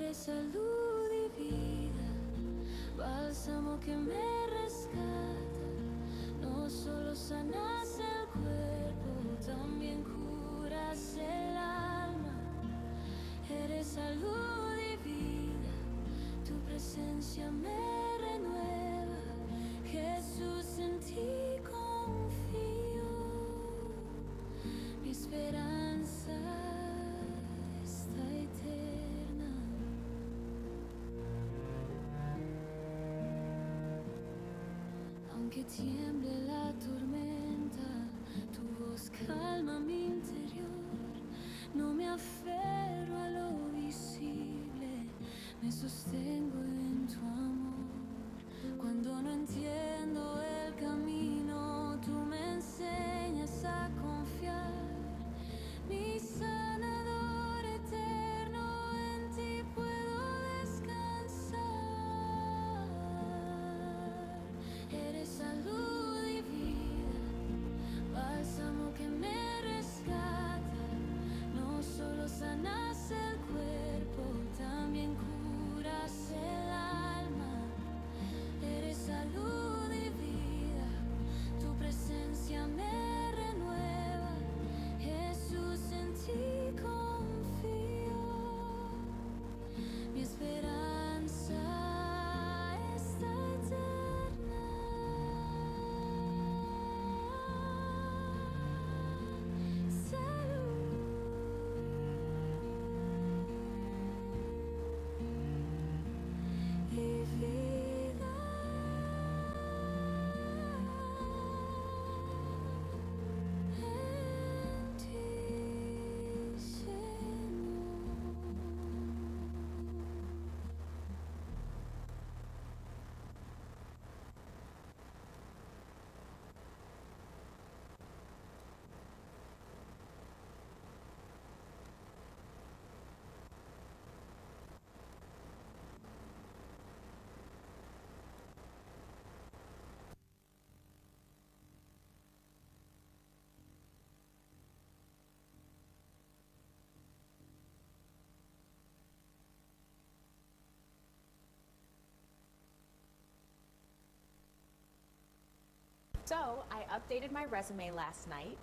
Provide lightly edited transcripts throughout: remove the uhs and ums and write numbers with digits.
Eres salud y vida, bálsamo que me rescata. No solo sanas el cuerpo, también curas el alma. Eres salud y vida, tu presencia me renueva. Jesús, en ti confío, mi esperanza está eterna. Aunque tiemble la tormenta, tu voz calma mi interior. No me aferro a lo visible, me sostengo en tu amor. Cuando no entiendo el camino, tú me enseñas a confiar. Mi sanador eterno, en ti puedo descansar. Eres salud y vida, bálsamo que me rescata. No solo sanas el cuerpo, también curas el alma. Eres salud y vida, tu presencia me renueva. Jesús, en ti confío, mi esperanza está eterna. Salud y vida. En ti, Señor. So I updated my resume last night.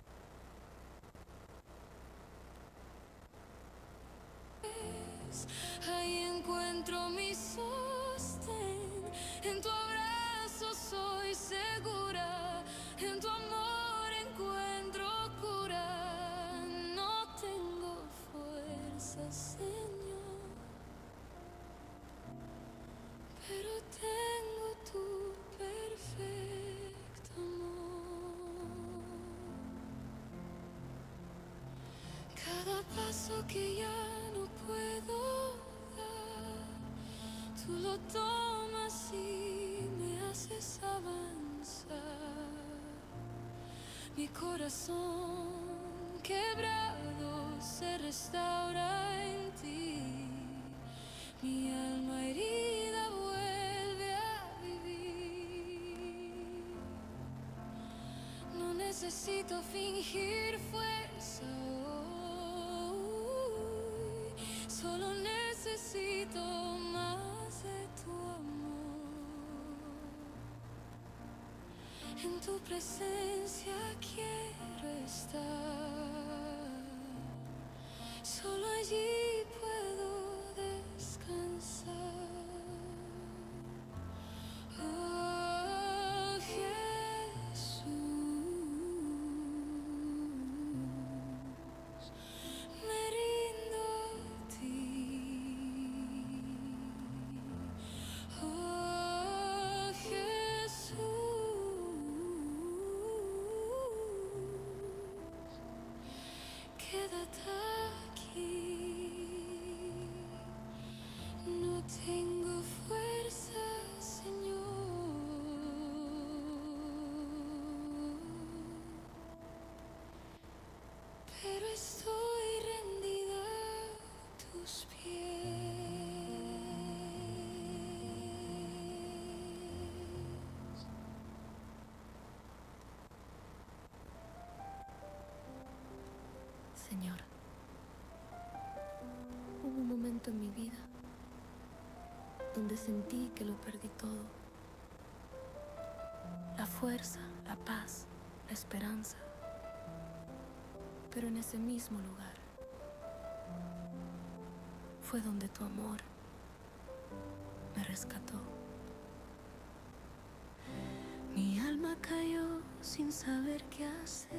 Ahí encuentro mi sostén, en tu abrazo soy segura, en tu amor encuentro cura. No tengo fuerza, Señor, pero tengo tu perfecto amor. Cada paso que ya no puedo dar, tú lo tomas y me haces avanzar. Mi corazón quebrado se restaura en ti. Mi alma herida vuelve a vivir. No necesito fingir fuerza hoy, solo necesito más de tu amor. En tu presencia quiero estar, solo allí puedo descansar. Oh, Jesús, me rindo a ti. Oh, Jesús, quédate aquí. No tengo fuerza, Señor, pero estoy rendida a tus pies. Señor, hubo un momento en mi vida donde sentí que lo perdí todo. La fuerza, la paz, la esperanza. Pero en ese mismo lugar fue donde tu amor me rescató. Mi alma cayó sin saber qué hacer.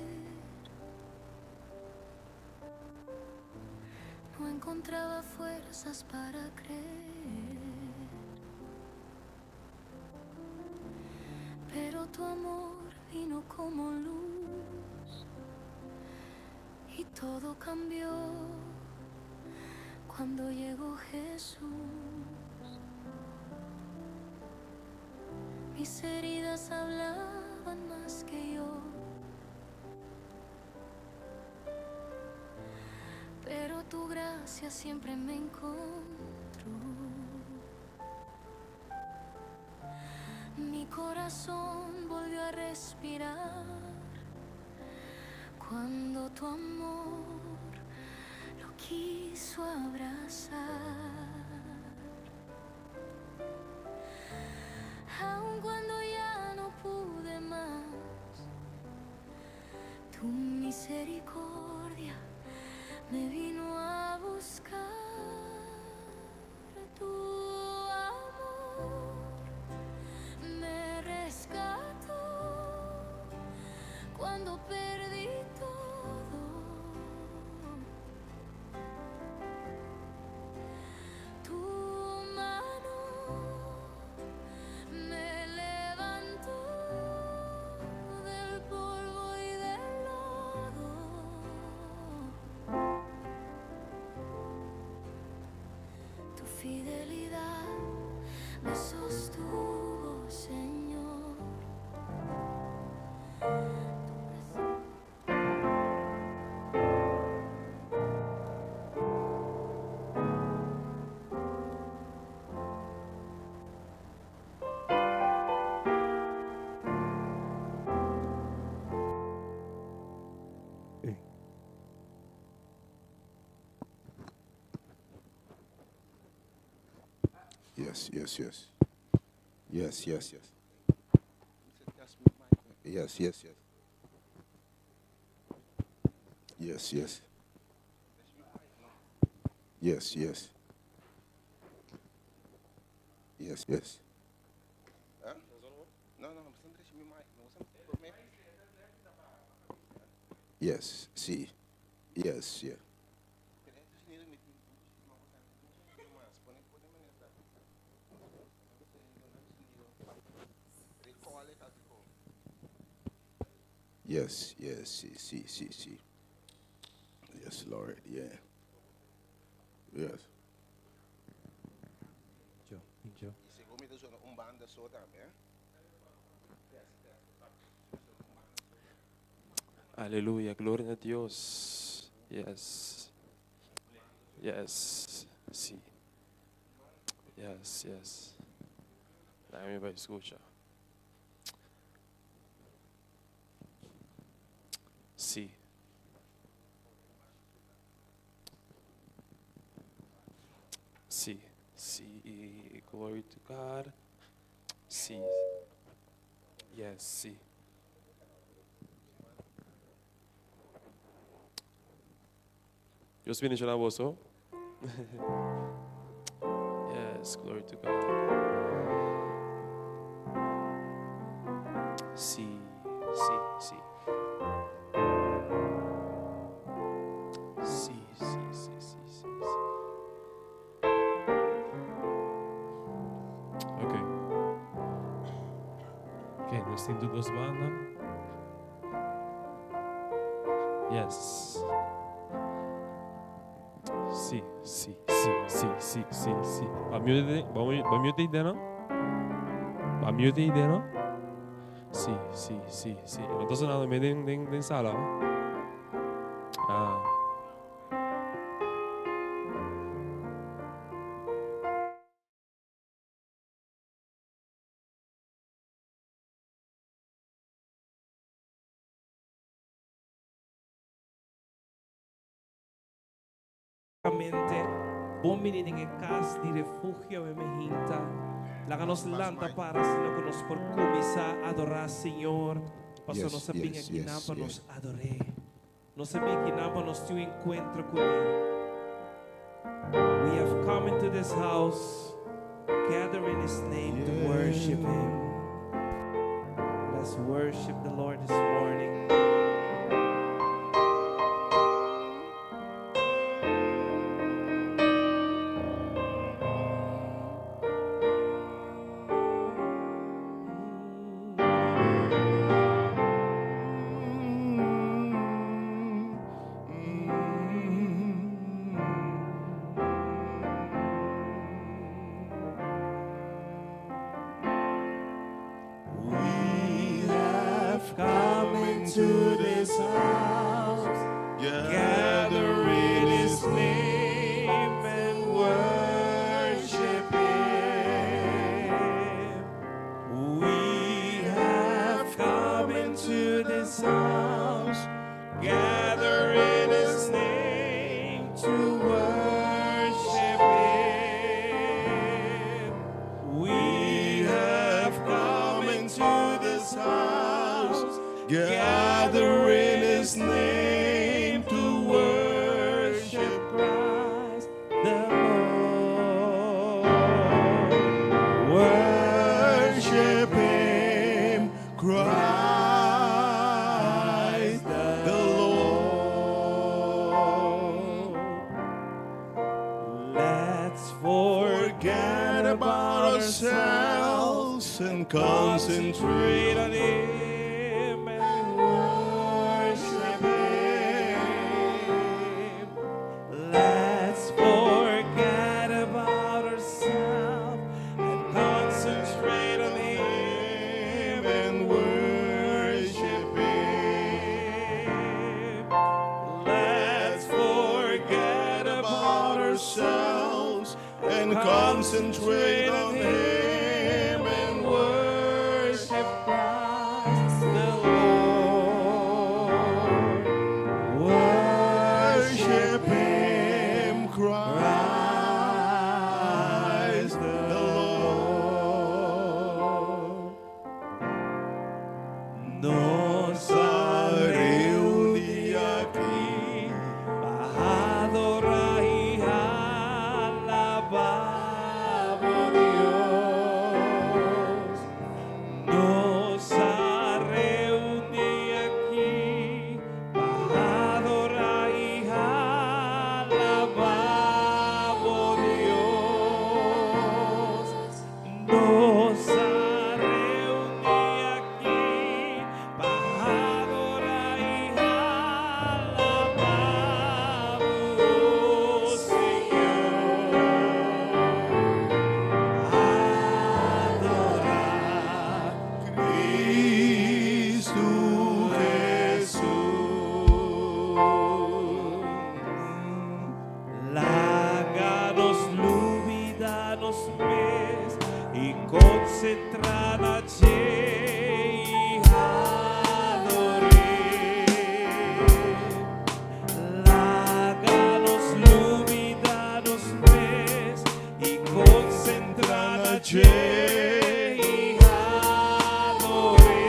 No encontraba fuerzas para creer. Pero tu amor vino como luz y todo cambió cuando llegó Jesús. Mis heridas hablaban más que yo, pero tu gracia siempre me encontró. Mi corazón volvió a respirar cuando tu amor lo quiso abrazar. Aun cuando ya no pude más, tu misericordia me vino a buscar. Tu amor me rescató cuando perdí todo. Tu mano me levantó del polvo y del lodo. Tu fidelidad me sostuvo, Señor. Yes, yes, yes. Yes, yes, yes. Yes, yes, yes. Yes, yes. Yes, yes. Yes, yes. Huh? No, no, yes, see. Yes, yeah. Yes, yes, see. Yes, Lord, yeah. Yes. Yo, yo. Aleluya, gloria a Dios. Yes. Yes. Sí. Yes, yes. Nadie me escucha. Sí. Sí. Sí. Glory to God. Sí. Yes, sí. Just finish la voz, oh? Yes, glory to God. Sí, sí, sí. Sí, sí, sí, sí, sí. Okay. Okay, let's do those one now. Yes. Sí, sí, sí, sí, sí, sí, sí. Vamos no? Vamos no? Sí, sí, sí, sí. No está sonando de sala, ¿no? Ah. Mente Uomini de casa di refugio e mehinta. La nos lanta para se lo que nos por comisa adorar Señor. Pastor, Yes, nos sabia yes, que yes, napa nos yes. adoré. Nos sabia que napa nos tu encuentro con Él. We have come into this house, gather in His name to worship Him. Let's worship the Lord this morning. We have come into this house, gather in His name and worship Him. We have come into this house, gather in His name to worship Him. We have come into this house, gather in His name to worship Christ the Lord. Worship Him, Christ the Lord. Let's forget about ourselves and concentrate on Him and worship Him. Let's forget about ourselves and concentrate on Him and worship Him. Let's forget about ourselves and concentrate on Him and worship Christ the Lord. Worship Him, Christ the Lord. Nos ha reunido aquí para adorar y alabar a Dios. Nos ha reunido aquí para adorar y alabar a Dios. Nos ha reunido aquí para adorar y alabar, oh Señor. Adorar Cristo Jesús. Láganos lubidanos mes y concentrada y adoré. Láganos lubidanos mes y concentrada y adoré.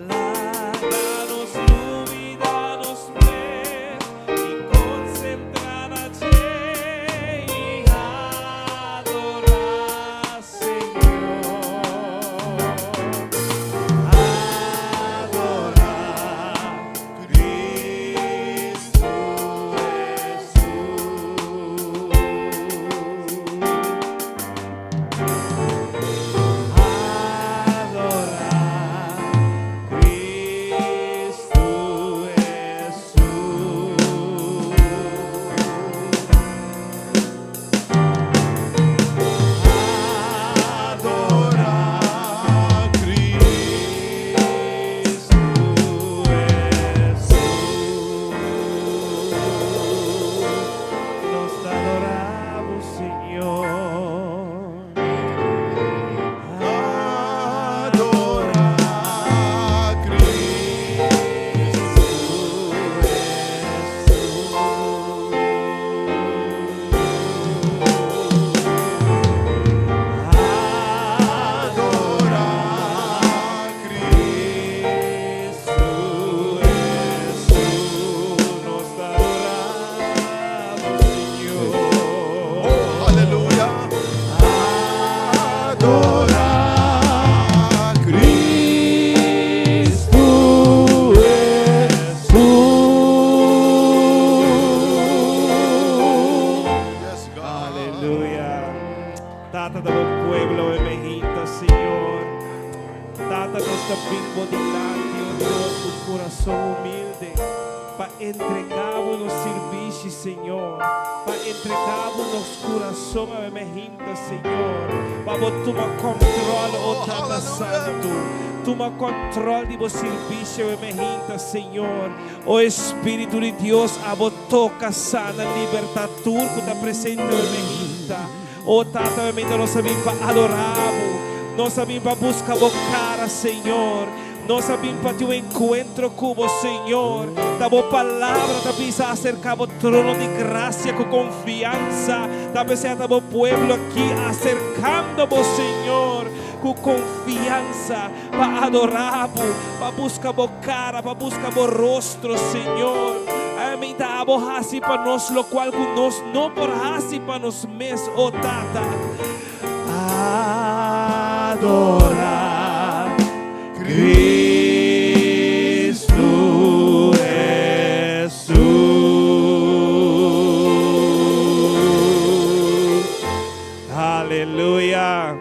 Láganos lubidanos mes y concentrada y adorar, Señor. entregamos los servicios, Señor. Pa entregamos los corazones a mejinta, Señor. Vamos, toma control, oh Tata Santo. Toma control de vos servicio a mejinta, Señor. Oh Espíritu de Dios, a vos toca sana libertad tú que está presente a mejinta. Oh Tata, mejinta, nos sabemos para adorarlo. Nos sabemos para buscar vos cara, Señor. Nós sabemos para ter encontro com o Senhor. Da boa palavra, da pisa acercar o trono de graça com confiança. Da pisa da boa pueblo aqui acercando o Senhor com confiança para adorar, para buscar o cara, para buscar o rosto, Senhor. Amém. Da abo hasi para nós, lo qual nós não por hasi para nós mes, oh Tata. Adorar Cristo Jesús. Aleluya.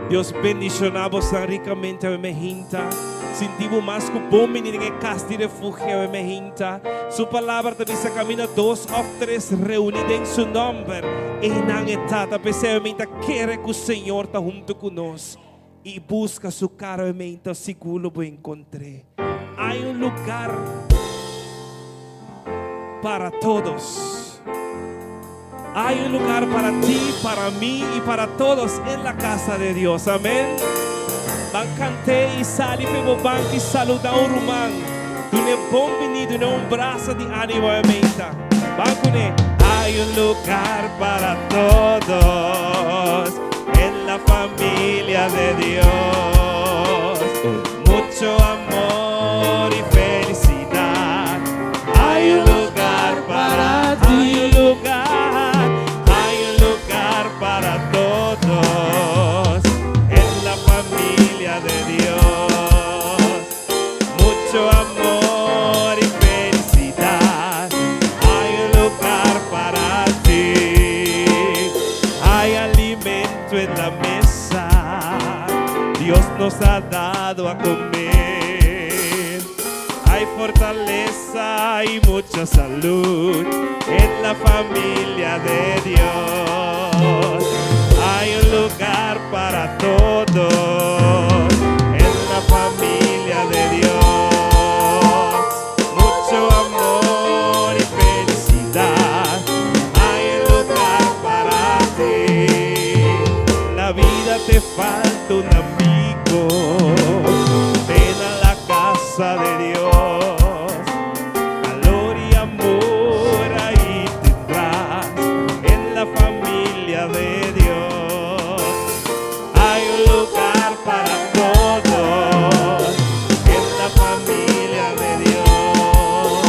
Dios bendicionamos ricamente a mejinta. Sentimos más que bom menino en casa de refugio a mejinta. Su palabra también se camina 2 o 3 reunidos en su nombre. E na etapa, especialmente quiere que o Senhor está junto conosco. E busca su cara mente, seguro lo encontré. Hay un lugar para todos. Hay un lugar para ti, para mí y para todos en la casa de Dios. Amén. Van canté y salí pelo banco y saluda un rumán. Tú ne bom venido, ne un brazo de ánimo a mente. Banco ne. Hay un lugar para todos en la familia de Dios, mucho amor y felicidad. Hay un lugar para ti, hay un lugar para todos en la familia de Dios, mucho amor y felicidad. Hay un lugar para ti, hay alimento en la mesa, Dios nos ha dado a comer. Hay fortaleza y mucha salud en la familia de Dios. Hay un lugar para todos en la familia de Dios. Mucho amor y felicidad. Hay un lugar para ti. La vida te falta un amigo, ven a la casa de Dios, calor y amor ahí tendrás en la familia de Dios. Hay un lugar para todos en la familia de Dios,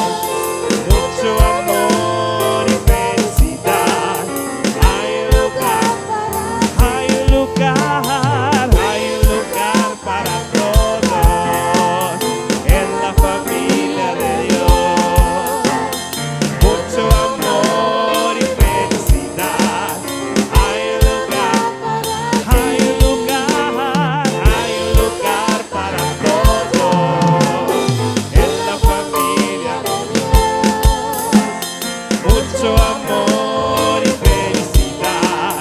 mucho amor y felicidad. Hay un lugar para todos en la familia de Dios. Mucho amor y felicidad. Hay un lugar para todos en la familia de Dios. Mucho amor y felicidad. Hay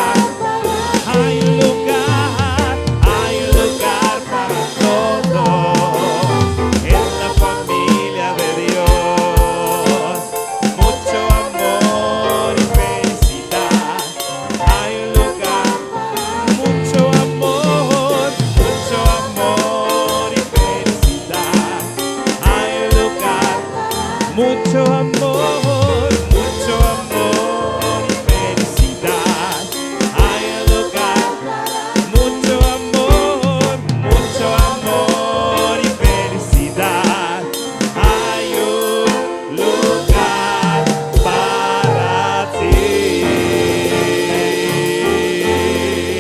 un lugar para todos en la familia de Dios. Mucho amor y felicidad. Hay un lugar, mucho amor y felicidad. Hay un lugar, mucho amor y felicidad. Hay un lugar, mucho amor y felicidad. Hay un lugar para ti.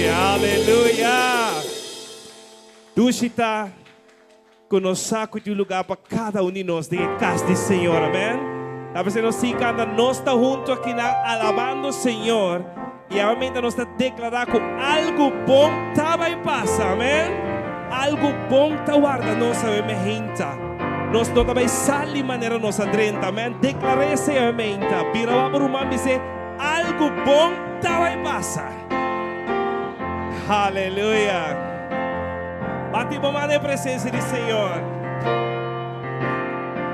Aleluya. Dushita, conosco de lugar para cada um de nós de casa do Senhor, amém? A você não se canta, nós está junto aqui alabando o Senhor e realmente nós está declarando que algo bom estava em paz, amém? Algo bom está guardando nossa emergência. Nós não também sali maneira nossa adrenta, amém? Declarei essa emenda. Pirava por uma dizer algo bom tá vai passar. Aleluia. Bate palma de presença do Senhor.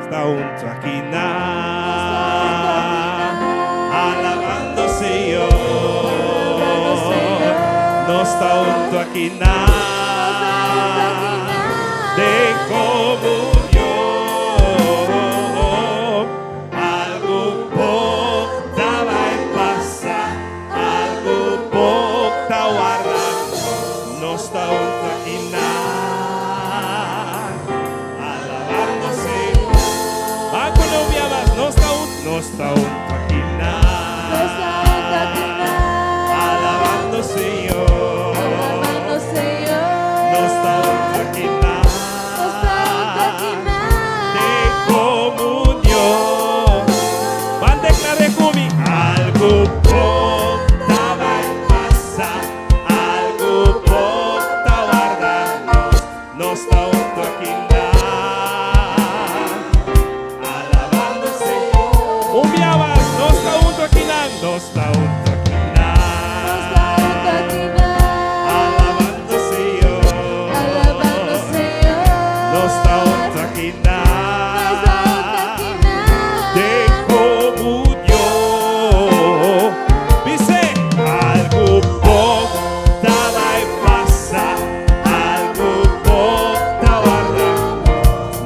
Está junto aqui na alabando o Senhor. Nós está junto aqui na de comunhão. Algo bom tá vai passar, algo bom tá guardando. Nós está junto aqui na alabando o Senhor. Ah, quando eu via mais, nós está junto aqui na alabando o Senhor. Nós está junto aqui na de comunhão. Vai declarar comigo. Algo bom tá vai passar, algo bom tá guardando. Nós está junto aqui na alabando o Senhor. Dia mais, nós está junto aqui na. Nós está junto aqui na alabando o Senhor. Nós está junto aqui na de comunhão. Dice, algo bom tá vai passar, algo bom tá guardando.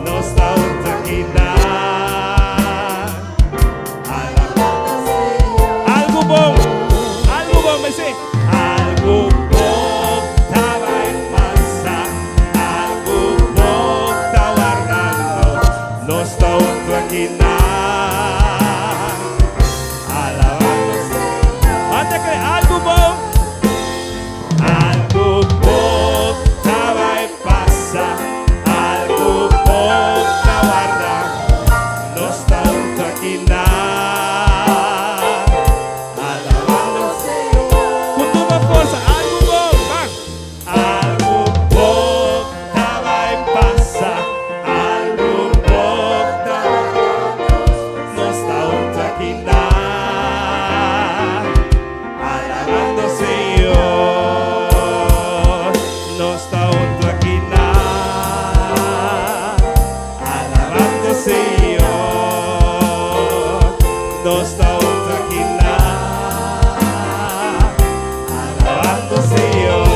Nós está junto aqui na algo bom, vai ser algo bom tá vai passar, algo bom tá guardando. Nós está junto aqui na alabando o Senhor. Até que algo bom tá vai passar, algo bom tá guardando. Nós está junto aqui na força, algo bom, vai. Algo bom tá vai passar, algo bom tá. Nós tá junto aqui na alabando o Senhor. Nós tá junto aqui na alabando o Senhor. Nós tá junto aqui na alabando o Senhor.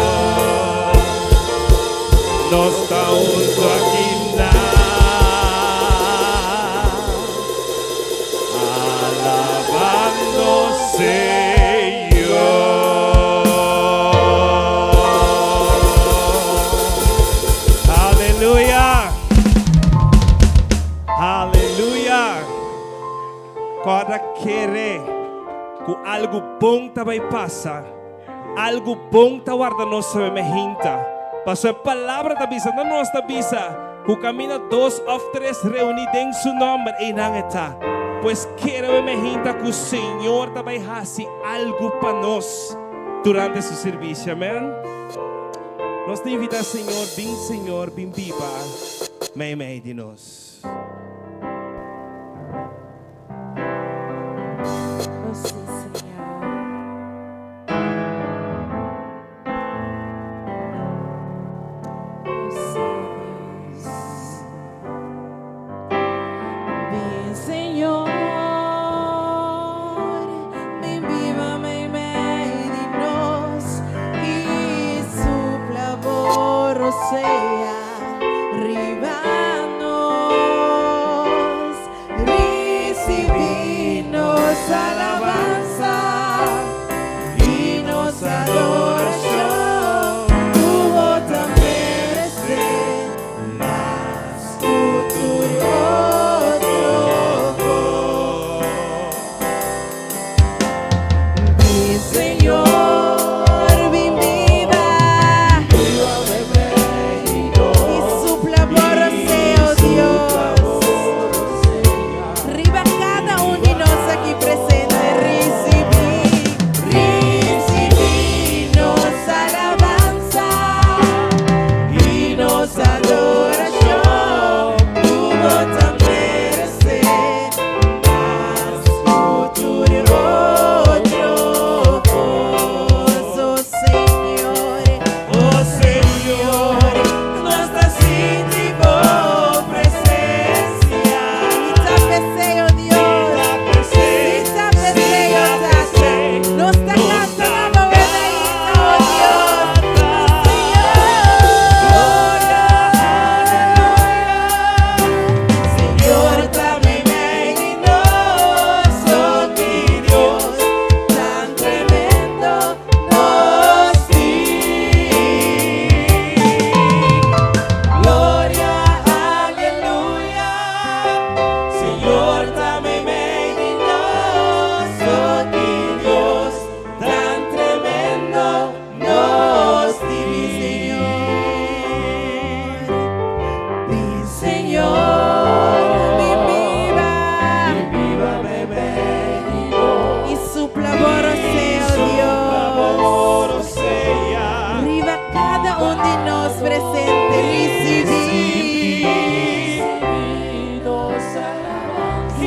Nós está junto aqui na alabando o Senhor. Aleluia. Aleluia. Cada querer que algo bom vai passar, algo bom tá guardando nossa emergência. Passou a palavra da bisa, na nossa bisa, que camina 2 ou 3 reunidos em seu nome e não está. Pois quero emergência que o Senhor vai fazer algo para nós durante esse serviço, amém? Nós te invitamos, Senhor, bem viva, meio de nós. Você, Senhor. Você, Deus. Ven, Senhor. Ven, viva, ven, meio de nós. E supla borrosea, ribanos. Recibimos alabanza y nos adoración. Tu voz merece más futuro.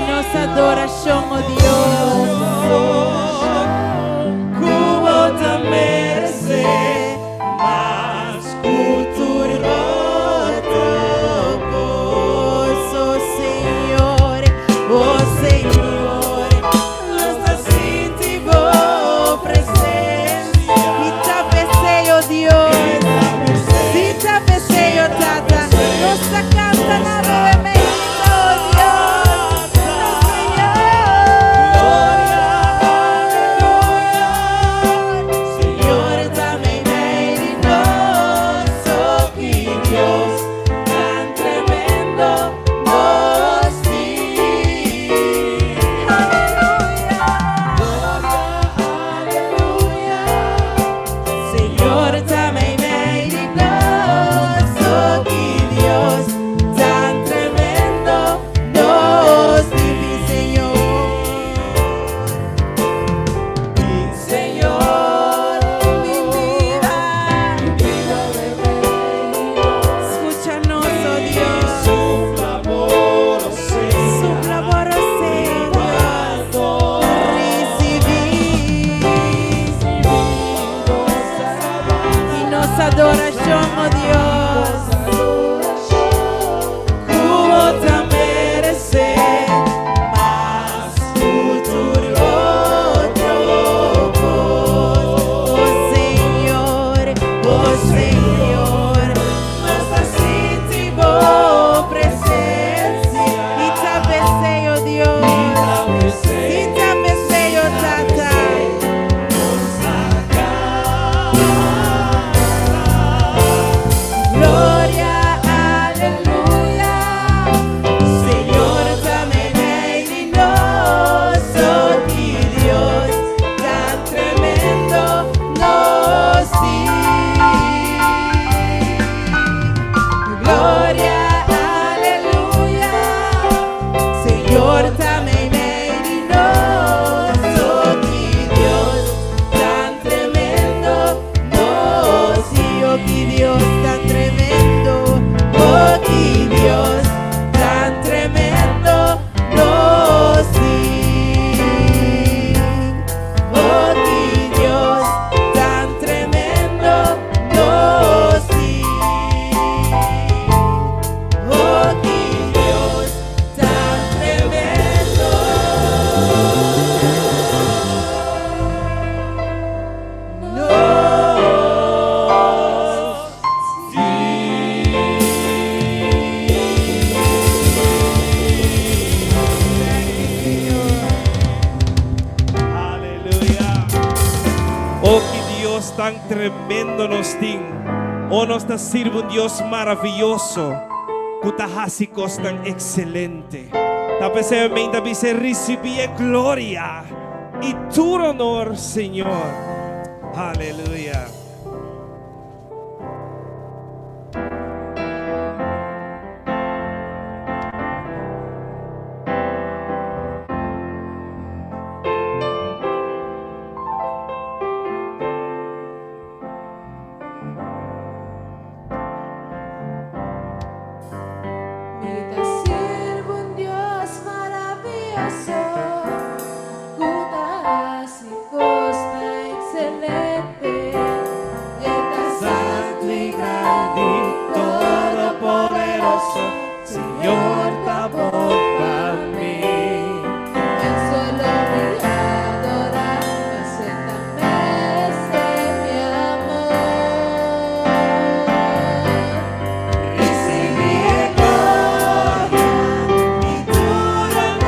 nossa adoração, ó Deus. Como te merecer, mas cultura oh Senhor, nós sentimos presença e te abençoe, ó Deus. Se te abençoe, ó Tata, nossa canta na novamente, ó Deus, Senhor, também vem de nós, oh que Deus tan tremendo nos diz. Aleluia, aleluia, Senhor, também vem de nós, oh que Deus tan tremendo nos diz, Senhor. Senhor, mi vida, escúchanos, oh Dios. Su clamor, oh Señor, recibí y nos adoración, oh Dios. Como te merecer, mas futuro oh Senhor, nós sentimos presença e te abençoe, oh Deus. E te abençoe, oh Tata. Glória, aleluia, Senhor, também vem de nós, oh que Deus tan tremendo nos diz. Glória, aleluia, Senhor, também vem de nós, oh que Deus tan tremendo nos diz, oh que Deus tan tremendo, oh que Deus tan tremendo nos diz, oh que Deus tan tremendo nos diz, oh que Deus tan tremendo Aleluia. Oh, que Dios tan tremendo nos tem. Oh, nos está sirve un Dios maravilloso. Kutahasicos tan excelente. Tapos sa amin tabi se recibir gloria y tu honor, Señor. Aleluya. Te sirvo un Dios maravilloso, y costa excelente, eres santo y grande, todopoderoso, Señor, tabor para mí. En solo mi adorar, acéptame ese mi amor. Recibí gloria y tu honor,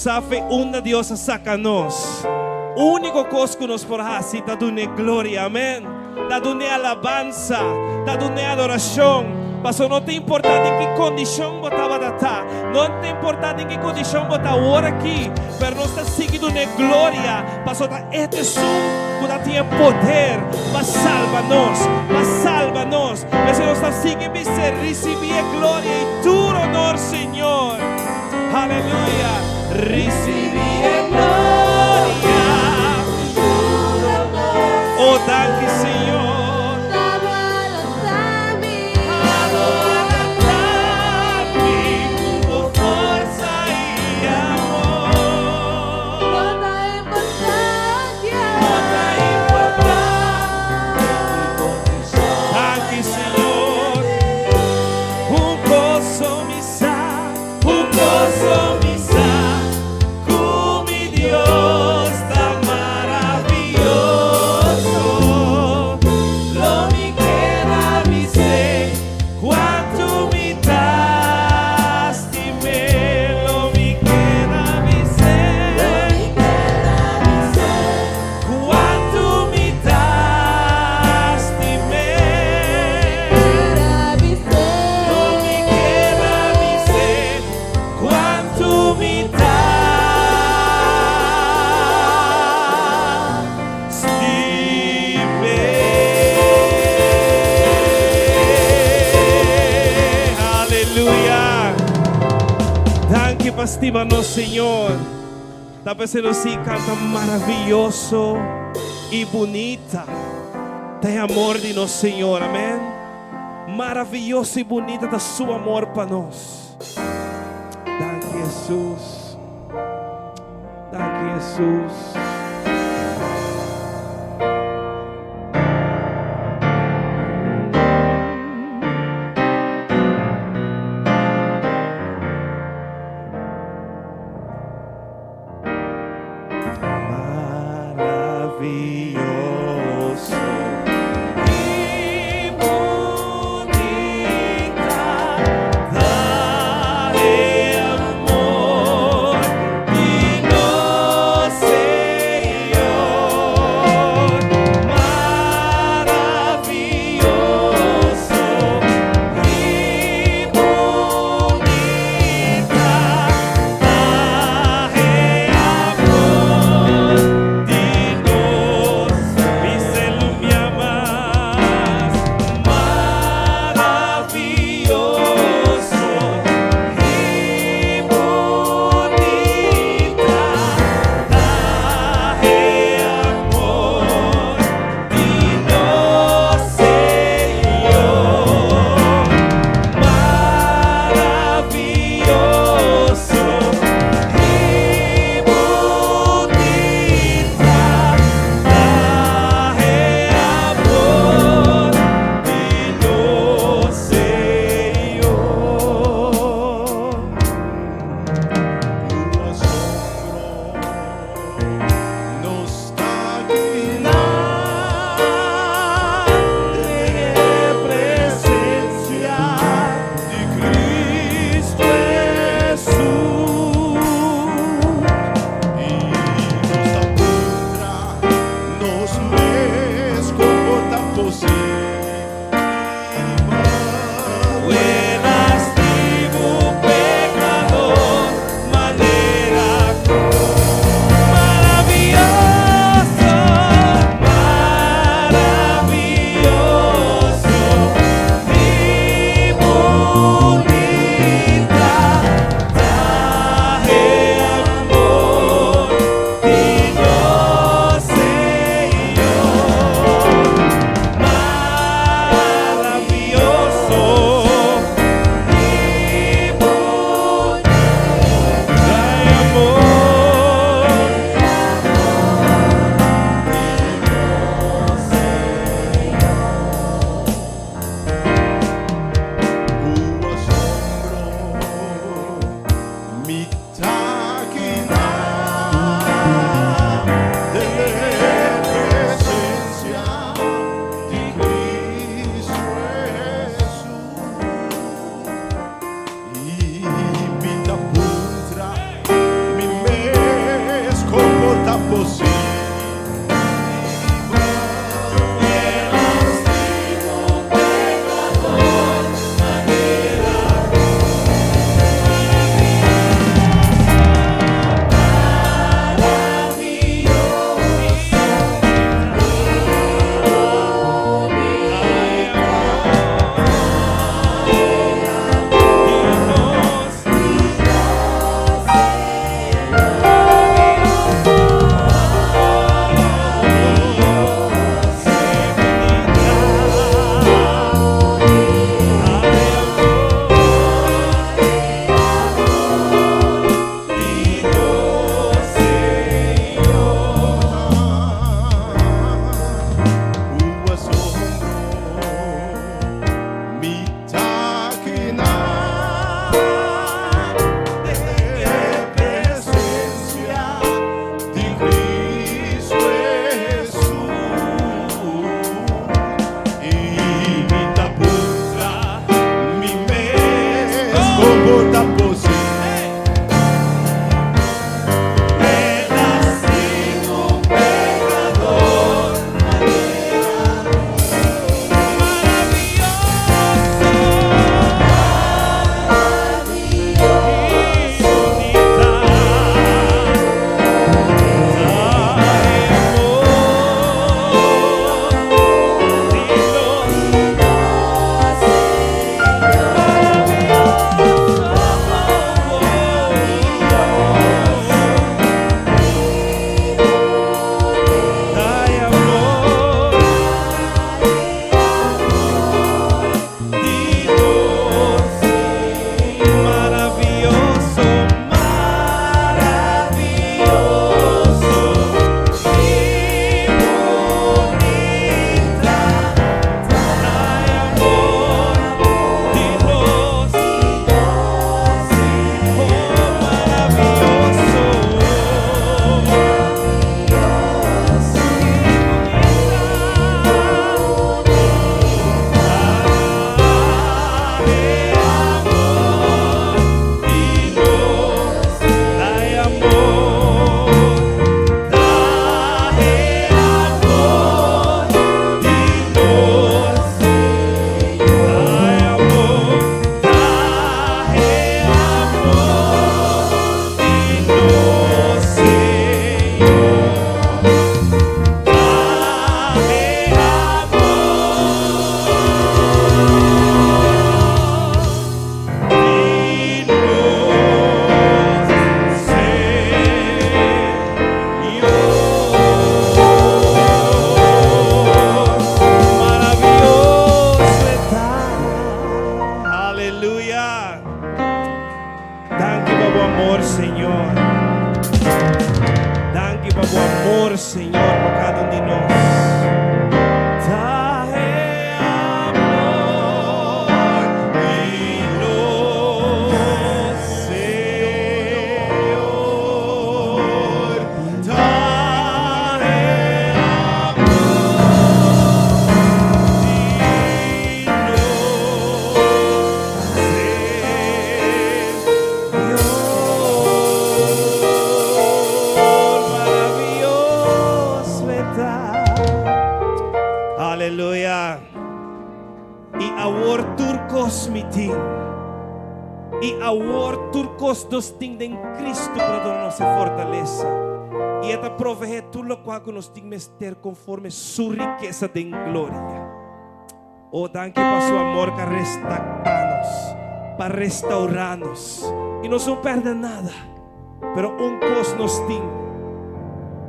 sabe una Dios saca nos. Único cosa que nos porra así, da donde gloria, amén. Da donde alabanza, da donde adoración. Pastor, não tem importado em que condição você estava a estar, não tem importado em que condição você está agora aqui, mas nós estamos seguindo na glória. Pastor, este som que tem poder para salvar-nos, mas nós estamos seguindo receber glória e tudo honor, Senhor. Aleluia. Receber glória. Oh, danke, Senhor. Estima-nos, Senhor. Está pensando assim, canta maravilhoso e bonita. Tem amor de nosso Senhor, amém? Maravilhoso e bonita da seu amor para nós. Danke, Jesus. Danke, Jesus. nos. Trae amor y no Señor. Trae Maravilloso está. Aleluya. I awor turcos mitin. I awor turcos dos ting den Cristo para dar nossa fortaleza. E esta provee tudo o qual nos tem mester conforme sua riqueza de glória. Oh, danke para seu amor que restaura-nos, para restaurar-nos. E não se perde nada. Pero cos nos tem,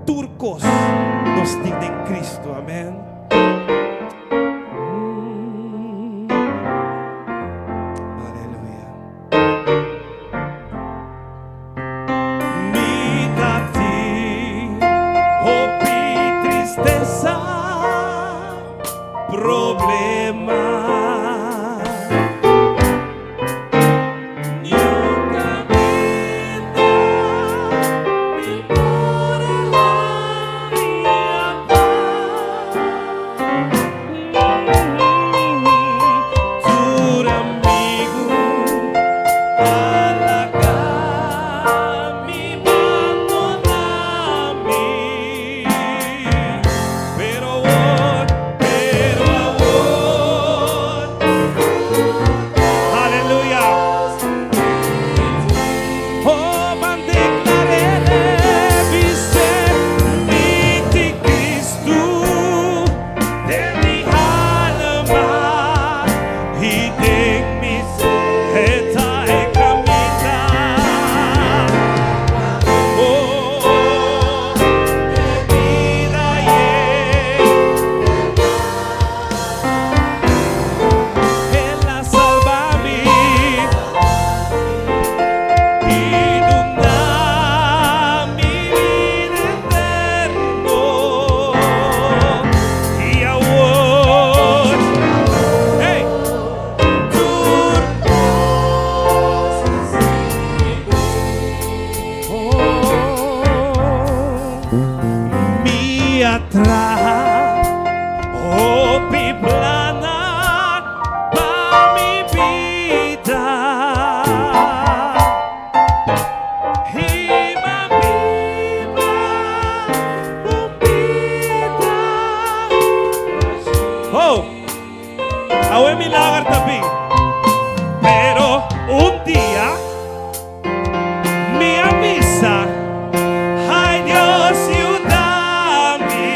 turcos nos tem em Cristo. Amém. Aleluia. me dá ti, oh tristeza, problema. Pero un día me avisa, ay Dios, ayúdame.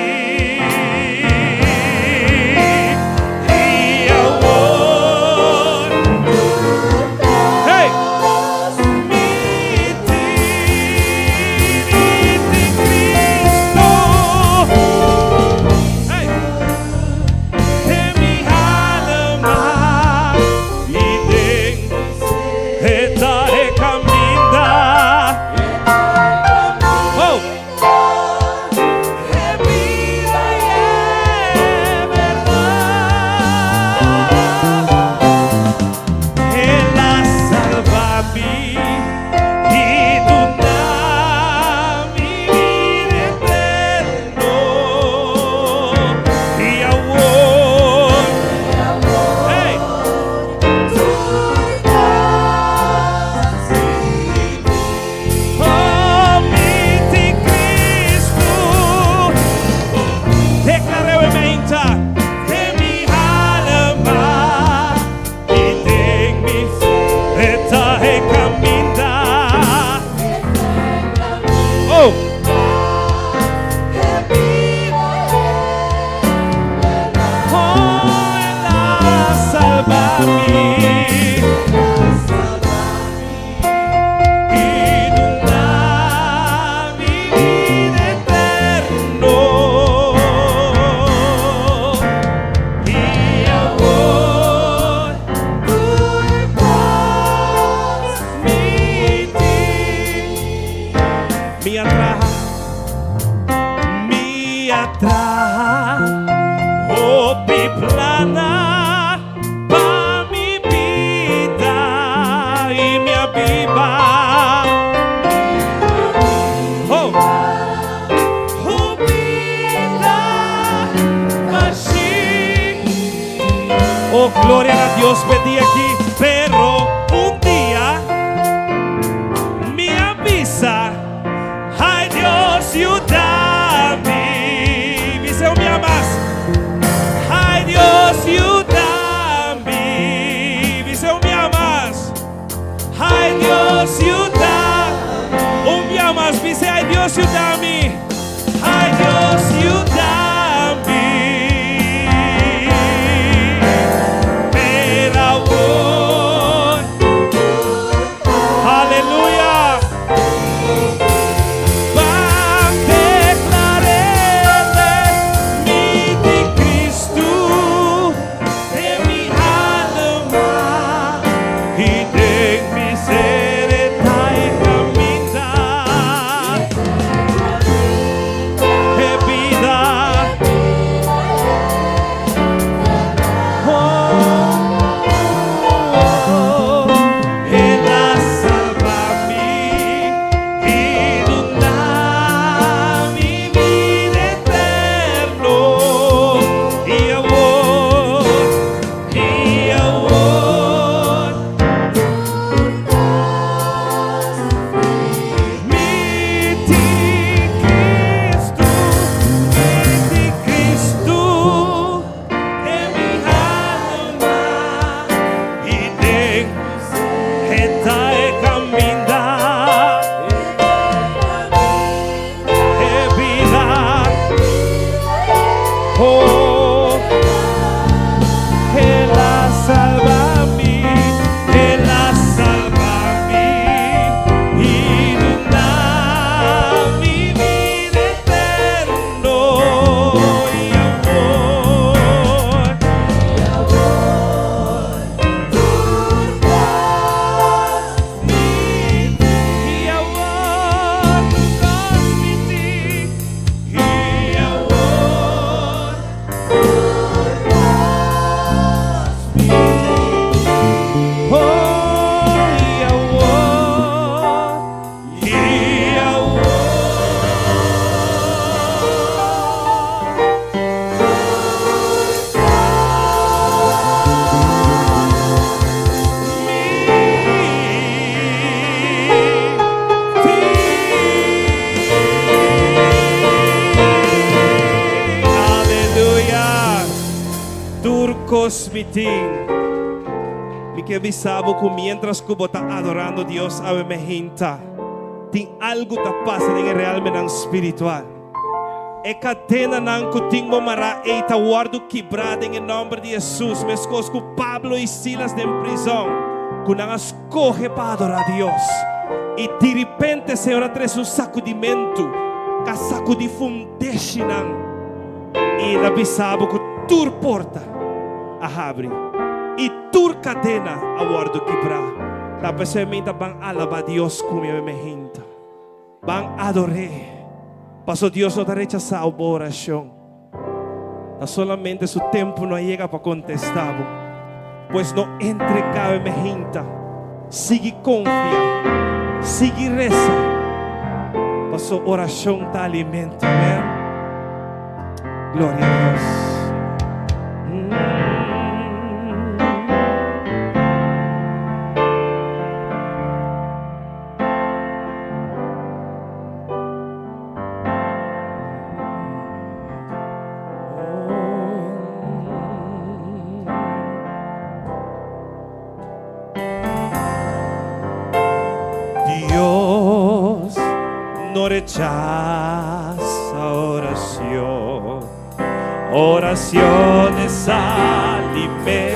obra, mi plana para mi vida y mi aviva. Oh, vida, así. Oh, gloria a Dios, pedí aquí, pero un día me avisa, ay Dios, ayúdame, dice un día más, ay Dios, ayúdame, dice un día más, ay Dios, ayúdame, un día más, dice, ay Dios, ayúdame, ay Dios, ayúdame. Aleluya. Van declararle mi de Cristo de mi alma y de mi ser eterna vida. Miting. Mi que bisabo que mientras que está adorando Dios a me hinta. Tem algo que passa em realmente não espiritual. E cadena não que tem momara e ta guardo quebrada em nome de Jesus. Me escosko Pablo e Silas de prisão. Que não escorre para adorar Deus. E de repente Senhor traz sacudimento. Que sacudi fundeixe não. E da bisabo que tur porta. A abre e tur cadena a guardo quebrar. La pessoa bang alaba Dios como me hinta. Bang adore. Pasó Dios no te rechazado a oración. No solamente su tiempo no llega para contestar. Pues no entregaba me hinta. Sigue confía. Sigue reza. Pasó oración te alimenta. Amén. Gloria a Dios. No rechaza oración, oración es alimento.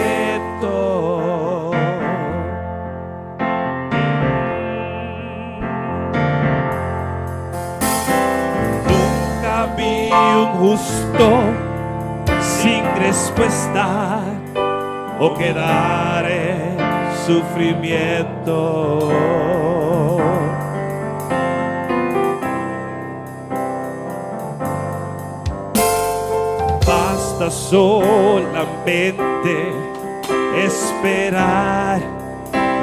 Nunca vi un justo sin respuesta o quedar en sufrimiento. Basta solamente esperar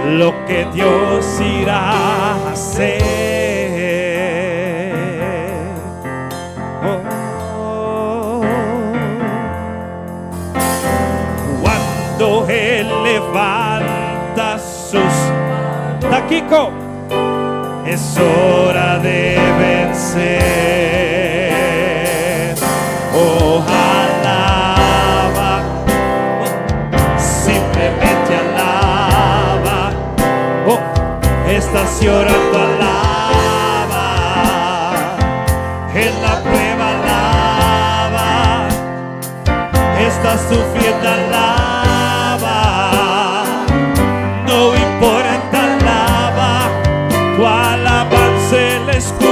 lo que Dios irá a hacer. Cuando Él levanta sus taquico, es hora de vencer. Alaba, simplemente alaba. Estás llorando, alaba. En la prueba, alaba. Estás sufriendo, alaba. No importa, alaba. Tu alabanza le escuchará.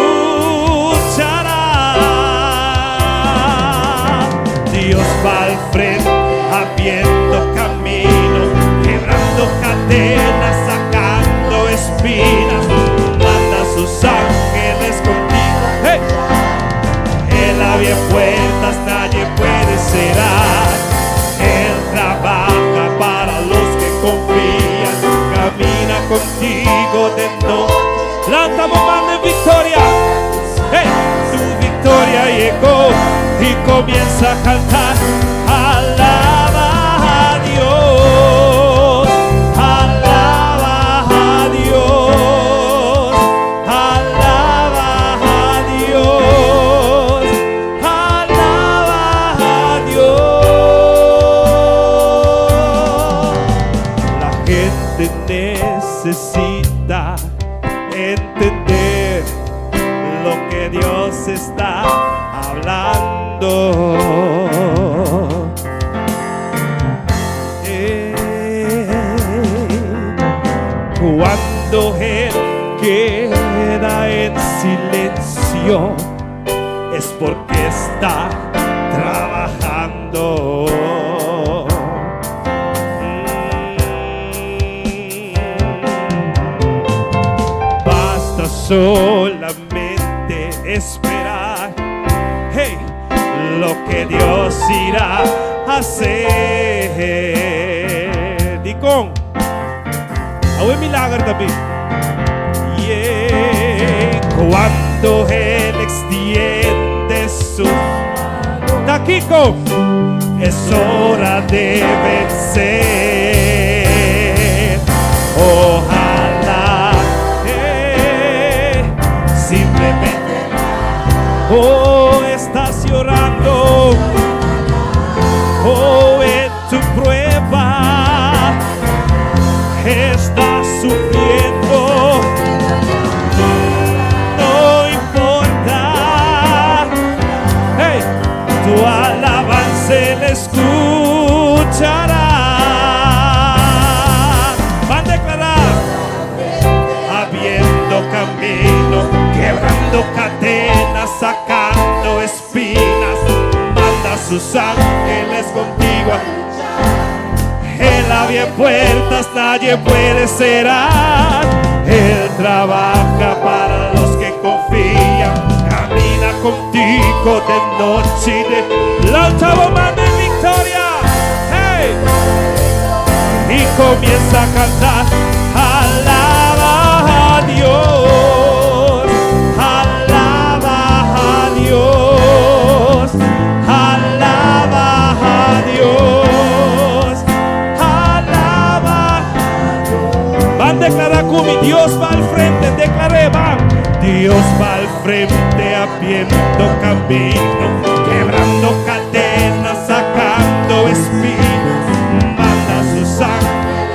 Dios va al frente, abriendo camino, quebrando cadenas, sacando espinas. Manda sus ángeles contigo. ¡Hey! Él abre puertas, nadie puede cerrar. Él trabaja para los que confían, camina contigo de noche. Lanta bomba de victoria. Hey, tu victoria llegó y comienza a cantar. Alaba a Dios, alaba a Dios, alaba a Dios, alaba a Dios. La gente necesita entender lo que Dios está hablando. Cuando Él queda en silencio, es porque está trabajando. Basta solamente esperar, hey, lo que Dios irá a hacer. Di con awe milagro también. Yeah. Cuando Él extiende su taquico, es hora de vencer. Ojalá simplemente estás llorando, en tu prueba estás sufriendo. No importa, hey, tu alabanza le escuchará. Van a declarar, abriendo camino, quebrando cadenas, sacando espinas. Manda sus ángeles contigo. Él abre puertas, nadie puede cerrar. Él trabaja para los que confían, camina contigo de noche y de la octava más de victoria. Hey. Y comienza a cantar. Alaba a Dios, alaba a Dios, alaba a Dios, alaba. Van a declarar como Dios va al frente, declaré, van. Dios va al frente abriendo camino, quebrando cadenas, sacando espinas. Manda sus ángeles.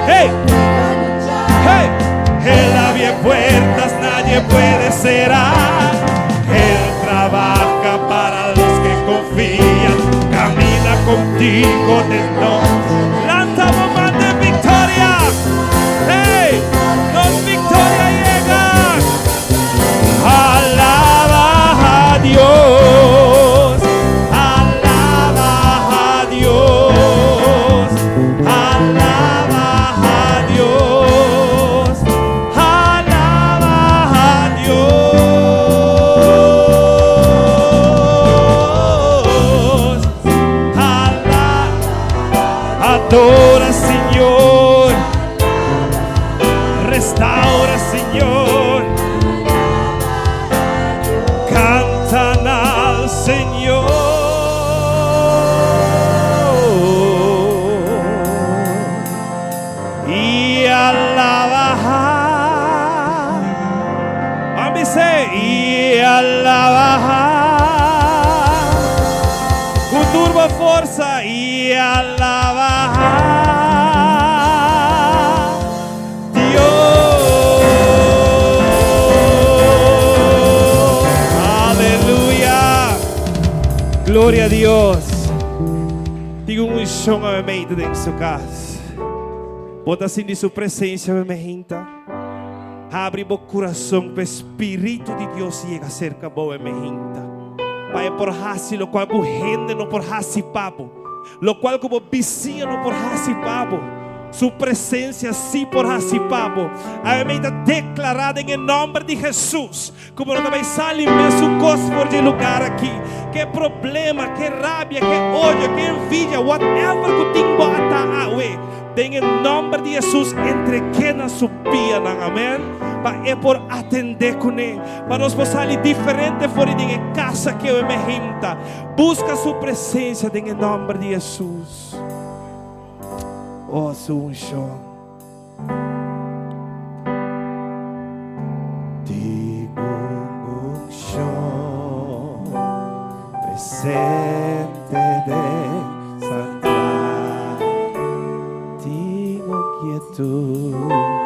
Hey. Hey. Él abre puertas, nadie puede cerrar. Él trabaja para los que confían, camina contigo de noche. Lanta bomba de victoria. Hey, los victorias llegan. Alaba a Dios, alaba a Dios, alaba a Dios, alaba a Dios. adora, Señor. Restaura, Señor. Cantan al Señor. Y alaba. Y alaba. Con turbo forza. Y alaba. Gloria a Dios. Digo um chão a mim dentro de sua casa. Bota assim de sua presença, minha gente. Abre o coração para o Espírito de Deus chega cerca boa, minha gente. Pai, por hasi, lo qual por gente não por hasi papo. Lo qual como vizinha não por hasi papo. Su presencia sí por Hasipabo. Amén. Declarada en el nombre de Jesús. Como no também sale su costo por el lugar aquí. Que problema, que rabia, que odio, que envidia, whatever que tengo hasta hoy. En el nombre de Jesús, entreguena su vida. Amén. É por atender com ele. Para nós possamos sair diferente fora de casa que eu me gente. Busca sua presença em nome de Jesus. Oh, su unción. Digo unción presente de sanidad. Digo quietud.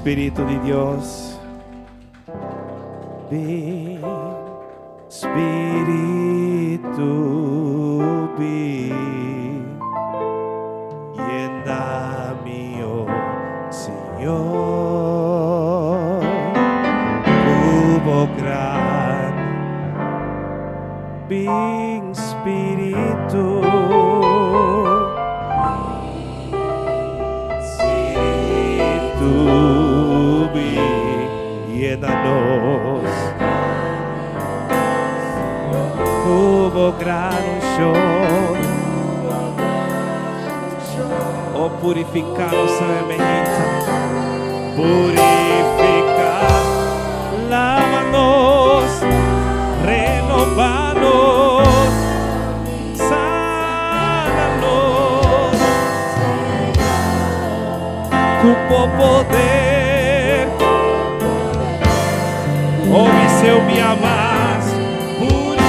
Espíritu de Dios, ven, Espíritu, ven, llena Bing Espíritu. Espíritu, llénanos. Hubo gran unción. Oh, purificanos, semejita. Purifica, lávanos, renovanos, sánanos. Cupo poder, oh, mi seu me amas. Purifica-me,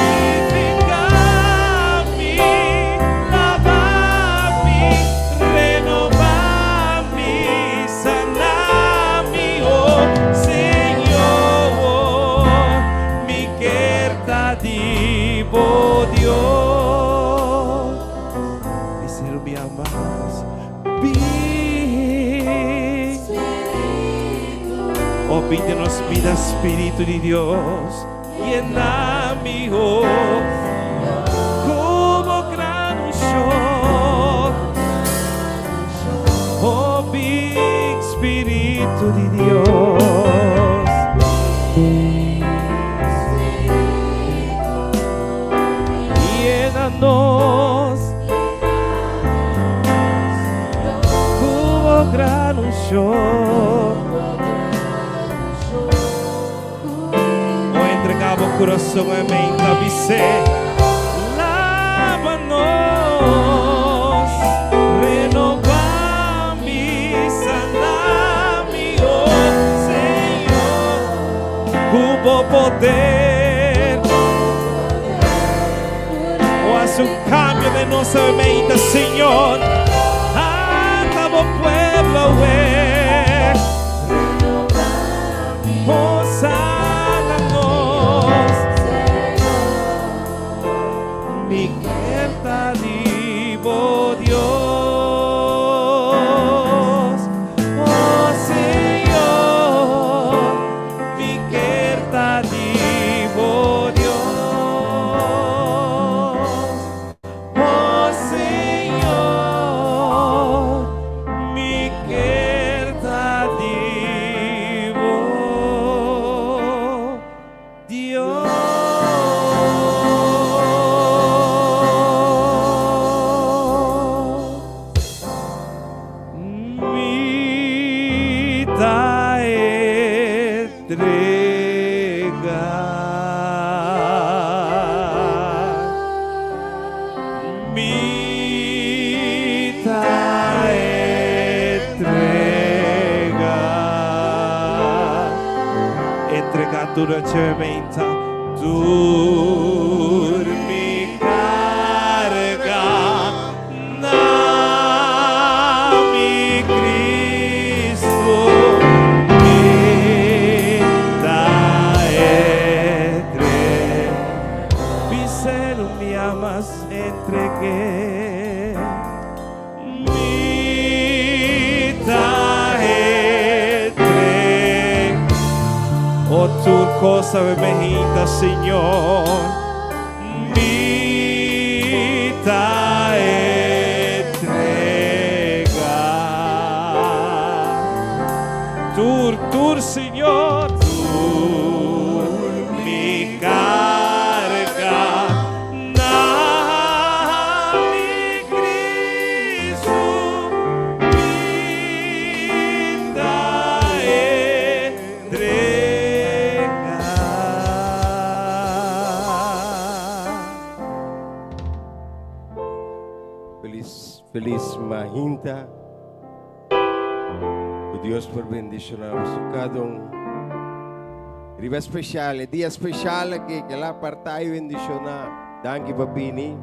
lava-me, renova-me, sana-me, oh Senhor, me quer divo Dios. Mi seu me amas. Oh, pídenos vida, Espíritu de Dios, llena-me, oh, como gran unción. Oh, big Espíritu de Dios, llénanos, como gran unción. O coração e mente a você. Lava-nos, renova-me, sana-me, oh Senhor. Cubo poder, oh, haz un cambio de nossa mente, Senhor. Acabo pueblo, oh, mi quieta divo Dios, oh Señor, mi quieta divo Dios, oh Señor, mi quieta divo Dios. Durante dormi carga nami Cristo vita entre Vicelo me amas entregué oh, tu cosa me hinta, Señor, vida entrega. Tur, Señor, tur mi carga, nami Cristo, vida entrega. Feliz Mahinta. Que Deus por bendicionar cada dia especial que lá partai bendicionar. Danke babini.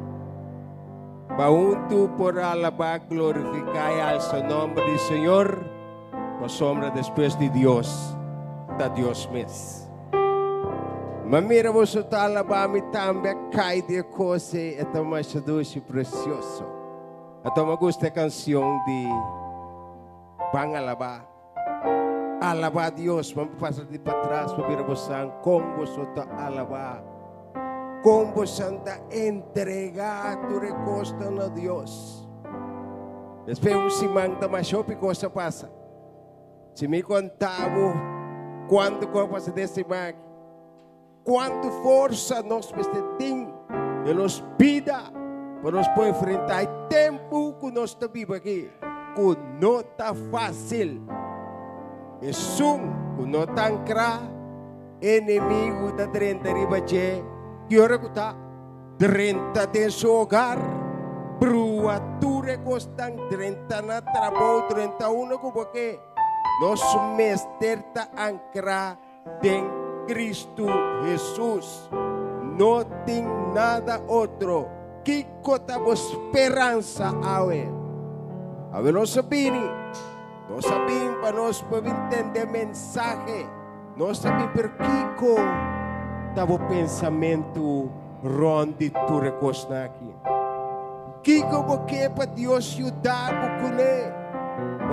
Baunto por alabar, glorificar al seu nome do Senhor. Por sombra después de Deus, da Deus mesmo. Mamira você tá alabar me também cai de coisa é tão mais doce e precioso. Então me gusta a canção de Pangalabar. Alabar a Deus, vamos passar de para trás para ver você com você tá alabar. como santa entregar tu recosta na Deus. Después si manda mais chope coisa passa. Se me contavo quanto coisa desse mag, quanto força nós tem de nos vida para nós poder enfrentar o tempo que nós estamos vivendo aqui, que não está fácil. É que não está ancra, inimigo da 30 riba que hora que está 30 tem seu hogar, brua ture costan 30 na trabalho, 31 como que nosso mestre está ancra em Cristo Jesus. Não tem nada outro. Que cota esperança awe. Awe nós sabemos para nós poder entender mensagem. Nós sabemos por que tava pensamento ronde tu recosta aqui. Que como que para Deus ajudar com ele.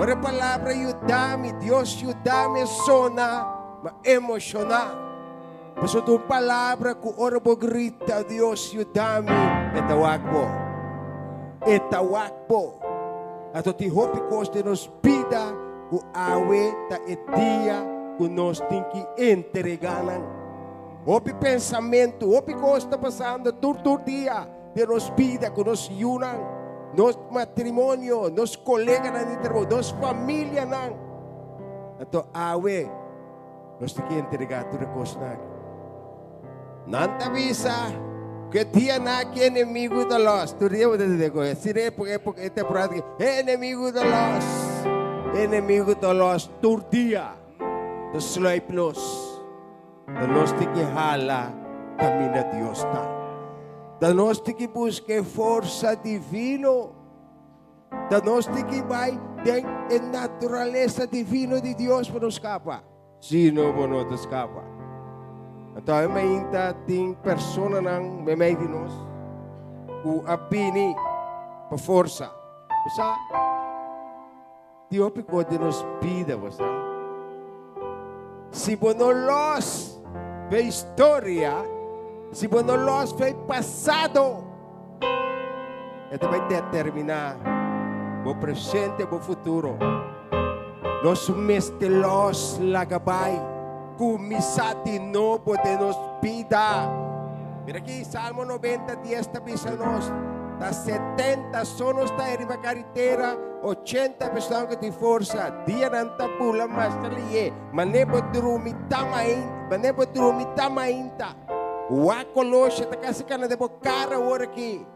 Ora palavra ajudar-me, Deus ajudar-me sona, mas emocionar. Mas a palavra que ora grita, Deus ajudar-me, etawakbo. Ato ti hopi koste nos pida, ku awe ta etia, ku nos tinki entregalan. Hopi pensamento, hopi costa passando todo dia, de nos pida, ku nos yunan, nos matrimonio, nos colega na trabalho, nos família nan. Ato awe, nos tinki entregar tu recostan. Nanta visa que dia na que inimigo da los. Tu dia mo digo, sire porque esta prática inimigo da los. Inimigo da los tu dia. Tu sleeplos. Da nos que hala camina Dios ta. Da nos que busque força divino. Da nos que vai en naturaleza divino de Dios para nos escapa. Sino não te escapa. Então, ainda tem pessoas que me dinos que abini para força. Você, Deus picou de nos pida, você. Se você não los vê história, se você não los vê passado, isso vai determinar o presente e o futuro. Nós mestelos lagabay. Kumisati no de nos pida. Mira aqui, Salmo 90, 10 bisa nos. Ta 70 sonos ta eriva cariteira, 80 pessoas que te força. Dia nanta pula mas taliye. Manebo drumi tamainta. Wakolosha ta kasi kana de cara ora aqui.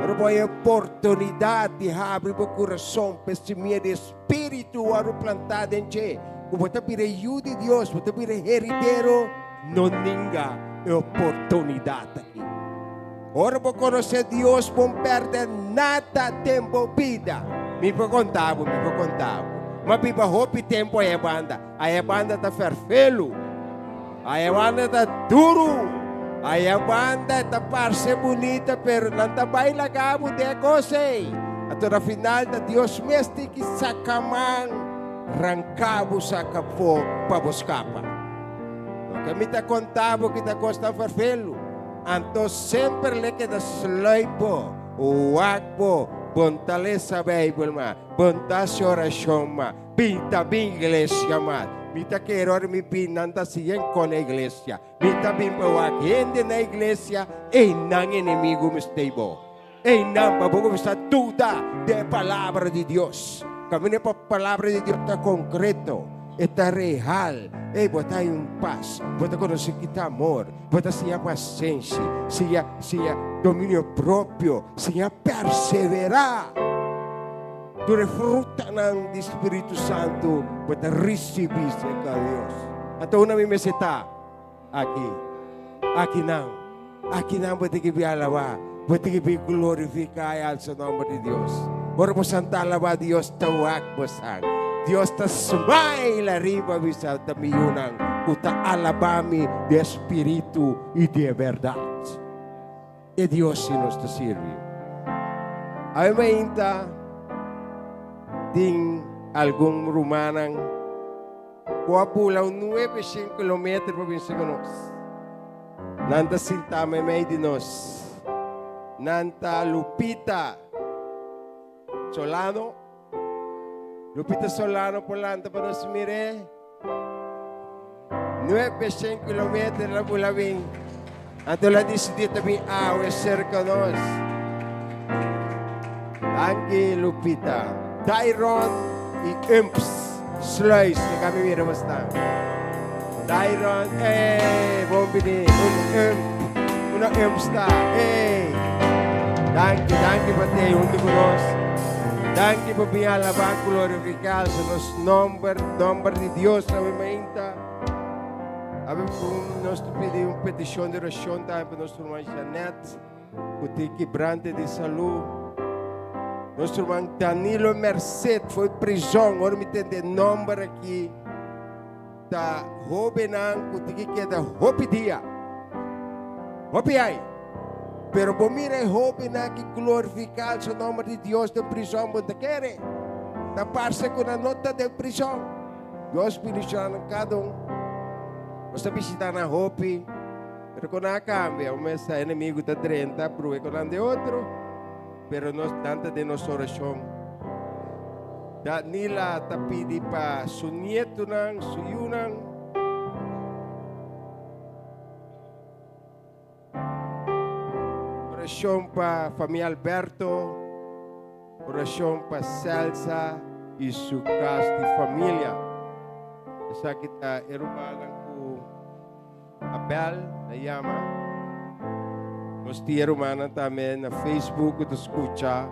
Ora boa oportunidade de abrir o coração, pessimia de espírito aro plantado em che. Você pide ajuda de Deus, você pide herdeiro, não ninga a oportunidade aqui. Ora, para conhecer Deus, não perde nada tempo vida. Me perguntava. Mas pipa hopi tempo a banda está ferfelo, a banda está duro, a banda está parece bonita, pero não está baila cabo de coisa. Até no final, Deus mestre que sacaman. Arrancavo sa kapo para buscapa. Kami ta contavo que ta costa farfelo. Anto sempre le queda sloipo, uakpo, bontalesa Bible ma, bontas oración ma, pinta mi iglesia ma. Mita que error mi pinanta siguen con la iglesia. Mita bin pawakende na iglesia e nang enemigo mistebo. E nang babugo sa duda de palabra de Dios. Kami na palavra de Deus está concreto, está real. Botar paz, botar conhecer kita amor, botar siya paciência, siya domínio próprio, siya perseverar. Tu refruta ng Espírito Santo, botar receber sa Deus. At una mi meseta, aqui não, botar que alabar, botar que glorificar al sa nome de Deus. Ora po santa alaba Dios tawag po sang. Dios ta smile arriba bisa tamiyunang kuta alabami de espiritu y de verdad. E Dios si nos te sirve. Ay mainta ting algún rumanang kuapulaw 9 kilometro probinsya konos. Nanta Sintame Meidinos. Nanta Lupita Solano. Lupita Solano Polanta para nos mire. 900 kilometros la Bulawing. Anto la decidido também é cerca de nós. Danke Lupita. Tyron e Imps. Sluis, na kami mira basta. Tyron, bombini, una Imps ta, Danke pati, junto conosco. Danke por minha alabança glorificada, nos nombre de Deus, obviamente. Nós pedimos uma petição de oração para nosso irmão Janete, que tem quebrante de saúde. Nosso irmão Danilo Merced foi prisão, agora me tem nome aqui. Está jovem, que tem que dar hope dia. Hope aí. Pero por mim é jovem que glorificar o nome de Deus da prisão, você quer? Está parça com a nota de prisão. Deus bendicionando cada Basta visitar na Hopi, pero kung nakakambia, sa enemigo ta 30, pruwe ko lang de otro, pero nos tanta de nos orasyon. Da nila tapidi pa sunieto nang, suyunang, orasyon pa Famia Alberto, orasyon pa Celsa e su casa de família. Essa kita erumalang Abel, na llama. Nos tía romana también na Facebook, que escucha,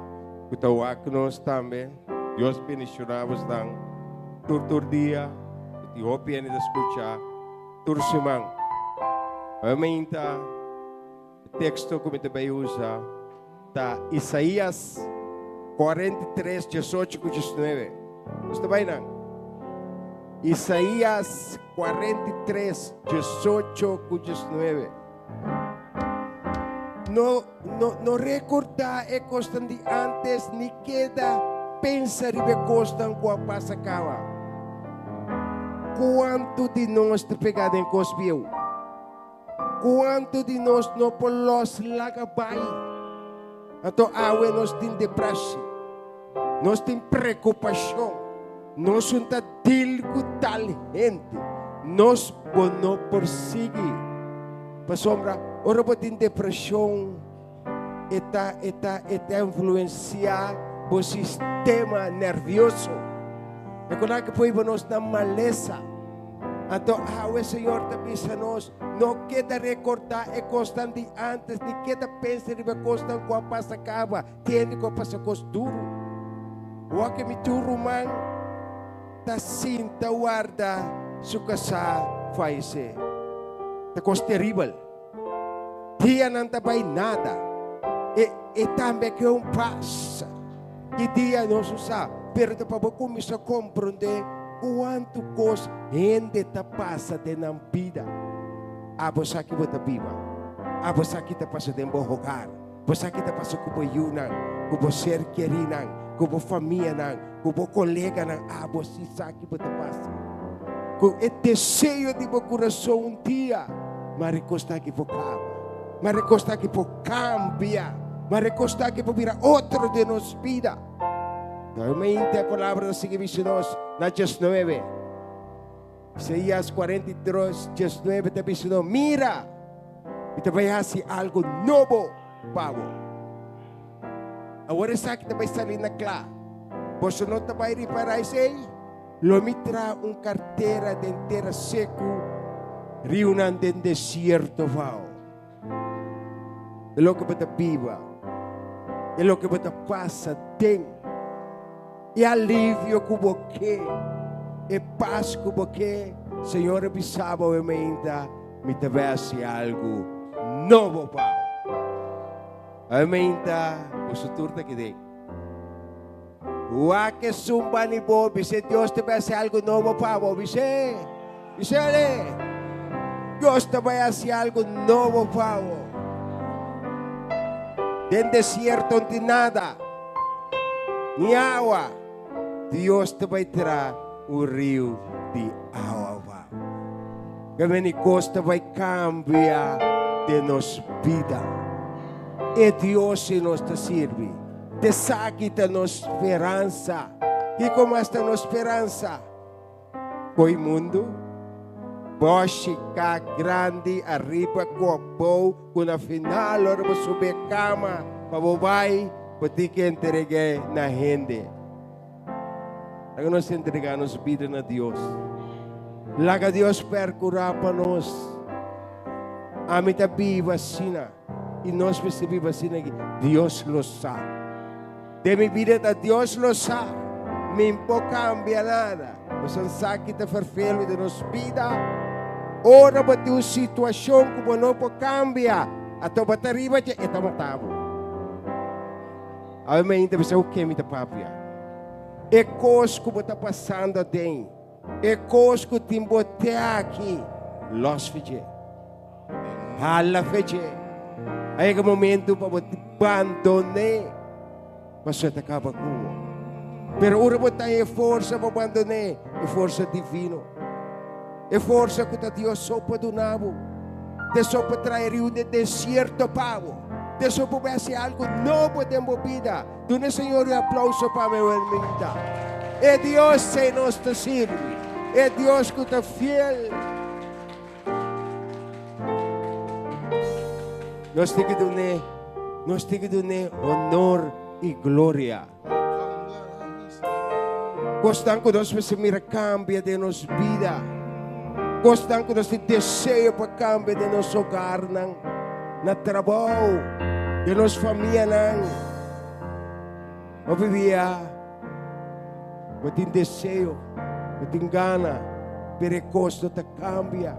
que tawag-nos también. Dios bendicionamos ng tur dia, que hopia ni escucha, tur sumang. Aminta, texto que me te usa, ta Isaías 43, 18, 19. Gusto ba yun? Isaías 43, 18, 19. No recorda e costan de antes, ni queda pensar e costan com a passacawa. Quanto de nós te pegado em cosbiu? Quanto de nós não polos lagabay? Então, awe nós tem depressão, nós tem preocupação. Nós não dilgo tal gente, nós não perseguir. Pasombra, ora botin depressão, eta influenciar o sistema nervioso. É quando que foi nós na maleza. Então, o Senhor te avisa nós, não queda recordar e constante antes, nem queda pensar e constante com a passa acaba, tem que a passa cos duro. O que me duro man, ta sinta guarda sukasa faise. Ta cos terrível. Dia não tabay nada. E também que passa. Que dia não usa. Pero te pabo começa a compreender quanto cos gente ta passa de na vida. A você que você viva. A você que ta passa de hogar. Você que ta passa com yunan, com ser querinan, com família nan, com colega nan. A você sabe que você passa. Com o desejo de meu coração dia, mas recosta que você acaba. Mas recosta que você cambia. Mas recosta que você vira outro de nossa vida. Realmente a palavra da seguinte nos na 19. Isaías 43, 19 te dice, mira, e te vai fazer algo novo, Pablo. Agora sabe que te vai sair na clá. Você não te vai reparar isso aí? Lo mitra carteira de inteira seco, riunan de deserto, Pablo. É lo que você viva. É lo que você passa, tem. E alívio que você, e paz que você, Senhor, avisava obviamente, me tivesse algo novo, Pai. Obviamente, você turta que tem. O que sumba ni bobi, se Deus tivesse algo novo, Pai, Bise, Deus tivesse algo novo, Pai. Del desierto não tem nada, ni agua. Deus te vai tirar o rio de água. Gawin ni Costa vai cambiar de nos vida. E Deus que nos te sirve. Te saquita nos esperança. E como esta nos esperança? Com o mundo, pode ficar grande, arriba, copo, com a final, hora para subir cama, para bobai, para ter que entregar na gente. Agora nós entregamos vida na Deus. Laga Deus percurar para nós. A mim tá viva vacina. E nós percebemos vacina aqui. Deus lo sabe. De minha vida, Deus lo sabe. Me não cambia nada. Mas ang sakit na farfelo de nos vida. Ora ba tiu situação como não pode cambiar. Ato ba tariba siya, ito matabo. Ay may hindi bisa o kemi ta papia. E cos como está passando den. E cos que timbote aqui. Los fije. Hala fije. Aí que momento para abandonar. Mas você acaba com. Pero ora mo tayo força para abandonar. É força divino. É força que Deus só pode dar. Te só pode trazer um deserto pavo. Te só pode fazer algo novo de minha vida. Dune Senhor um aplauso para minha vida. É Deus que nos sirve. É Deus que está fiel. Nós temos que dar honor e glória. Gostam que nós precisamos cambiar de nossa vida. Gostam que nós temos desejo para cambiar de nosso hogar, na trabalho, de nossa família. Eu vivia, eu tenho desejo, eu tenho gana, pero custo te cambia.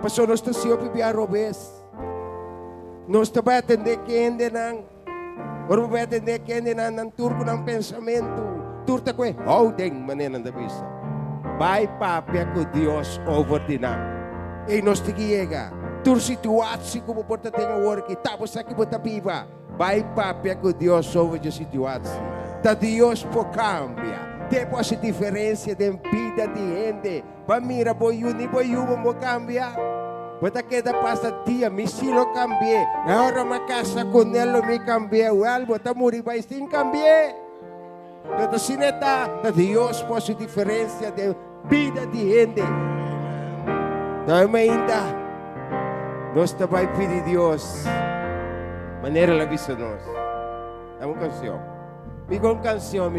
Pastor, nós estamos a viver a robes. Nós estamos a atender quem ainda não. Nós vamos atender quem ainda não turco ng pensamento. Turta ko holding manenan da bisa. Vai papia ko Dios overdinar. E nos tigiega. Tur situasi ko porta tenga work. Tapos aqui bota viva. Vai papia ko Dios over a situasi. Ta Dios po cambia. Depois a diferença de vida de gente. Pamira boyun ni boyun mo cambia. Bota queda passa dia, me silo cambié. Agora uma casa com ele me cambié. Well, bota muri vai sim cambié. Pero sineta, Deus pode diferença de vida de gente. Também ainda, nós também pedir Deus, maneira la visa nós. É uma canção. Me com canção.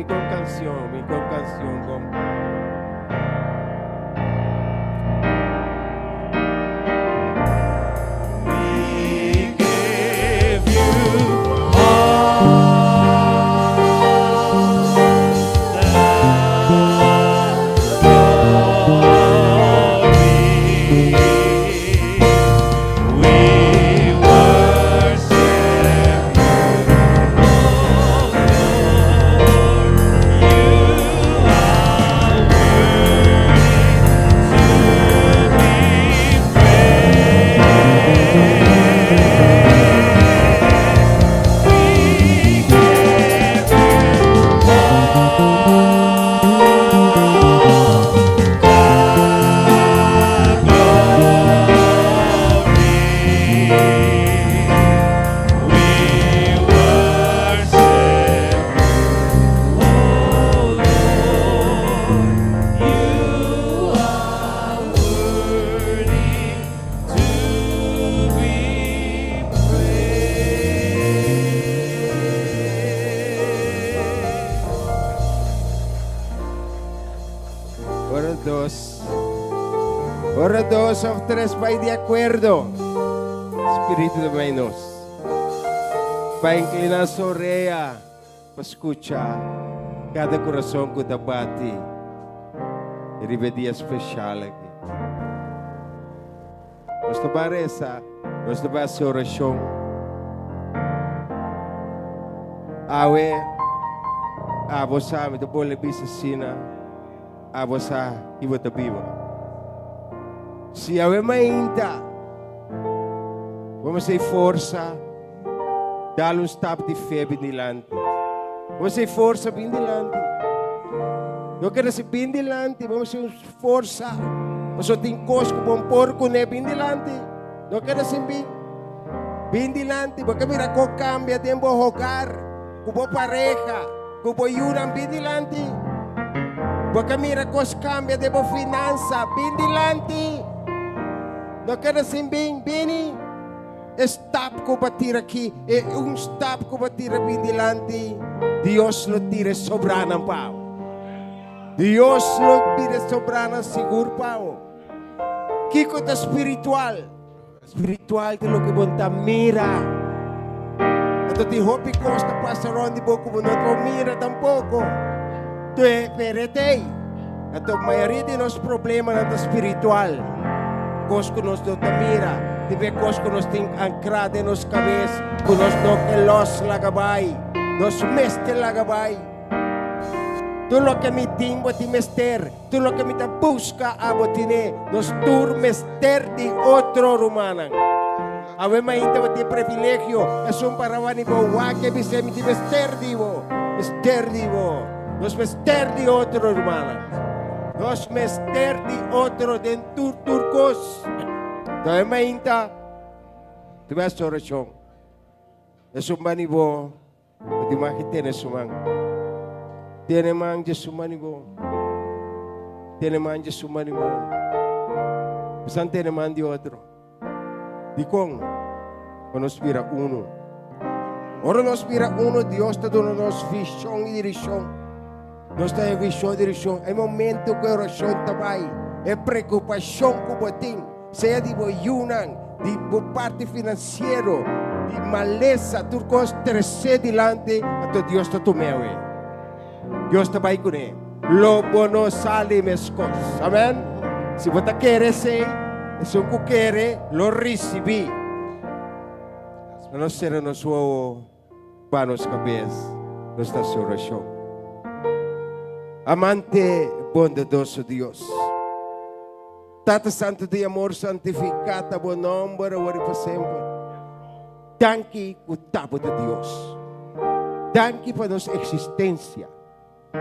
Ora dos of tres vai de acuerdo. Espírito de menos. Para inclinar su oreja, para escuchar cada coração que te bate. E dia especial aqui. Nós te baresa, nós te base oração. Awe, a você me te pode bisicina, a você e você viva. Se awe mainda, vamos ter força, dar step de fé bem dilante. Vamos ter força bem dilante. Eu quero ser bem dilante, vamos ter força. Mas eu tenho coisa que bom porco né bem dilante. Eu quero ser bem. Bindilante, porque mira cómo cambia tiempo hogar, como pareja, como ayudan bindilante. Porque mira cómo cambia tiempo finanza, bindilante. No queda sin bini. Stop ko batir aqui, stop ko batir bindilante. Dios lo tira sobrana pao. Dios lo tira sobrana seguro pao. Kiko ta espiritual de lo que bonta mira. Ato ti hopi costa pasaron di boko mo no mira tampoco. Te perete. Ato mayoría de los problemas na espiritual. Cosco nos do ta mira. Tibe cosco nos ting ancrada nos cabeça. Nos do que los lagabay. Nos meste lagabay. Tu lo que mi timbo ti mester, tu lo que mi ta busca abotine, nos tur mester di otro rumanan. Ave mainta ti privilegio, es un paravani boa que mi se mi ti mester divo, nos mester di otro rumanan. Nos mester di otro den turcos. Ave mainta, ti ves oración. Es un manibo, ti magitene suman. Tiene man Yesu manibo. Tiene man Yesu manibo. Pesan tiene man di otro. Di con nos mira uno. Ora nos mira uno, Dios te dona nos visión y dirección. Nos da visión y dirección. Hay momento que oración tabay. É preocupação com o tim. Seja de boiunan, de parte financeiro, de maleza, tu costas delante, a tu Deus te tomeu. Deus te vai com ele. Lobo não sale mescos. Amém? Se você quer ser, se você quer, lo recebi. Não será no seu panos cabeça, nossa oração. Amante bondadoso Deus. Tata Santo de amor santificado, bom nome, agora para sempre. Danke o tabo de Deus. Danke para nossa existência.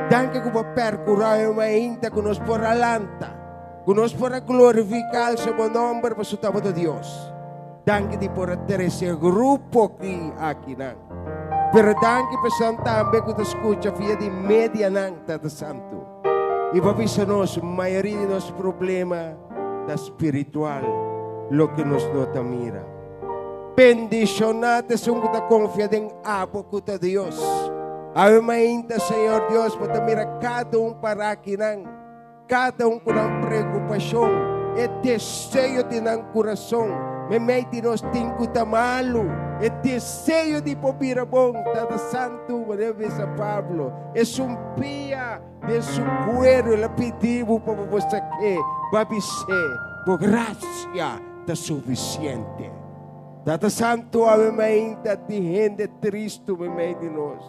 Danke por percorrer uma ainda que nos por alanta, que nos por glorificar o seu nome para o tabo de Deus. Danke de por ter esse grupo aqui não. Pero danke por também que te escuta via de media não, Tata Santo. E para nós, a maioria de nossos problemas da espiritual, lo que nos nota mira. Bendicionate são que te confia em abo que Deus. Ainda, Senhor Deus, para mira cada para aqui não, cada com uma preocupação, e desejo de não coração, me mete nos tinco malo, e desejo de pobira bom, Tata Santo, Marevisa Pablo, é pia de su cuero, ele pediu para você que, para ser, por graça, está suficiente. Tata Santo, ave ainda de gente triste, me mete nós.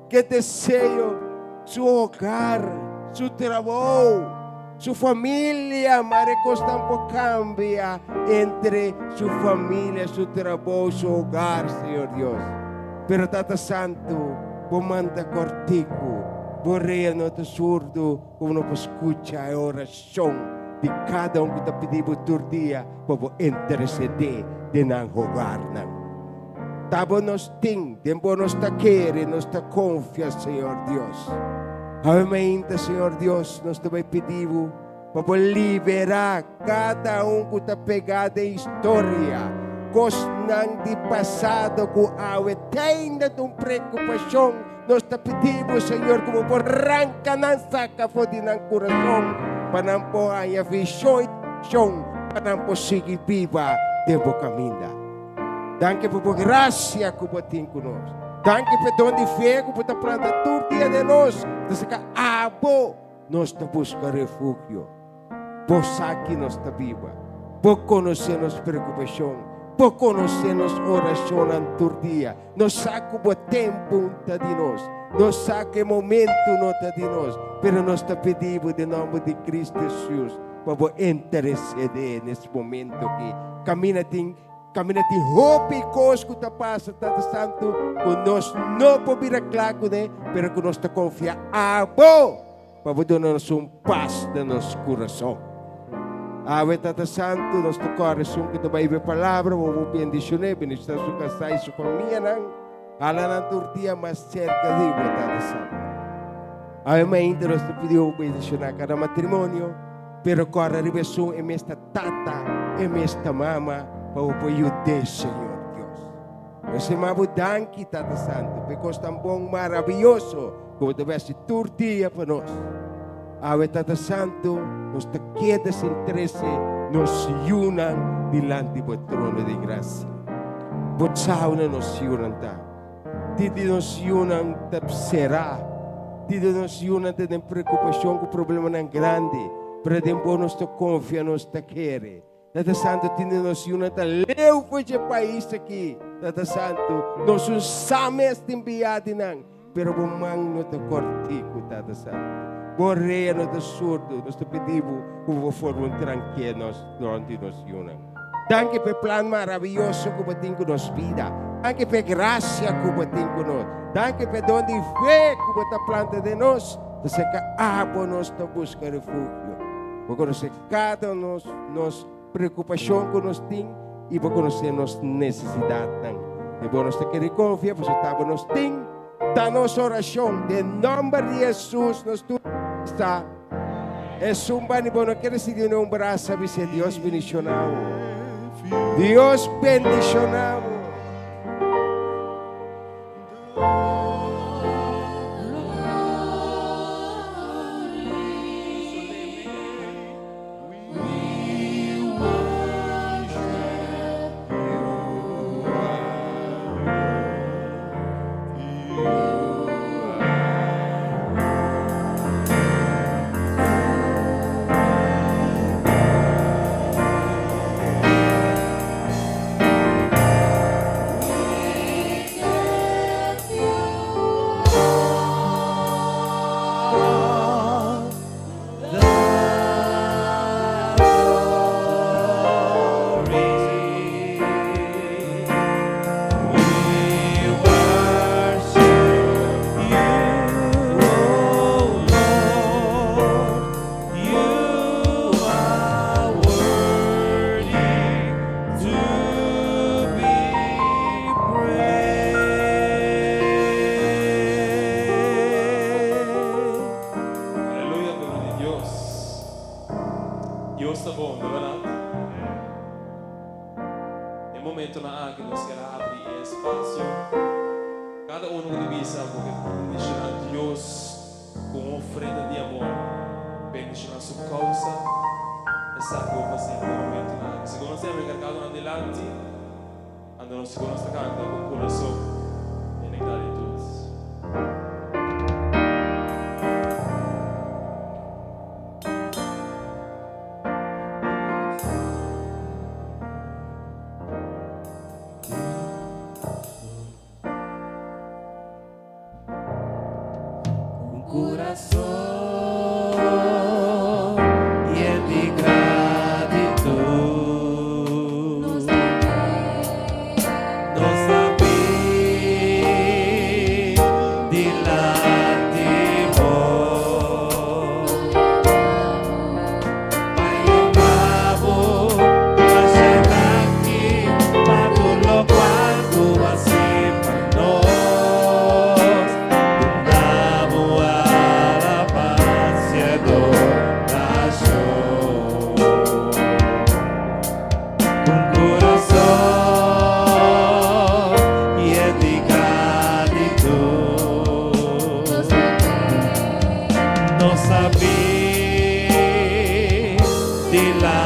Que desejo su hogar, su trabajo, su familia, Maricos tampoco cambia entre su familia, su trabajo, su hogar, Señor Dios. Pero Tata Santo, vos manda cortico, vos reino te surdo, como no escucha a oración de cada que te pedimos todo día, para interceder de não hogar, não. Tabo nos ting, tempo nos ta querer, nos ta confia, Senhor Deus. Amém, Senhor Deus, nós te vai pedir para liberar cada que está pegado em história, coisas de passado que ainda tem preocupação. Nós te pedimos, Senhor, como por arranca não saca fodi no coração, para não pôr a visão, para não pôr seguir viva tempo caminho. Danke por graça que você tem conosco. Danke por dom de fé que você planta todo dia de nós. Você que nós te busca refúgio. Por aqui nós te viva. Por conhecer nossa preocupação. Por conhecer nossa oração todo dia. Nós sabe o tempo de nós. Nós sabe o momento de nós. Pero nós te pedimos em nome de Cristo Jesus para interceder nesse momento que camina hope coisas que te passa, Tata Santo, que nós não podemos claro, né? Pero que nós te confia para dar-nos paz no nosso coração. Ave Tata Santo, nuestro corazón que te va a ir palabra, vamos a bendicionar, bendicionar su casa y su familia, ala na tortilla más cerca de vos, Tata Santo. Ave Maria, nós te pedimos bendicionar cada matrimonio, pero corre a ribeção em esta tata, em esta mama, para o apoio de Senhor Deus. Nós chamamos danke, Tata Santo, porque é tão bom, maravilhoso, como tivesse tortilla para nós. Ave Tata Santo, nós te queda sem interesse, nos unam diante do trono de graça. Botsauna nos unam, tá? Titi nos unam, te será. Titi nos unam, te tem preocupação com o problema não grande. Para tempo nos te confia, nos te quer. Tata Santo, titi nos unam, te leu para o país aqui. Tata Santo, nós não sabemos enviado, não. Pero bumang no te cortico, Tata Santo. Borreia no te surdo, nós te pedimos como forma tranquila durante nos unam. Danke per plan maravilhoso que você tem com nos vida. Danke per graça que você tem com nós. Danke per dom de fé que você planta de nós. Você que abo nos te busca refúgio. Porque conhecer cada nos preocupação que nós tem e para conhecer nos necessidade. E para nós te querer confiar, porque estava nos tem. Da nossa oração, em nome de Jesus, nós tu está. É sumbani bom, não quero seguir um braço, a ser Deus bendicionado. Deus bendicionado. Deus está bom, não é verdade? É momento na que nós queremos abrir espaço. Cada um que divisa porque bendicionar Deus com oferta de amor, bendicionar sua causa. Essa coisa assim no momento na que se conhecemos encarregado adelante, andando se conhece canta com o coração em gratidão. Coração e é de gratidão. Nós sabemos de lá de bom. Pai amado, mas chega aqui para tudo quanto assim para nós. Damos alabança e adoração. Com coração e é de gratidão. Nós sabemos de lá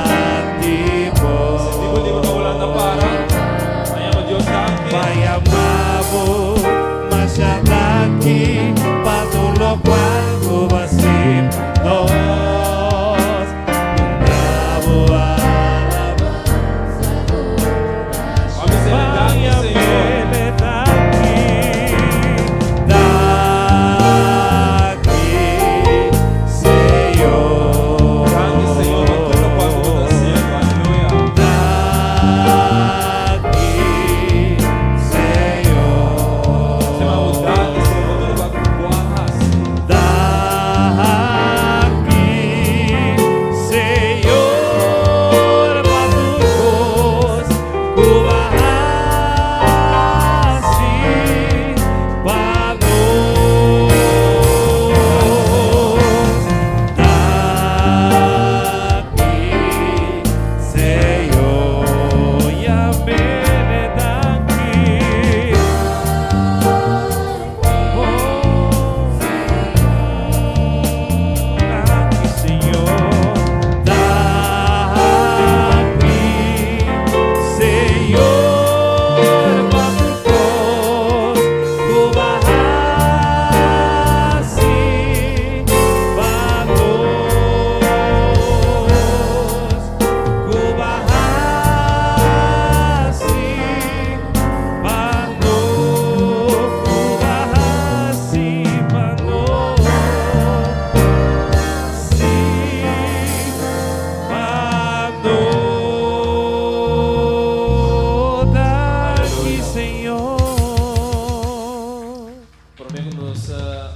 de bom. Pai amado, mas já daqui para tudo quanto assim nós damos alabança. Pai amado, daqui, Senhor. Daqui, Senhor.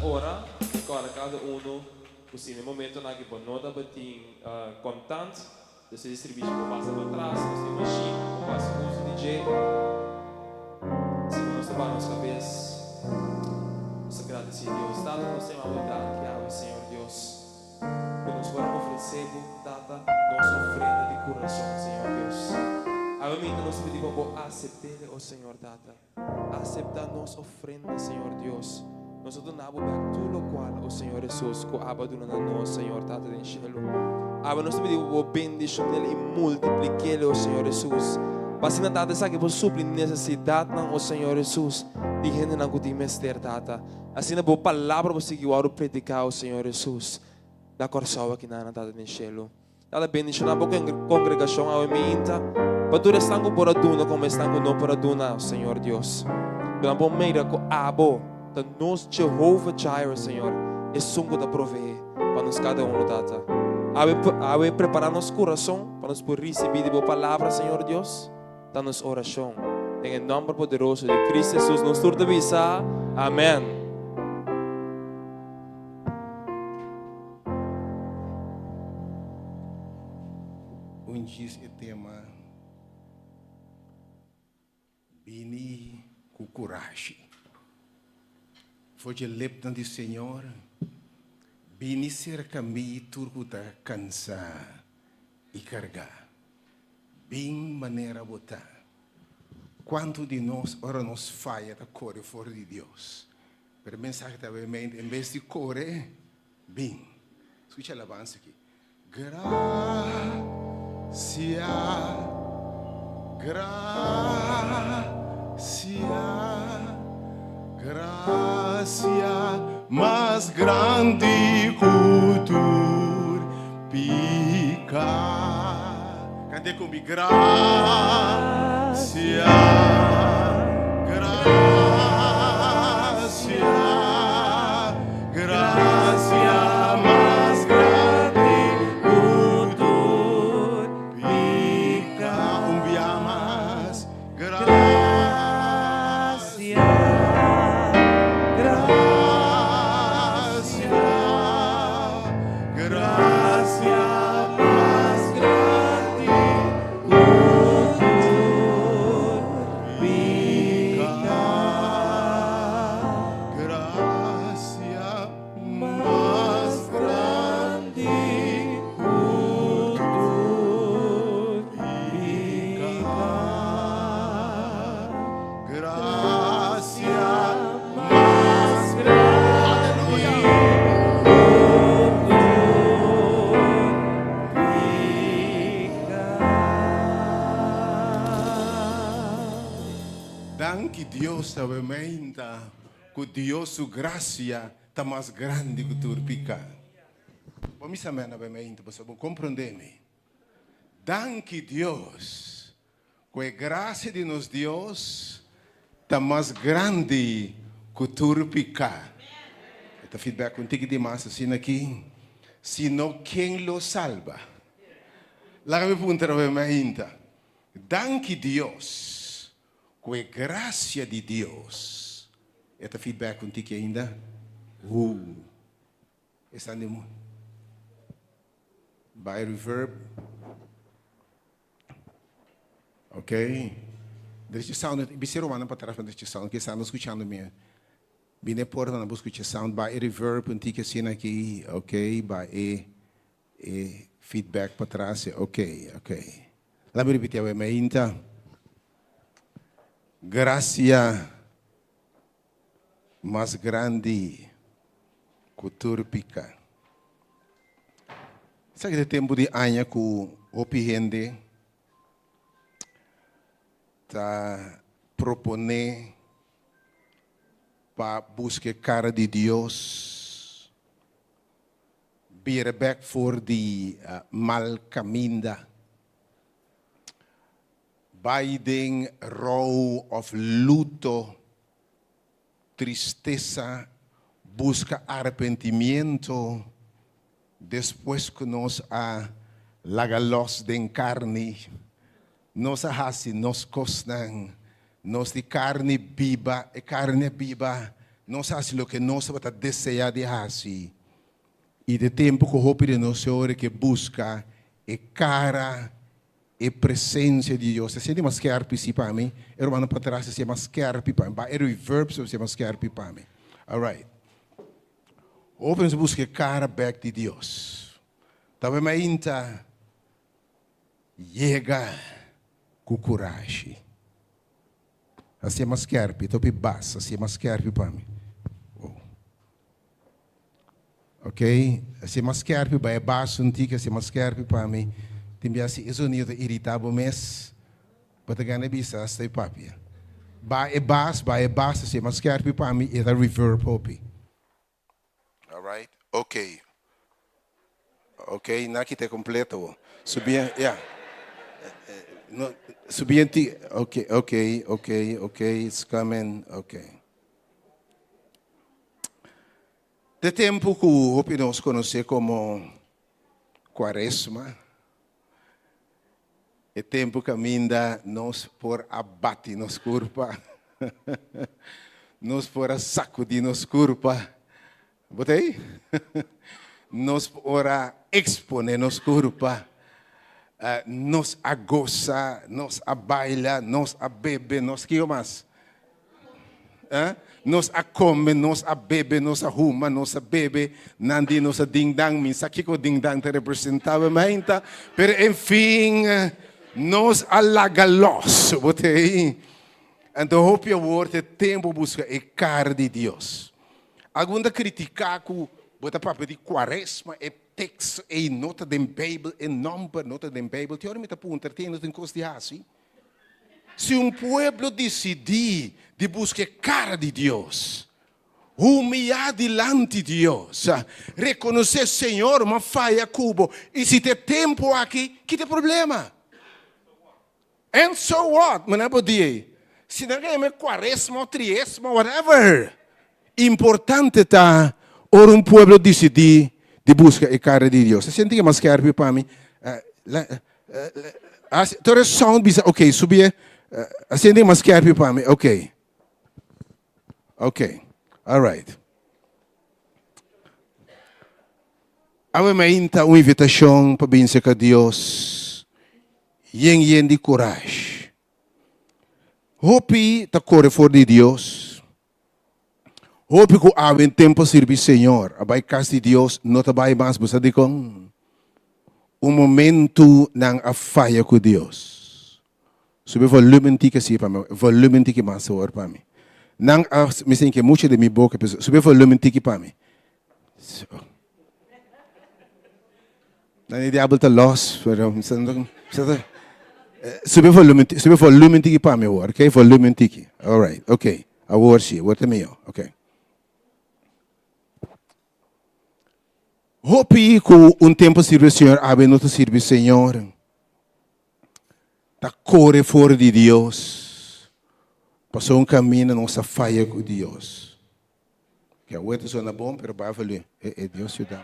ora para cada uno, pues en el momento en que nota batin contant, de se distribuye por passa para atrás, de machine, por passa por uso DJ. Segundo nos trabalha nossa cabeça. Nos agradecemos a Deus, data nós temos a vontade que há, Senhor Deus. Que nos vamos oferecer, data nossa ofrenda de coração, Senhor Deus. Amém, nós pedimos para aceitar, oh Senhor, data. Aceptar nossa ofrenda, Senhor Deus. Nós adoramos tudo o qual, oh Senhor Jesus, que abandona nós, Senhor, data do cielo. Aba, nós pedimos para bendição nele e multiplique-lo, oh Senhor Jesus. Pasina data sabe que suprir necessidade não, oh Senhor Jesus. De gente não que mester data. Assim, a palavra você que eu predicar, oh Senhor Jesus. Da coração aqui na data do cielo. Dada bendição na boca congregação ao minta. Para tu estão por aduna como estão não por aduna, Senhor Deus. Pela bom meira com abo, da nós Jehovah Jireh, Senhor, é sungo da prover para nos cada um data. Ave preparar nosso coração para nos por receber a palavra, Senhor Deus. Da nossa oração. Em nome poderoso de Cristo Jesus, nos turta visa. Amém. Diz o tema Bini com coragem. Foi de leptan do Senhor. Bini ser caminho turcuta cansar e carregar. Bem maneira botar. Quanto de nós ora nos falha da corre fora de Deus. Pero mensagem também em vez de correr, bem. Escuta a alabança aqui. Gracia, mais grande cultura pica. Cante comigo, gracia, mais grande cultura pica. Umbiamas, Danke Deus obviamente que Deus sua graça está mais grande que tu pica. Vamos saber obviamente para você compreender-me. Danke Deus que a graça de nos Deus está mais grande que tu pica. Esta feedback contigo demais assim aqui. Sino quem lo salva. Lá me pergunta obviamente. Danke Deus. Com a graça de Deus. Esta feedback contigo ainda? Está no by reverb. Ok? Deixa sound. Bisero mana para trás para deixa sound. Que está nos escutando mesmo. Bine porta na busca de sound by reverb contigo assim aqui. Ok? By feedback para trás. Ok. Lá me repetir a ainda. Gracia mais grande que turpica. Sabe que tempo de anha que o gente está propondo para buscar cara de Deus, vir back for the mal caminda. Biden row of luto, tristeza, busca arrepentimiento, después que nos ha lagalos de carne, nos hasi, nos cosnan, nos de carne viva nós fazemos o que nós desejamos de fazer. E de tempo que eu de nós, Senhor, que busca a cara e presença de Deus. Se mais scherp para mim, irmão para trás, se mais scherp para mim. É reverb, se mais scherp para mim. All right. Open se busca a cara back de Deus. Talvez me ainda chega com coragem. Assim é mais scherp, topi baixo, assim é mais scherp para mim. Ok? Assim é mais scherp, vai baixo, um tique, assim é mais scherp para mim. Tem assim, isso não é irritável, mas para ganhar bisa, está papi. Vai baixo, assim é mais scherp para mim, é da reverb popi. Alright? Ok. Ok, na kita completo. Subia, yeah. No, subiente, okay, it's coming, okay. De tempo que o nos conhece como Quaresma, é tempo que ainda nos por abate nos curpa, nos por sacudir nos curpa, botei? Nos por exponer nos curpa. Nos a goza, nos a baila, nos a bebe, nos que mais? Nos a come, nos a bebe, nos a ruma, nos a bebe, nandi nos a ding-dang, minsa que o ding-dang te representava mainta, pero enfim, nos alagalos, botei? Então, hope eu vou ter tempo buscar a cara de Deus. Alguma criticar que bota papo de Quaresma é texto e nota da Bíblia, e number nota da Bíblia, teoricamente aponta tem em costa de assim. Se povo decidir de buscar a cara de Deus, humilhar diante de Deus, reconhecer Senhor, uma falha cubo, e se tem tempo aqui, que tem problema? And so what? Mas não podia. Se não é Quaresma ou Triesma, whatever. Importante está, ora povo decidir de busca a cara de Deus. Você sente que mais quer para mim? Então, sound bisa, ok, subir. Sente que mais quer para mim, ok. Ok, all right. Agora me inta uma invitação para benzer com Deus. Yen de coragem. Hope ta corre fora de Deus. Hope que há um tempo servir Senhor, abai casa de Deus, não trabalha mais, você diz um momento não a falha com Deus. Sobre volume tique assim para mim, volume tique mais para mim. Não me sei que muito de minha boca, sobre volume tique para mim. Não é diabo tá lost, sobre volume tique para mim, ok? Volume tique, all right, ok. A worship, what é meu, ok. Hope que tempo sirve o Senhor, abre não sirve o Senhor. Tá corre fora de Deus. Passou caminho, nossa falha com Deus. Que a outra zona bom, pero vai valer. É Deus te dá.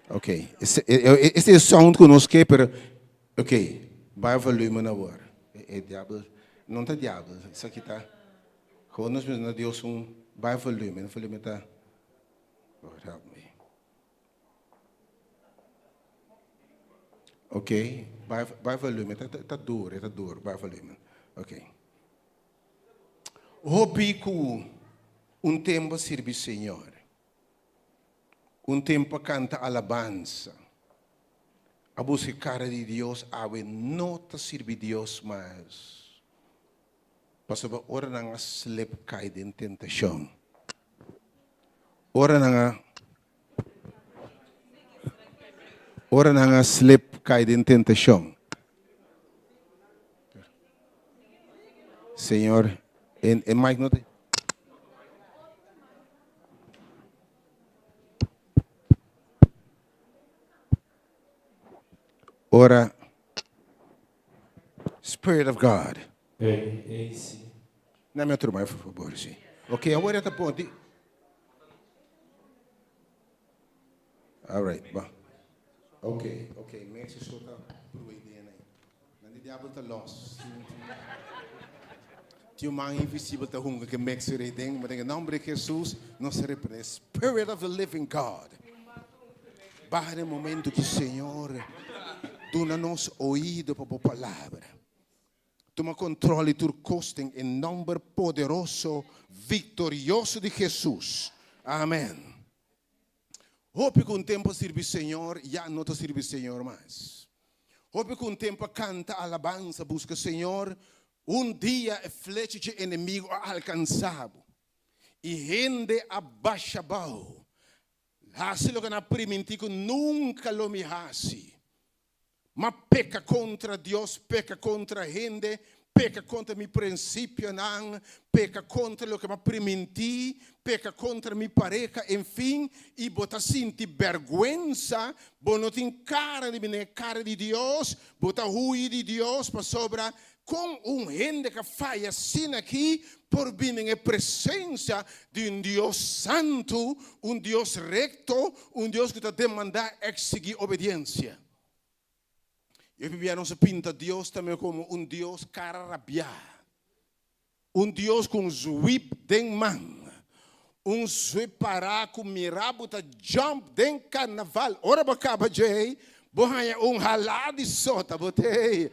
Ok. Esse é o sound que nós quer, pero ok. Vai valer uma hora. É diabo. Não tá diabo. Isso aqui tá. Quando nós vemos Deus vai valer, não valer tá. Lord, help me. Ok, vai volume, tá duro, vai volume. Ok. Hope que tempo serve Senhor. Tempo canta alabança. A buscar cara de Deus, awe nota serve Deus mais. Pastor, ora nang slip cai de tentação. Ora nanga slip cai de tentação. Senhor, em Mike não tem. Ora, Spirit of God. Não me atrumai, por favor, sim. Ok, agora está ponto. All right, ba. Okay, merci sota por o ideia aí. Não diabo tá lost. Tinha uma invisível da hunga que me exerei dentro, mas em nome de Jesus, nós repreendemos. Spirit of the living God. Para o momento que o Senhor dá-nos ouído para a palavra. Toma controle do costing em nome poderoso, vitorioso de Jesus. Amém. Hope que um tempo servir o Senhor, já não te servir o Senhor mais. Hope que um tempo canta alabança, busca o Senhor. Dia a flecha de inimigo alcançado. E rende abaixa bau. Hasi lo que na primitico nunca lo me hasi. Mas peca contra Deus, peca contra a gente, peca contra mi princípio, não, peca contra o que me permiti, peca contra mi pareja, enfim, e bota sentir vergonha, bota tem cara de Deus, bota ruim de Deus para sobra, com gente que faz assim aqui, por vir em presença de Deus santo, Deus recto, Deus que te demanda exigir obediência. E a nossa pinta Deus também como Deus cara rabiar. Deus com zwip den man. Zwip para com mirabuta jump den carnaval. Ora bacaba jay, bohanya halá de sota, botei.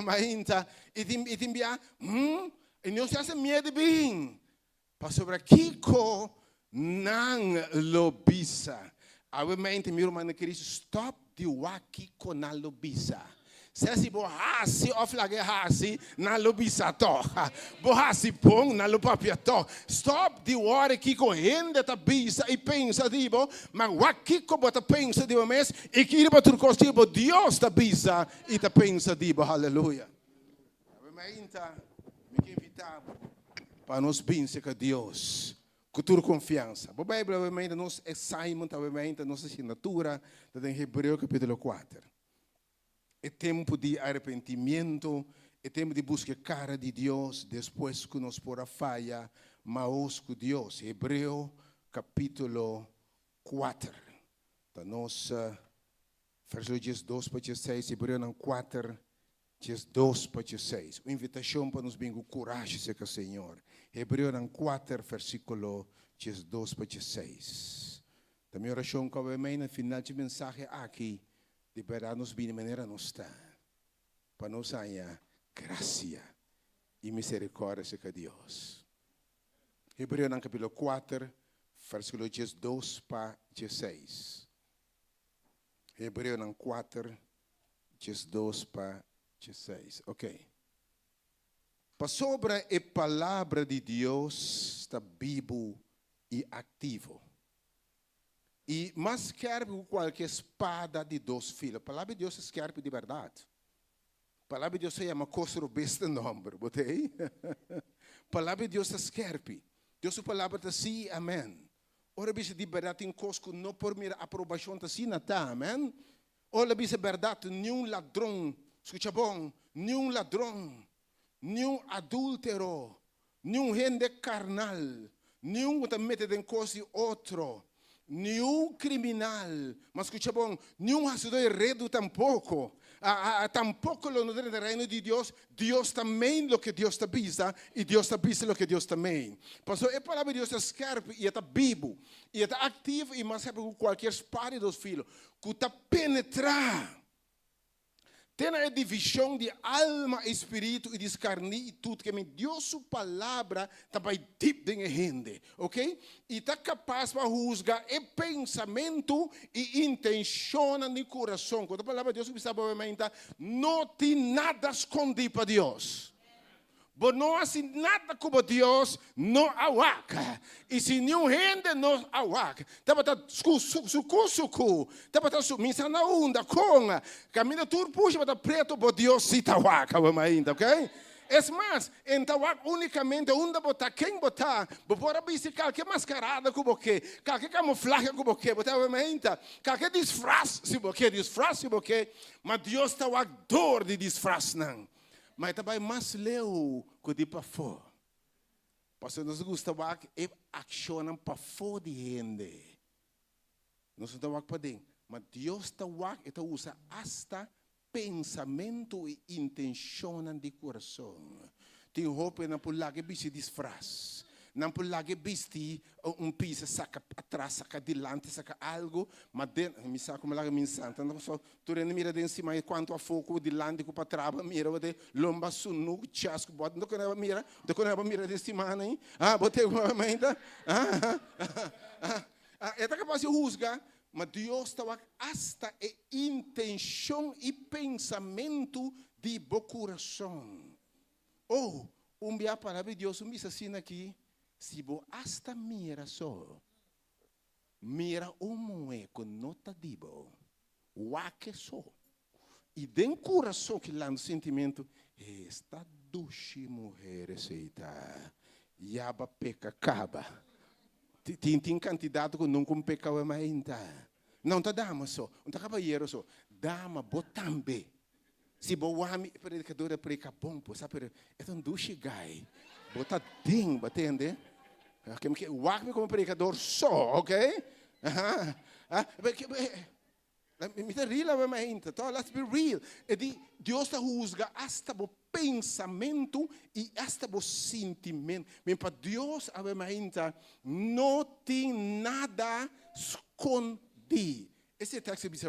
Mainta. Itimbia, e nós já se medo bem. Para sobre Kiko, não lobisa. Mainta, meu irmão Cristo, stop. De waki ko na lobisa. Se bo hasi of lage hasi na lobisa to. Bo hasi pong na lopapia to. Stop di ware ki ko hende ta bisa e pensa dibo, ma waki ko bota pensa dibo mes e ki riba turcos dibo Dios ta bisa e ta pensa dibo. Hallelujah. Ainda me invitava para nos benzer com Deus. Cultura confiança. A Bíblia, obviamente, nos assignment, obviamente, nossa assinatura, está em Hebreu capítulo 4. É tempo de arrependimento, é tempo de buscar a cara de Deus, depois que nos por a falha, mas com Deus. Hebreu capítulo 4. Está nossa, versículos 2 para 16, Hebreu 4, 2 para 6. Uma invitação para nos bem com coragem, com o Senhor. Hebreu 4, versículo 2 para 6. Também oração que obviamente no final de mensagem aqui, liberar nos bem de maneira nossa, para nos ganhar graça e misericórdia com Deus. Hebreu capítulo 4, versículo 2 para 6. Hebreu 4, 2 para 6. Ok. Para sobre a palavra de Deus está vivo e ativo. E mais esquerpe que qualquer espada de 2 filos. A palavra de Deus é esquerpe de verdade. A palavra de Deus se chama costo besta nome. Botei? A palavra de Deus é esquerpe. Deus a palavra está sim, amém. Ora, bisa de verdade em costo não por minha aprovação está sim, tá, amém. Ora, bisa verdade, nenhum ladrão, escuta bom, nenhum ladrão. Nenhum adúltero, nenhum gente carnal, nenhum que mete em coisa de outro, nenhum criminal, mas escucha bom, nenhum hacedor redo tampouco, tampouco no reino de Deus, Deus também o que Deus te avisa, e Deus te avisa o que Deus também. Pastor, a palavra de Deus é esquerpe, e está vivo, e está ativo, e mais com qualquer espada dos filhos, que está penetrar. Tem a divisão de alma, espírito e de carne e tudo que me deu sua palavra também tipo de gente, ok? E está capaz para julgar o pensamento e intenção no coração. Quando a palavra de Deus está obviamente, não tem nada escondido para Deus. Mas não há nada como Deus não awaca. E se nenhum gente não awaca, estava suco, estava missa na onda, com caminho tudo puxa para preto, mas Deus se awaca, ainda, ok? É mais, então unicamente onde botar, quem botar, bora ver qualquer mascarada com boque, qualquer camuflagem com boque, botar obviamente, qualquer disfraz se boque, mas Deus está o dor de disfraz não. Mas também mais leu que de para fora. Porque nós gostamos de acionar para fora de gente. Nós estamos para dentro. Mas Deus está usa hasta pensamento e intenção de coração. tem roupa na pulaga bici disfraz. Não pulaga bici piso saca atrás, saca adiante, saca algo, mas me saca como lá me santa. Não só tu rende mira de cima e quanto a foco de lande com patraba mira de lomba sunu chasco bota não quando mira de cima nem. Botei uma ainda. É tá capaz de rusgar, mas Deus estava hasta a intenção e pensamento de bo coração. Dia palavra de Deus me ensina aqui, se bo hasta mira só, mira moe com nota dibo, que só, e den coração que lá no sentimento, esta duche mulher aceita, yaba peca caba, tem candidato que não com peca é mais ainda, não tá dama só, não tá cabalheiro só, dama botambe. Se boami predicador prega bom, sabe? É um duche guy. Bota ding, batende. Que me como predicador só, ok? Me tá real, mas ainda. Então, let's be real. E Deus está juzga hasta o pensamento e hasta o sentimento. Mas para Deus, ainda não tem nada escondido. Esse é o texto que diz,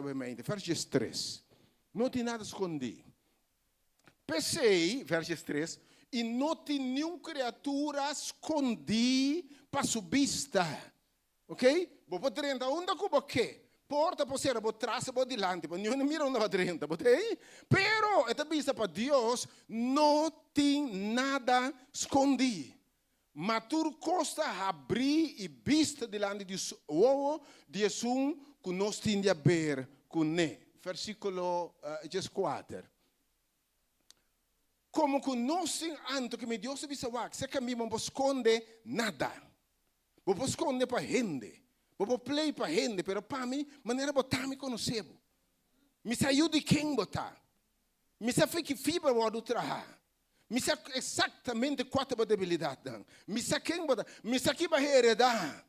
verso 3. Não tem nada escondido. Pensei, verso 3, e não tem nenhuma criatura escondida para sua vista. Ok? Vou para 30, onde como o quê? Porta por ser, vou trás, vou dilante, mas não mira onde vai 30, ok? Pero, esta vista para Deus, não tem nada escondido. Mas tu costa abrir e vista dilante de o de Jesus que nós temos a ver com ele. Versículo 4. Como conhecem antes que me Deus se visa wak, se que me não esconde nada. Não esconde para gente. Não play para gente, pero para mim, maneira botar me conhecer. Me saiu de quem botar. Me sabe que fibra vou trabalhar. Me sabe exatamente qual é a debilidade. Me sabe quem botar. Me sabe que vai heredar.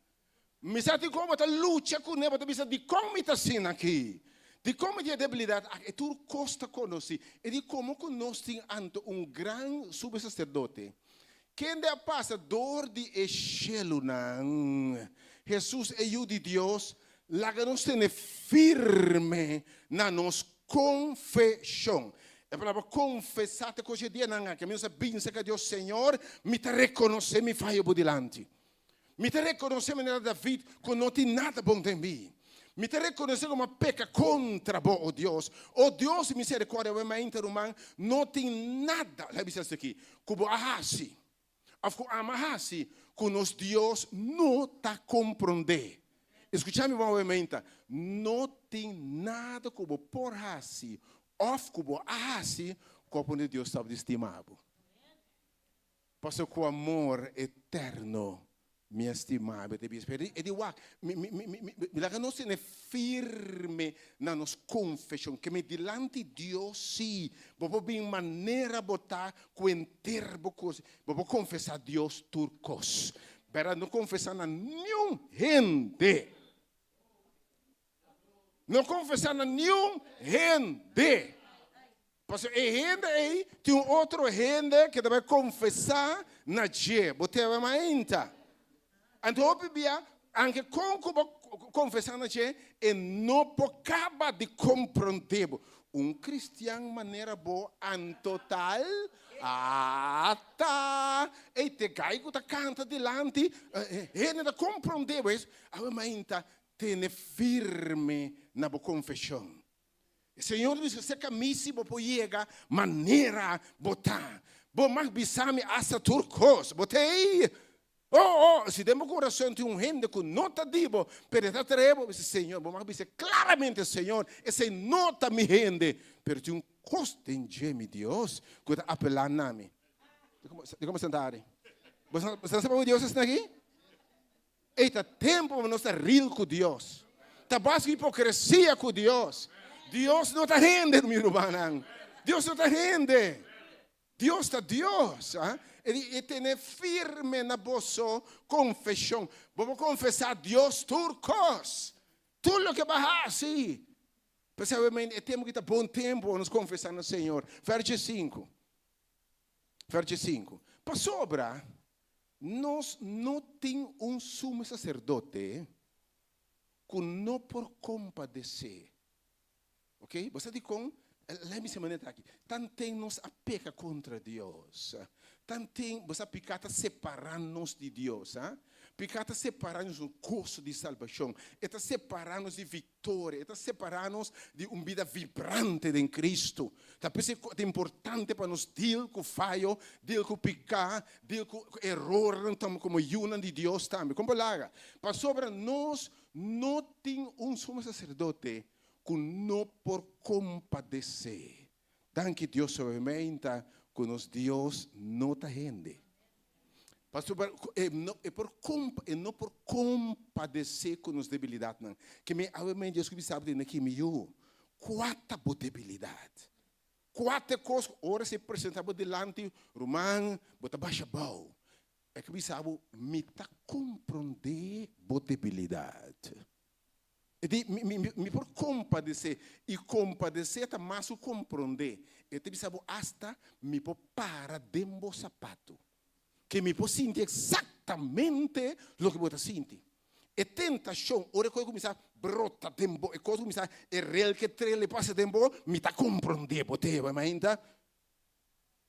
Me sabe como botar luta com ele, me sabe de como está sendo aqui. De como a debilidade, é tudo costa conhecer. E de como conhecem ante grande subsacerdote. Quem é passador de Eshelunan, Jesus é o de Deus, lá que nós temos firme na nossa confissão. É para confessar que hoje dia não, que a minha pensa que Deus Senhor me te reconhece, me faz por delante. Me te reconhece, maneira David, que não tem nada bom em mim. Me te reconhecer como peca contra o Deus. O Deus misericórdia, não tem nada, lá diz aqui, como ahasi. Afco amahasi, que nos Deus não está compreendendo. Escute-me novamente, não tem nada como por hasi, of como ahasi, como Deus está estimado. Porque com amor eterno, me estimava, e de wak, me não se firme na nos confissão, que me dilante Deus sim, vou bem maneira botar com termo coisa, vou confessar Deus turcos, para não confessar na nenhum gente, não confessar na nenhum gente, porque a gente aí tem outro gente que deve confessar na je, botei a mainta. Então, anche com confessando que e não acaba de compreender cristiano maneira boa em total tá e te caigo da canta delante ele não compreender mas a mainta tem firme na boa confissão. O Senhor diz que se camisi bo poiega maneira botar bo mais bisame asa turcos botei. Se temos coração de gente que não está divo, pero está trevo, Senhor, vamos dizer claramente, Senhor, esse não está me gente, pero tem custo em meu Deus, que está apelando a mim. De como sentar? Você sabe o Deus está aqui? Está tempo para nós estar real com Deus. Está básico hipocrisia com Deus. Deus não está rende, meu irmão. Deus não está rende. Deus está Deus. E ter firme na vossa confissão. Vamos confessar Deus turcos. Tudo o que vai assim. Pessoalmente, temos que ter bom tempo nos confessar no Senhor. Verso 5. Verso 5. Para sobra, nós não temos sumo sacerdote que não por compadecer. Ok? Você diz com, lembre-se maneira aqui, tanto nos a peca contra Deus. Tanto você pecata separar-nos de Deus. Pecata separar-nos do curso de salvação. Está separar-nos de vitória. Está separar-nos de uma vida vibrante em Cristo. É importante para nós deal com o falho, deal com o pecado, deal com o erro, como una de Deus também. Como laga? Para sobre nós, não tem sumo sacerdote que não por compadecer. Danke Deus obviamente que nos Deus não está rende. Pastor, não por compadecer com as debilidades, não. Que me obviamente Deus que sabe que me eu quatro debilidade. Quatro coisas, ora se apresentava delante Romano, bota baixa bau. É que me sabe me tá compreender a debilidade. Me por compadecer e compadecer tá mais o compreender. Eu te sabe hasta me por para dembo sapato. Que me por sentir exatamente o que você sente. E tentação, ora quando começar brota dembo, e quando começar é real que trele passa dembo, me tá compreender, bote, vai ainda.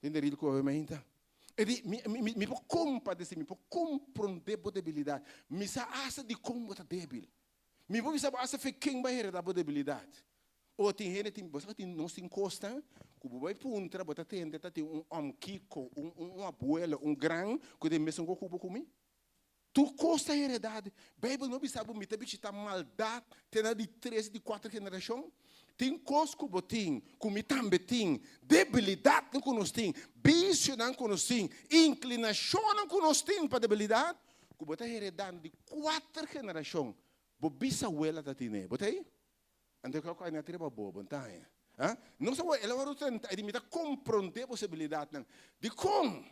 Entende o que eu ainda? E me por compadecer, me por compreender a debilidade. Me sa asa de como está débil. Me vou saber essa foi quem vai herdar a debilidade. Ou tem gente tem você tem não se encosta, como vai puntra, bota tem kiko, abuelo, gran, que tem mesmo com cubo comigo. Tu costa heredade. Bíblia não sabe me te tá maldade, tem de 3 de 4 geração. Tem coisa que botim, como também tem debilidade que nós tem, vício que nós tem, inclinação que nós tem para debilidade, que botar heredade de 4 gerações. Bo bisabuela da tine, botei? Ande que eu ainda tirei bobo, então. Não só ela vai tentar, ele me dá compreender a possibilidade não. De como?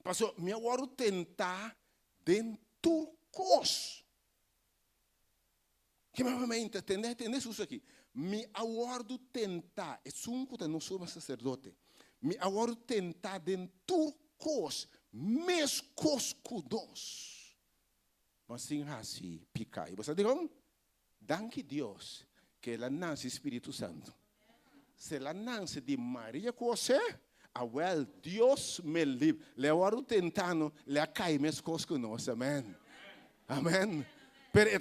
Passou, me agora tentar dentro cos. Que me vai entender isso aqui. Me agora tentar, é sunco que não sou sacerdote. Me agora tentar dentro cos, mes cos kudos. Mas sim assim, picar. E você diz, danke Deus, que ela nasce Espírito Santo. Se ela nasce de Maria com você, well, Deus me livre. Levaram tentando, le cai minhas coisas conosco, amém. Amém. Pero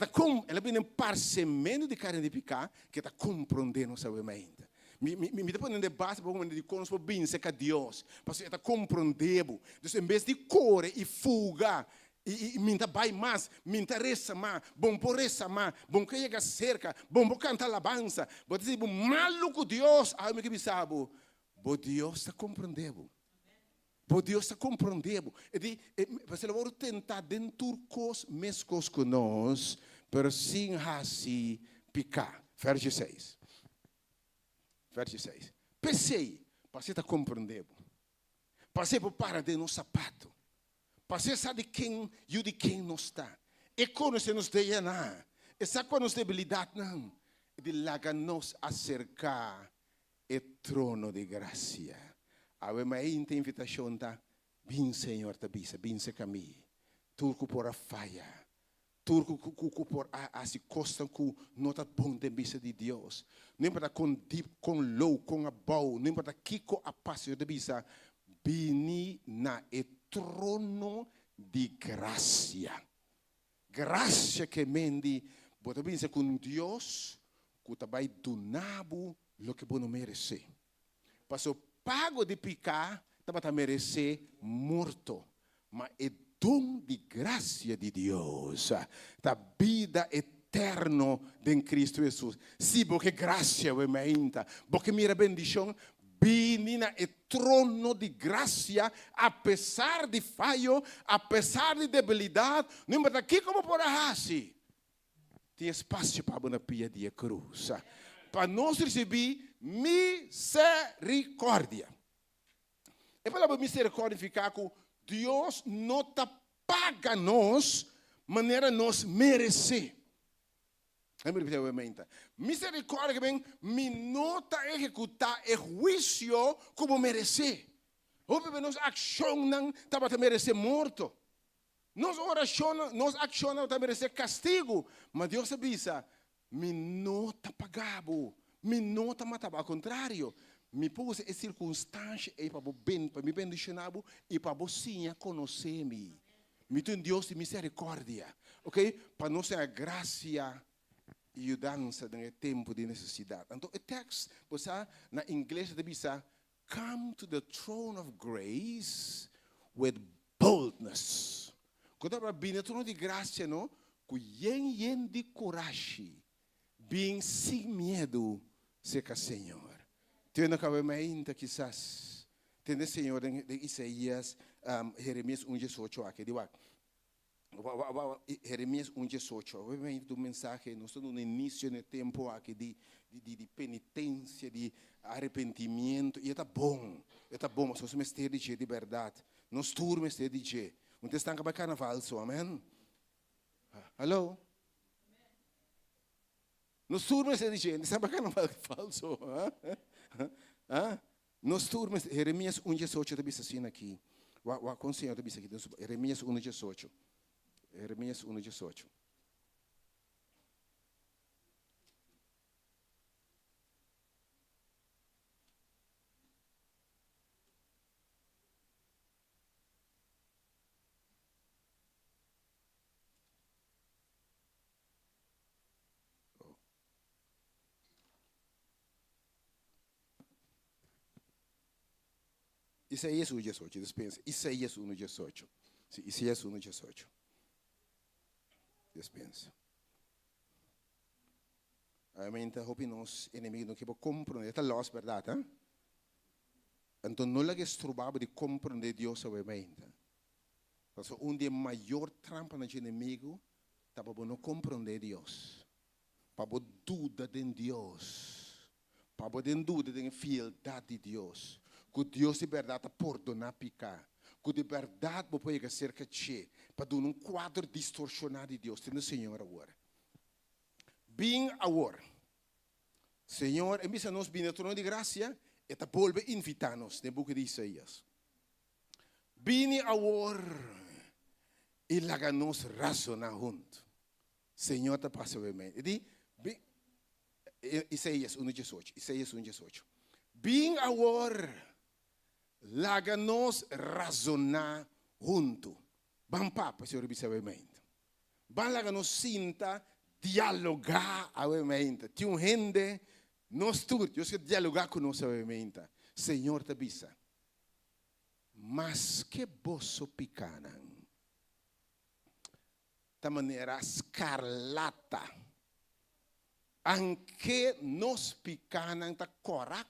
ela vem em parcimento de carne de picar, que está compreendendo sabemente. Me está pondo de base para de conosco bem seca Deus, porque está compreendendo. Então, em vez de correr e fuga, e minta vai mais, minta reza mais, bom por reza mais, bom que chega cerca, bom por cantar alabança, bom dizer, bom maluco Deus, aí me que me sabe, bom Deus está compreendendo, bom Deus está compreendendo, e você vai tentar dentro cos mescos com nós, pero sem assim picar, verso 6, pensei, passei a compreender, passei por para de no sapato, passei sabe de quem e de quem não está. E conhecer nos de nada. E sabe quando nos debilidade não. De laga nos acercar o trono de graça. A minha invitação tá. Bem Senhor tá bisa, bem se caminho. Turco por a falha. Turco por a se costa com nota bom de bisa de Deus. Não importa com deep, com low, com a bow, não importa kiko a passo de bisa. Bini na trono de graça. Graça que mendi, bota bem se com Deus, que vai donar o que você não merece. Passou pago de picar, tá merecer morto, mas é dom de graça de Deus, da vida eterna em Cristo Jesus. Se porque graça é menta, porque mira bendição. Benina e trono de graça, apesar de falho, apesar de debilidade, não importa aqui como por assim. Tem espaço para a pia de cruz. Para nós receber misericórdia. E para a misericórdia ficar com Deus não está paga nós, maneira nós merecer. Misericórdia que vem, me nota executar o juízo como merecer. Hope nos ação não estava a merecer morto. Nos oração, nos ação não estava a merecer castigo. Mas Deus avisa, me nota pagabo, me nota matava. Ao contrário, me pôs a circunstância e para bem, para me bendicionar e para você conhecer-me. Me tem Deus de misericórdia, ok? Para nós a graça e ajudança no tempo de necessidade. Então, o texto, você na inglês diz, come to the throne of grace with boldness. Quando a bem no trono de graça, não, com yen de coragem, bem sem medo, seca Senhor. Tem no cabimento quizás, tem o Senhor de Isaías, Jeremias 1:18 aqui, de Jeremias 1:18. Obviamente, o mensagem, nós estamos no início do tempo aqui de penitência, de arrependimento, e está bom, mas nós estamos de verdade, nós turmas de dizer, não estamos para carnaval, amém? Alô? Nós turmas de dizer, não estamos para carnaval falso, nós turmas, Jeremias 1:18 está assim aqui, o conselho está aqui, Jeremias 1:18. Jeremias 1:18. Isaías 1:18, dispensa. Isaías 1:18. Sim, Isaías 1:18. Dispensa. Amém. Hope nos inimigos não que compreender. Está lost, verdade? Então não é que estrubava de compreender Deus obviamente. Então dia maior trampa no inimigo estava para não compreender Deus, para dúvida de Deus, para dúvida da fidelidade de Deus. Que Deus de verdade está perdonar picar. Que de verdade você pode ser que para dar quadro distorcionado de Deus. Tem o Senhor agora. Bem agora. Senhor, empieza nos vir no trono de graça e está volve invitar-nos no book de Isaías. Bem agora e laga-nos razonar junto. Senhor, está passando bem. Isaías 1:18. Isaías 1:18. Bem agora laga-nos razonar junto. Bam papa, Senhor, obviamente. Bam laga-nos sinta dialogar obviamente. Tem gente, nós todos, eu sei dialogar com nós obviamente. Senhor, te avisa. Mas que bosso picanan. Da maneira escarlata. Anche nos picanan ta cora.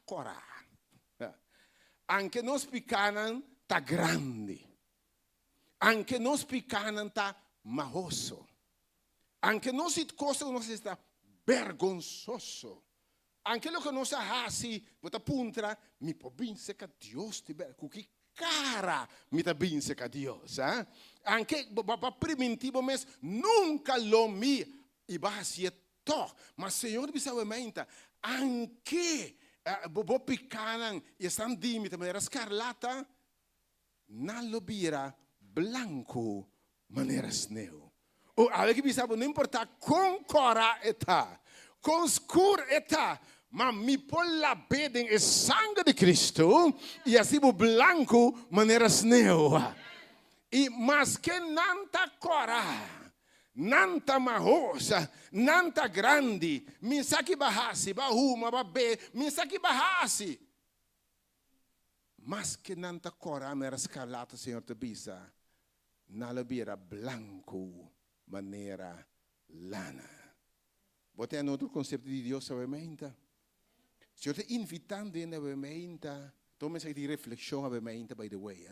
Anche nos picanan ta grande. Anche nos picanan ta mahoso. Anche nos it cosa nos está vergonzoso. Anche lo che nos hasi, bota puntra, mi po binse ca Dios ti ber, cuki cara mi ta binse ca Dios, Anche ba primitivo mes nunca lo mi ibasi to, ma Senhor bisa menta, anche bo picanan e stan dimmi ta manera scarlata, nallo bira blanco manera sneo. O avete pensato, non importa con cora età, con scur età, ma mi polla beden e sangue di Cristo, e assim blanco manera sneo. E mas que nanta cora, nanta mahosa, nanta grande, mi sa che bahasi, bahuma, babé, mi sa che bahasi. Mas que nanta cora manera scarlata, Senhor te bisa, nala bira blanco maneira lana. Você tem outro conceito de Deus, obviamente. Se eu te invitando em obviamente, toma essa reflexão, obviamente, by the way,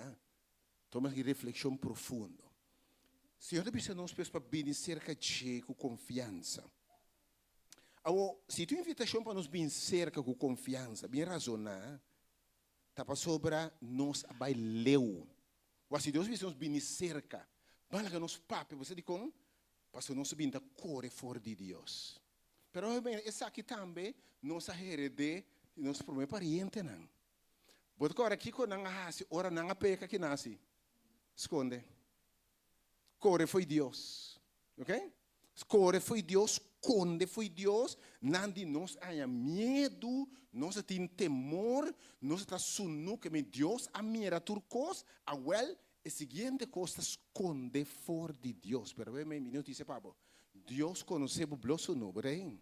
toma essa reflexão profunda. Se eu te precisa nos para vir cerca de com confiança. Se tu invitação para nos vir cerca com confiança, bem razonar, tá para sobra nos abaileu. Ou se Deus precisa nos vir cerca, vai lá nos papos, você diz como? Parce que nós vinda corre fora de Deus. Pero essa aqui também nós herede nós primeiro pariente não. Bota agora aqui com não hasi, ora não peca que nasce. Esconde. Core foi Deus. Ok? Core foi Deus, conde foi Deus. Nandi nós há medo, nós tem temor, nós está sunu que me Deus a mira turcos, a well, a seguinte coisa esconde for de Deus. Pero me minuto dice Pablo, Deus conhece o blosso no, bem?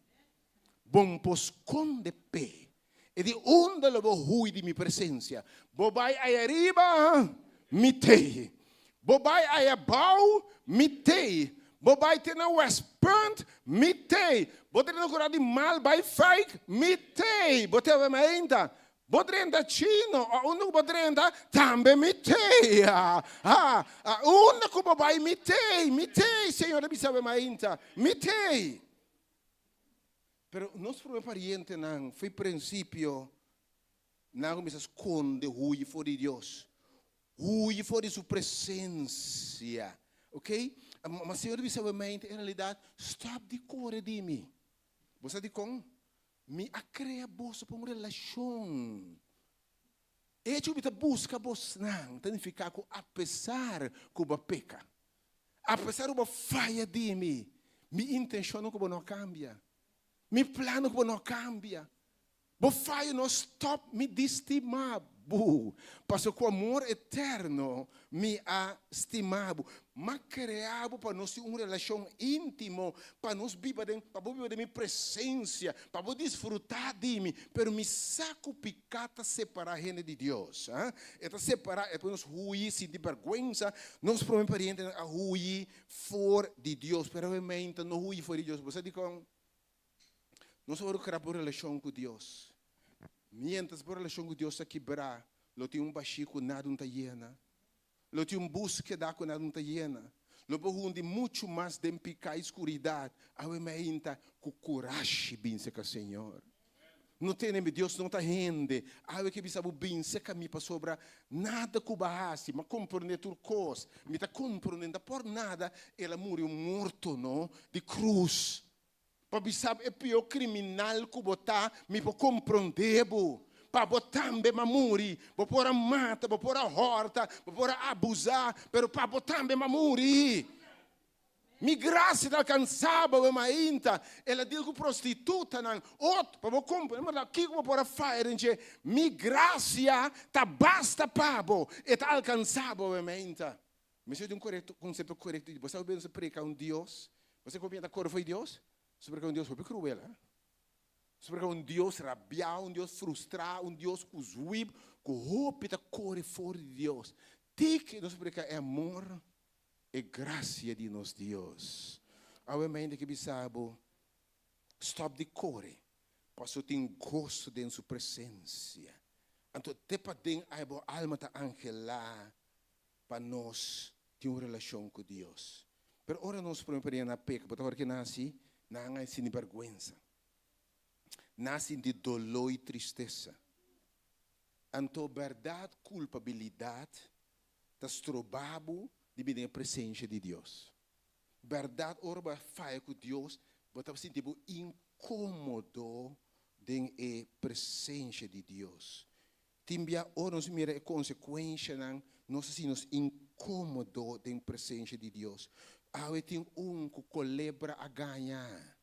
Bom pos conde pé. E di onde lo hui di mi presença. Bobai aí arriba, mitei. Bobai aí abau, mitei. Bobai tem na West Point, mitei. Botai na cura de mal, by fake, mitei. Botai a ainda. Bodrenda chino, uno bodrenda, tambe mitei. Uno que bobai mitei, Senhor, me sabe ainda. Mitei. Pero nosso pariente não foi princípio não me esconde hui for de Deus, hui for de sua presença, ok? Mas Senhor me sabe em realidade stop de correr de mim. Você diz com me a criar bolsa para uma relação. E eu me busca bolsa não, tem que ficar com apesar que eu peca, apesar que eu falha de mim, minha intenção não cambia. Mi plano que não cambia. Bo fai não stop me destimabo. Passo com amor eterno me a estimabo. Mas criado para nós ter uma relação íntima, para nós viver de minha presença, para desfrutar de mim. Pero me saco picata separar a gente de Deus. Então separar é para nós ruir sem de vergonha. Nós prometemos a ruir for de Deus. Pero realmente não ruir for de Deus. Você diz com nós vamos criar uma relação com Deus. Mientras a relação com Deus está quebrada, lo tem baixo nada não está llena. Lo tem búsqueda com nada não está llena. Lo tem muito mais de picar escuridade. A ainda com coragem vencer com o Senhor. Não tem Deus não está rende. A que bisa vencer caminho para sobra nada que barrasse, mas compreender tudo coisa. Me está compreendendo por nada, ela morreu morto, não, de cruz. Para saber é pior criminal que botar me para compreender para botar me mamuri para pôr a mata para pôr a horta para pôr a abusar pero para botar me mamuri mi graça da cansava o mainta ela diz que prostituta não outro para compreender mas aqui como para fazer mi graça tá basta pabo e tá alcançava o mainta mas eu tenho um conceito correto você sabe bem se prega Deus você compreende a cor foi Deus sobre um Deus foi cruel, sobre um Deus rabiado, Deus frustrado, Deus que zuib, que roupa da cor fora de Deus. Tique, nós sobre é amor e graça de nosso Deus. Obviamente que bisabo, stop de cor, passou tem gosto de sua presença. Então, te padem a alma ta angela para nós ter uma relação com Deus. Pero ora nós podemos na peca, porque agora que nasce não sem vergonha, nasce de dolor e tristeza. Então, verdade, culpabilidade, está trobado de a presença de Deus. Verdade, ora, faz com Deus, você se sente incômodo de a presença de Deus. Timbia, ora, nós mira a consequência, nós se nos incômodo de a presença de Deus. Awe tem que colebra a ganhar.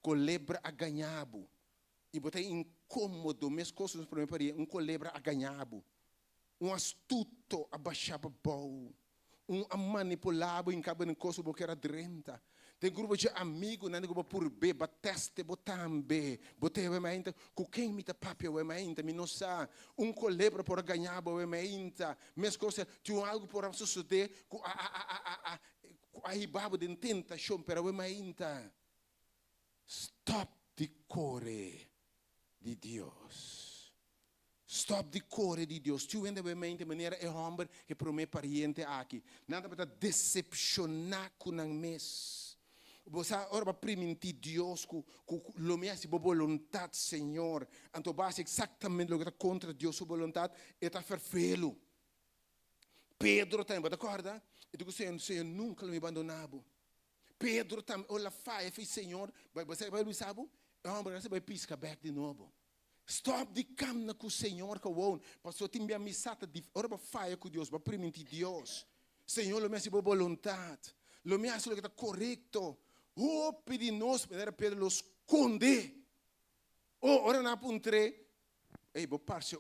Colebra a ganhabo. E botei incômodo, mesmo coisas para mim, colebra a ganhabo. Astuto a baixava bom. Manipulado em cabo de coisa porque era drenta. Tem grupo de amigos, não é por B, bateste, botambe. Botei ainda, com quem me tapapia, ainda, me não sabe. Colebra por ganhar, ainda. Mesmo coisa, tinha algo por suceder, aí babo de tentação, pero ainda stop de correr de Deus. Stop de correr de Deus. Tu ainda de maneira é homem que promete pariente aqui. Nada para decepcionar com o mês. Você ora permitir Deus que o mês de vontade, Senhor. Então basta exatamente o que está contra Deus sua vontade e está fervelo. Pedro também, acorda? E digo, Senhor nunca me abandonava. Pedro também, olha, faz, Senhor, você vai sabe? Você vai piscar back de novo. Stop de caminhar com o Senhor gewoon. Pastor, tem minha missata de ora para faia com Deus, para permitir Deus. Senhor, lo me hace por vontade. Lo me hace lo que está correto. Oh, pedir nós, Pedro, los esconde. Oh, ora na puntre. Ei, bo parce,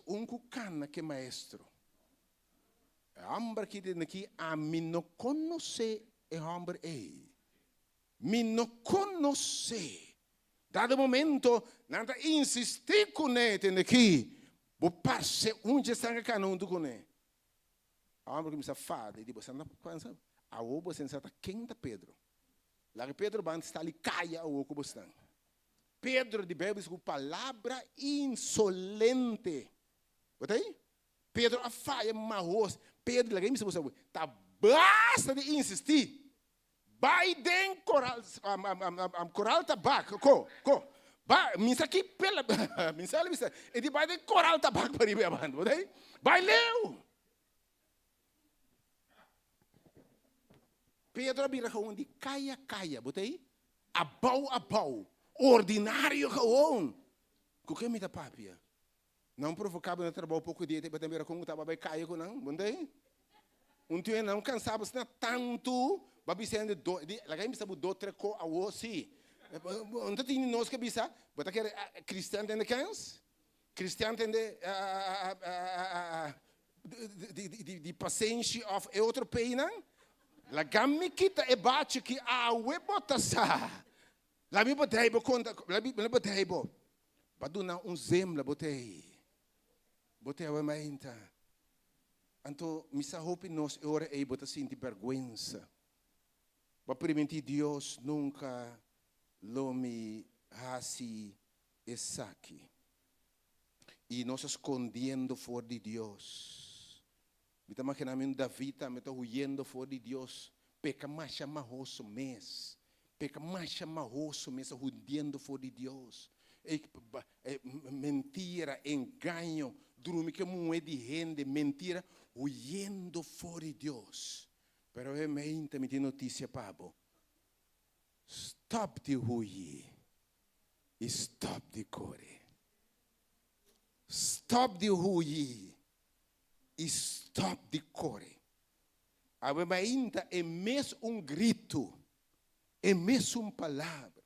cana que maestro. Amber que tem aqui, a mim não conhece é amber ei. Me não conhece. Dado momento, nada insistir com ele tem aqui. Bo parce, já está canão do com ele. Amber que me safada, e digo, você não pensa, a obo sensata quem Pedro. Lá que Pedro band está ali caia o oco bastante. Pedro de Bíblia com palavra insolente. Botei? Pedro a faia marros. Pedro lá que me sabe, tá basta de insistir. Vai den coral, coral tabaco, vai, minha aqui pela, minha, e de vai den coral tabaco para ir bebendo, botei? Vai leu. Pedro abira onde caia, botei? Abau. Ordinário gewoon. O que me dá papia? Não provocava no trabalho pouco dia, mas também era como estava bem cair com não, botei? Dia não cansava se tanto, babi sendo lá que me sabe do treco a você. Onde tem nós que bisa, bota que cristão tem cans, cristão tem de paciência of outro pena. La gammi kita e bate que a bota sa. La mi botei bo conta, la mi botei bo. Paduna zem la botei. Botei a mainta. Anto mi sa hopi nos ora e bota sinti vergüenza. Pa permitir Deus nunca lo mi hasi esaki. E nos escondiendo for de Deus. Me está imaginando David, me está huyendo fora de Deus. Peca mais chamarroso mês. Peca mais chamarroso mês, huyendo fora de Deus. Mentira, engano, dormir que moeda de rende, mentira, huyendo fora de Deus. Pero é mente, me tem notícia, Pablo. Stop de huir. Stop de correr. Stop de huir. Stop de correr. A ainda é mesmo grito, é mesmo palavra.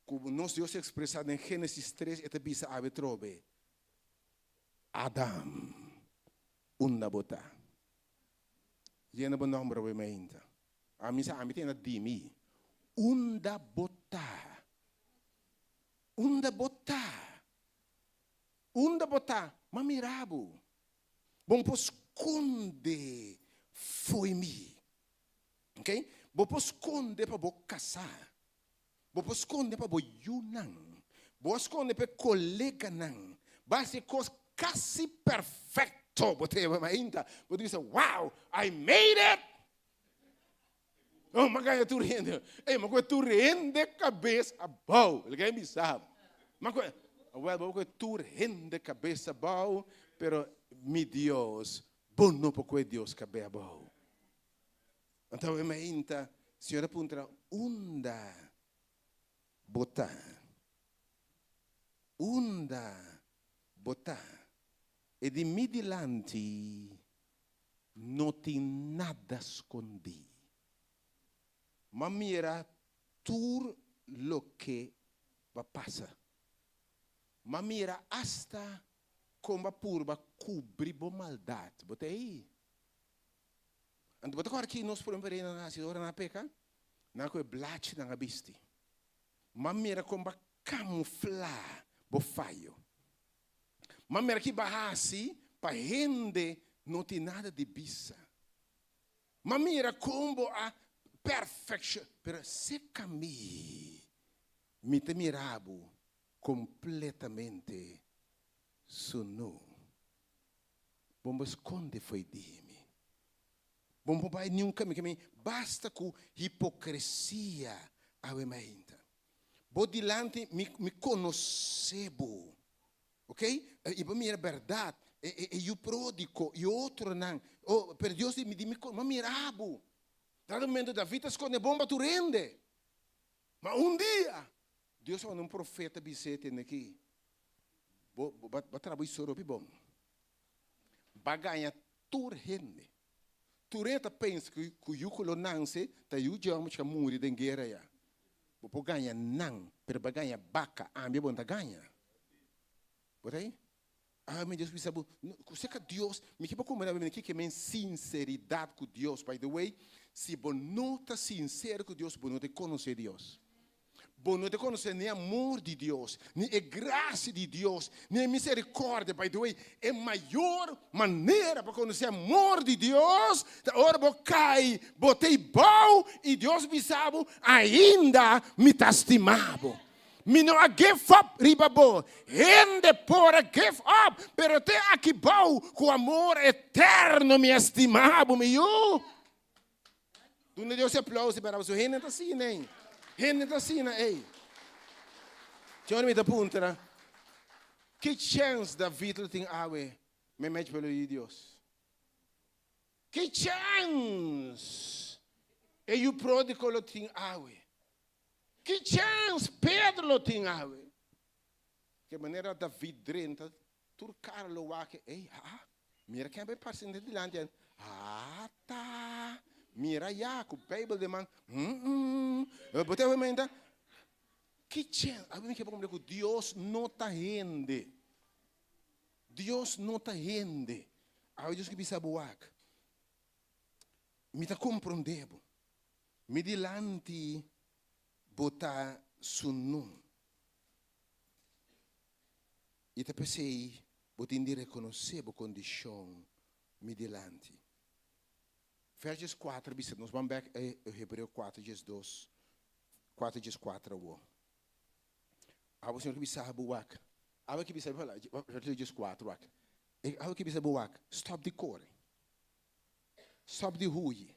Como nós Deus expressado em Gênesis 3, esta bisa ave trobe. Adam, una bota. Jena bon nombre we ainda. A mim tem na dimi. Unda bota. Mamirabo. Bom esconde foi mi. Ok? Bom esconde para bo casar. Bom esconde para bo yunang. Bom esconde para colega nang. Base coisa quase perfeito. Botei ainda. Você diz, wow, I made it. Oh, mas tu rende. Ei, mas tu rende cabeça bau. Ele me sabe. Mas tu rende cabeça bau, pero mi Deus, bono porque Deus que é bom. Então, eu ainda, senhora puntra, unda botar. E de mi dilante, não tem nada escondido. Mas mira, tudo lo que va passa. Mas mira, hasta como purba cobrir a maldade. Botei aí. Então, bota agora aqui nós podemos ver na cidade na peca, na coisa blate na bisti. Mas mira como camuflar o falho. Mas mira que barrasi para rende não tem nada de bisa. Mas mira como a perfeição, pero se caminho me te mirabo completamente sono. Bom esconde foi de mim. Bom pai nunca me basta com hipocrisia a ainda. Bo dilante me conhecebo. Ok? E para mim é verdade. E o pródigo e outro não. Oh, per Deus me mirabo. Dado momento da vida esconde bomba tu rende. Mas dia Deus mandou profeta bisete aqui. trabalho soro bom. Baganha tur rende. Tureta pensa que o yuculo nanse, tá o diamo que muri de guerra ya. Bo ganha não, pero baganha baca, ambi bom da ganha. Por aí? Me Deus sabe, você que Deus, me que como na que men sinceridade com Deus, by the way, se bom não tá sincero com Deus, bom não te conhecer Deus. Bom não te conhecer nem amor de Deus, nem a graça de Deus, nem a misericórdia, by the way, é a maior maneira para conhecer amor de Deus. Da hora bo cai, botei bom e Deus me sabe, ainda me tá estimado. Me não a give up, ribabo. Rende por a give up, pero até aqui bom, com amor eterno me estimado, meu. Tu não deu esse aplauso para você, rende assim, nem. Rende assim, ei. Tinha me da punta, que chance da vida tem awe, me mete pelo Deus. Que chance e o pródigo tem awe. Que chance Pedro tem awe. Que maneira da vida drenta, turcar lo wake, ei, mira quem vai passar de delante. Tá. Mira já, com o Bible de man. Botei a emenda. Que chance. A mim que como que Deus não tá rende. Deus não tá rende. Aí Deus que bisa buak. Me tá compreendendo. Me delante botar sunum. E te pensei, botin de reconhecer a condição me delante. Versos 4, nós vamos back Hebreu 4, dias 2, 4, dias 4. O Senhor que bisa buak. Aba que bisa falar, versos dias 4, wak. Aba que bisa buak. Stop de core. Stop de rui.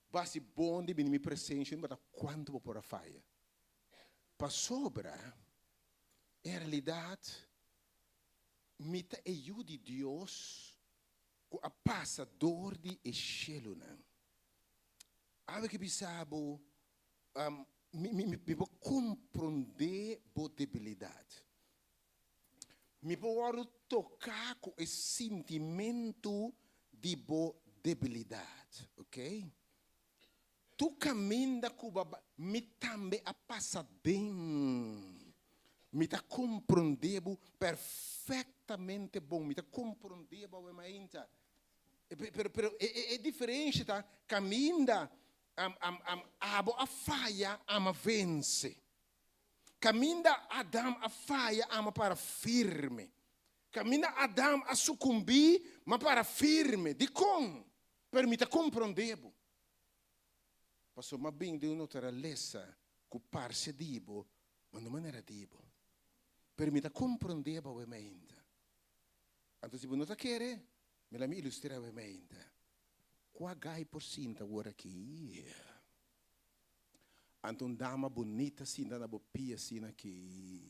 Basta bom de me presente, mas quanto vou por a faia. Para sobra, em realidade, me tá de Deus. A passador de Esheluna. Ave que bisabo me vou compreender a debilidade. Me vou tocar com esse sentimento de debilidade, ok? Tu caminha com me também a passar bem. Me tá compreendendo perfeitamente bom. Me tá compreendendo bem ainda. Pero é diferente, tá? Caminha a falha ama vence. Caminha Adão a falha ama para firme. Caminha Adão a sucumbir, mas para firme. De como? Permita compreender. Passou uma bem de natureza que parece dibo, mas não maneira dibo. Permita compreender bem ainda. Então se você não quer, me ilustrar bem ainda. Qual gai por cinta agora aqui? Então dama bonita cinta na bopia cinta aqui.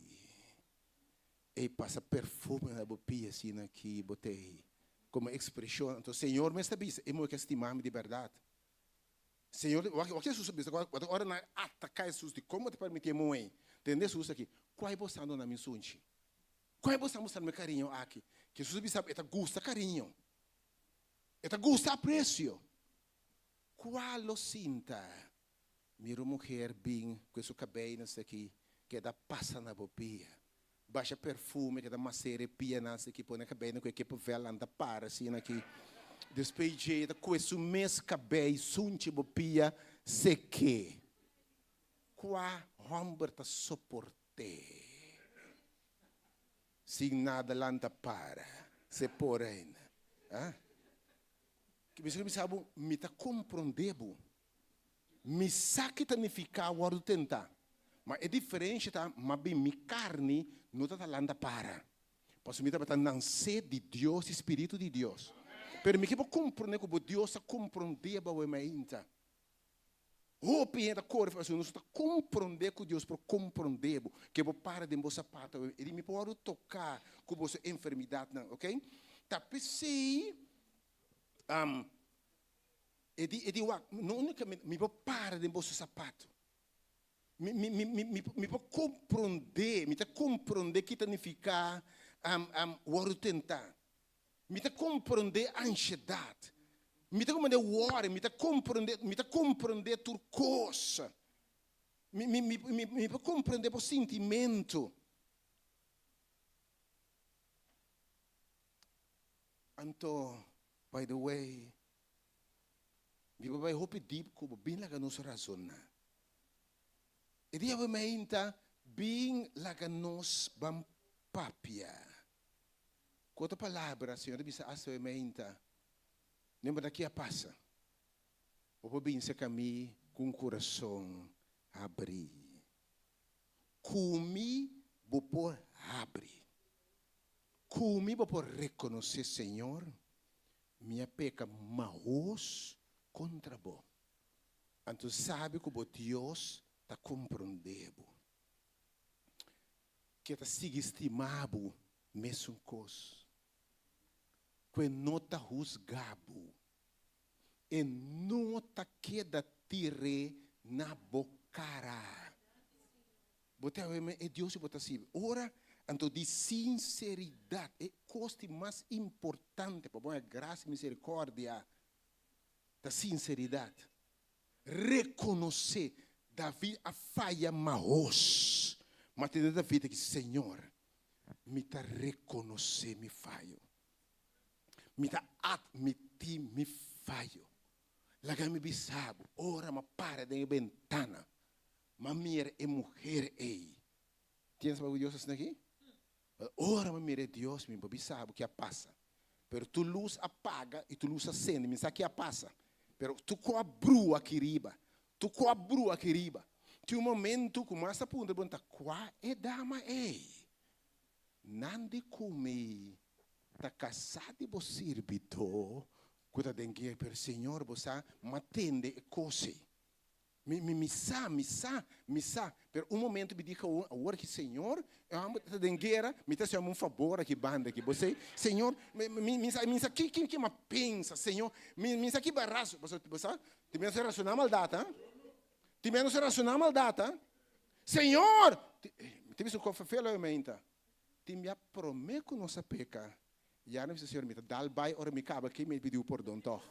E passa perfume na bopia cinta aqui, botei como expressão. Então Senhor me está dizendo, eu que estimar-me de verdade. Senhor, o que Jesus disse? Agora na atacar Jesus de como te permitir muito. Entendeu Jesus aqui? Qual é você andando na minha sunchi? Qual é você mostrando meu carinho aqui? Que Jesus sabe, ele gosta carinho. Ele gosta aprecio. Qual lo sinta? Miro mulher bem com seu cabelo aqui, que dá passa na bopia. Baixa perfume, que dá macere pia nessa aqui, põe na cabelo com equipe vela anda para assim aqui. Despejeita com esse mês cabelo, sunchi bopia, seque. Qual homem tá suporte? Sem nada lanta para, se porém, que me sabe, me tá compreendendo, me sabe que ficar o hora tentar, mas é diferente tá, mas bem me carne não tá lanta para, posso me tá não ser de Deus, Espírito de Deus, pero me que vou compreender como Deus tá compreendendo o ainda. O pinta cor faz nós está compreender com Deus para compreender que vou para de você sapato ele me pode tocar com você enfermidade não, ok? Tá pensei não unicamente me vou para de você sapato me vou compreender me tá compreender que significa o tentar. Me tá compreender a ansiedade. Me tá compreender o worry, me tá compreender tudo coisa. Me compreender o sentimento. Então, by the way, me vai hope deep como bem lá que nós razona. E dia vai meinta bem lá que nós vamos papia. Com outra palavra, Senhor, bisa asa vai meinta. Lembra daqui a passa. O bem se caminho com o coração abrir. Comi vou por abrir. Comi vou por reconhecer, Senhor, minha peca maus contra vós. Então sabe que Deus está compreendendo. Que está sigue estimado mesmo coisa. Que não está juzgado. E não está queda tire na bocara. Bote é Deus que bota assim. Ora, então de sinceridade é coisa mais importante para a graça e misericórdia da sinceridade. Reconhecer Davi a falha maus. Mas tem Davi que Senhor, me tá reconhecer me falho. Me tá admitir me falho. Laga me bisabo, ora ma para da ventana. Ma mira é mulher ei. Tienes para Deus assim aqui? Ora ma mira Deus me bisabo que a passa. Pero tu luz apaga e tu luz acende, me sabe que a passa. Pero tu coabru aqui riba. Tu coabru aqui riba. Tem momento que começa a perguntar, qual é dama ei? Nande come tá casado e você servitor. Quando tem que per Senhor, você matende e cose. Me sa. Per um momento me diga agora que Senhor, eu amo a dengueira, me tá chamando um favor aqui banda aqui. Você, Senhor, me sa que me pensa, Senhor, me sa que barraço, você, te menos racionar maldade, hein? Te menos racionar maldade, hein? Senhor, te visto com feio eu menta. Te me prometo que não se peca. Já não sei, Senhor, me dá bai ora me caba que me pediu perdão toch.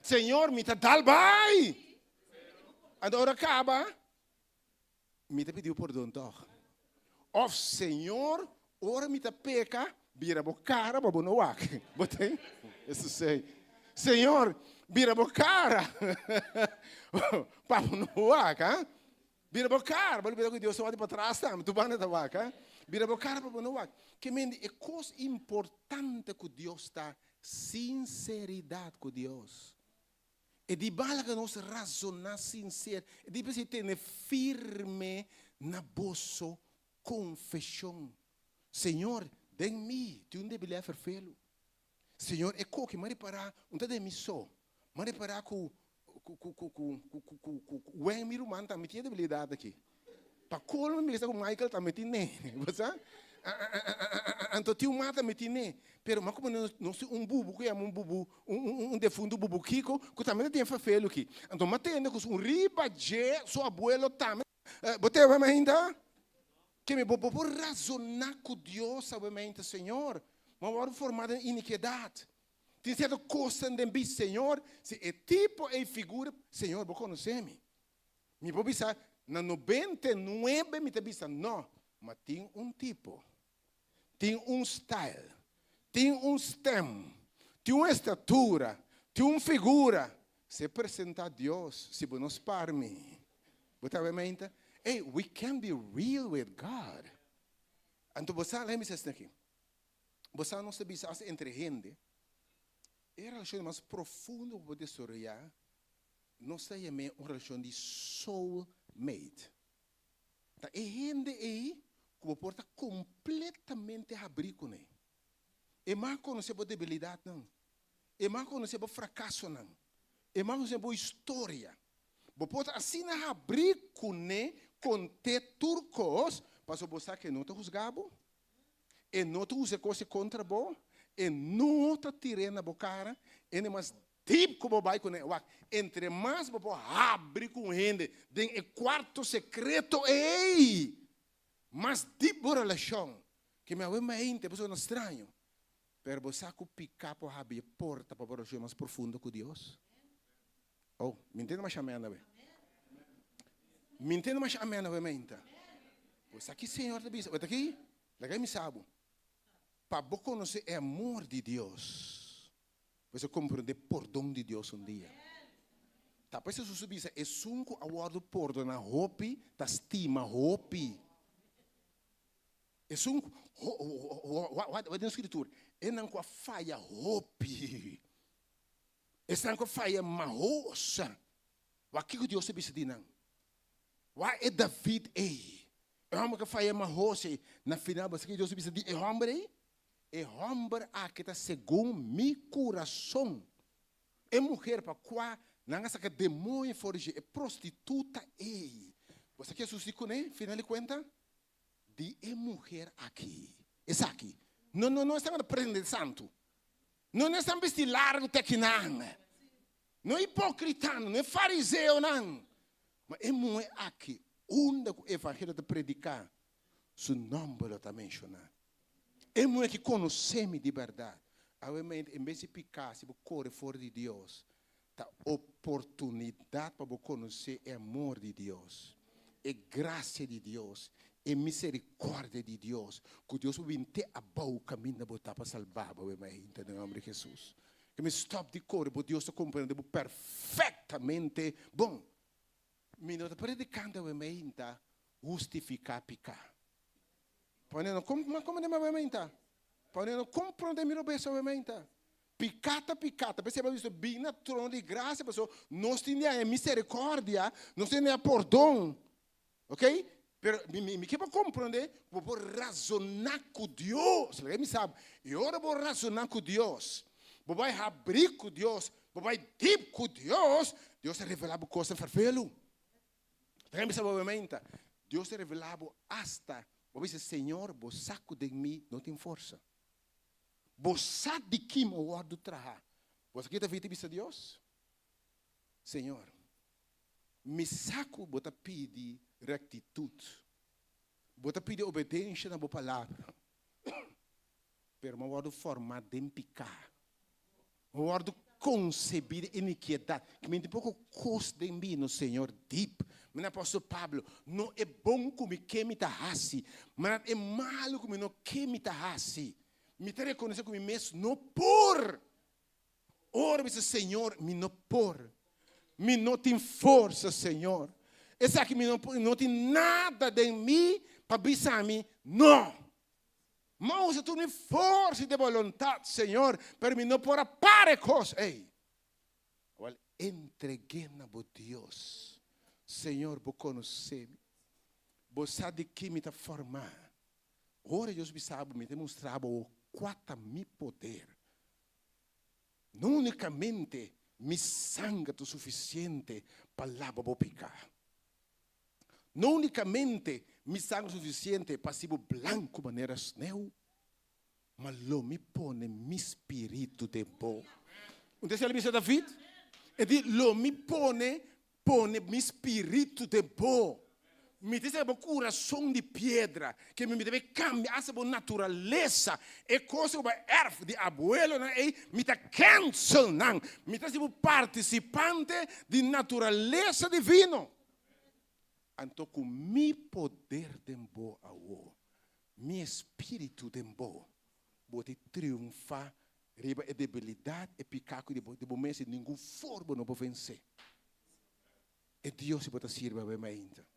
Senhor, me dá bai. Agora acaba. Me pediu perdão toch. Of Senhor, ora me peca, vira bo cara, bo no wak. Botei? Isso sei. Senhor, vira bo cara. Papo no wak, hein? Vira a cara, para que Deus olhe para trás, tu vai na vaca. Vira a cara para não vaca. Que é coisa importante que Deus está sinceridade com Deus. E de bala que nós razonar sincero, e de você ter firme na bolsa confissão. Senhor, dê-me, tu não deve ferfelo. Senhor, é coque, mas reparar, não te dê-me só, mas reparar com o Emiro man também tinha debilidade aqui. Para colmo me está com Michael também tinha, você? Então tinha um também tinha, mas como não sei bubu que é bubu, defunto bubu Kiko, que também tem feio aqui. Então matendo com riba de seu abuelo também. Botei vai ainda que me vou por razonar com Deus, sabe ainda Senhor, mas agora formado em iniquidade. Tem certa coisa de Senhor, se é tipo e figura, Senhor, vou conhecer-me. Me vou pensar, na 99 me pensa, não, mas tem tipo, tem style, tem stem, tem uma estatura, tem uma figura. Se apresentar a Deus, se nos para mim. Você vai me entender? Hey, we can be real with God. Então você lembra isso aqui? Você não se bisa entre gente. A relação mais profunda que pode desarrollar, nós temos uma relação de soulmate. É gente aí que pode completamente abrir com ele. É mais conhecer a debilidade, não. É mais conhecer o fracasso, não. É mais conhecer a história. Pode assim abrir com ele, com turcos, para você que não te juzgado, e não te usa coisa contra você, e não te tirei na boca, e mas deep como vai com ele. Entre mais você abre com ele, tem o quarto secreto, mais deep a relação. Que me aveva mente, você não estranho. Pero você sabe picar para abrir a porta para a relação mais profunda com Deus. Oh, me entende mais amém, não é? Me entende mais amém, não é, mente? Você aqui, Senhor, está aqui? Legal, me sabe. Para você conhecer o amor de Deus, você compreender o perdão de Deus um dia. Tá, pois você subir, é sunco a word perdão na roupa, tá estima roupa. É sunco, o na escritura, é não com a falha roupa. É não com a falha mahosa. O que Deus se disse de não? O é David aí? É homem que falha mahosa, na final, você que Deus se disse de é homem aí? É homem que está segundo meu coração. É mulher para qual não é demônio forge, é prostituta aí. Você quer suscitar, né? Final de conta, de é mulher aqui. Essa aqui. Não estamos aprendendo santo. Não estamos vestindo largo tequinão. Não é hipócrita, não é fariseu, não. Mas é mulher aqui. Onde o evangelho de predicar, seu nome está mencionado. É mulher que conhece-me de verdade. Em vez de picar, se você corre fora de Deus, a oportunidade para você conhecer o amor de Deus, a graça de Deus, a misericórdia de Deus, que Deus vai ter a boa caminho para botar para salvar, em nome de Jesus. Que me stop de correr, porque Deus está compreendendo perfeitamente. Bom, me não está predicando, justificar picar. Ponendo como de movimenta. Ponendo compreender meu beijo movimenta. Picata. Perceba isso bem na trono de graça, pessoal. Nós temos a misericórdia, nós temos a perdão. Ok? Pero me que para compreender, vou razonar com Deus. Você me sabe? E agora vou razonar com Deus. Vou abrir com Deus. Vou deep com Deus. Deus se revelava coisas farfelo. Você me sabe movimenta? Deus se revelava hasta. Vou dizer, Senhor, você saco de mim, não tem força. Você sabe de que me guardo trabalhar. Você quer ver a Deus? Senhor, me saco, você pede rectitude. Você pede obediência na boa palavra. Pero me guardo formar de picar. Me guardo conceber iniquidade. Que me tem pouco custo de mim no Senhor deep. Mas apóstolo Pablo, não é bom como que me tarrasse, mas é malo como não que me tarrasse. Me tem reconhecer como mesmo não por. Ora, disse Senhor, me não por. Me não tem força, Senhor. Essa aqui me não tem nada de mim para bisar a mim. Não. Mas tu me força de vontade, Senhor, para mim não por para coisa. Ei. Well, entreguei na Deus. Senhor, você conhece-me. Você sabe que me está formando. Ora, Deus me sabe, me demonstrava o quanto me poder. Não unicamente me sangue o suficiente para lá para picar. Não unicamente me sangue suficiente para ser branco maneira sneu, mas lo me põe mi espírito de bom. Onde se ele disse David? Ele diz, lo me põe mi espírito de bom. Me diz que o coração de pedra, que me deve cambiar essa natureza, é coisa que o erro de abuelo, me está cancel, não. Me está sendo participante de natureza divina. Então, com mi poder de bom, mi espírito de bom, vou triunfar, riba a debilidade, e picaco de bom mês, nenhum forma não pode vencer. E Deus se pode servir a mim ainda.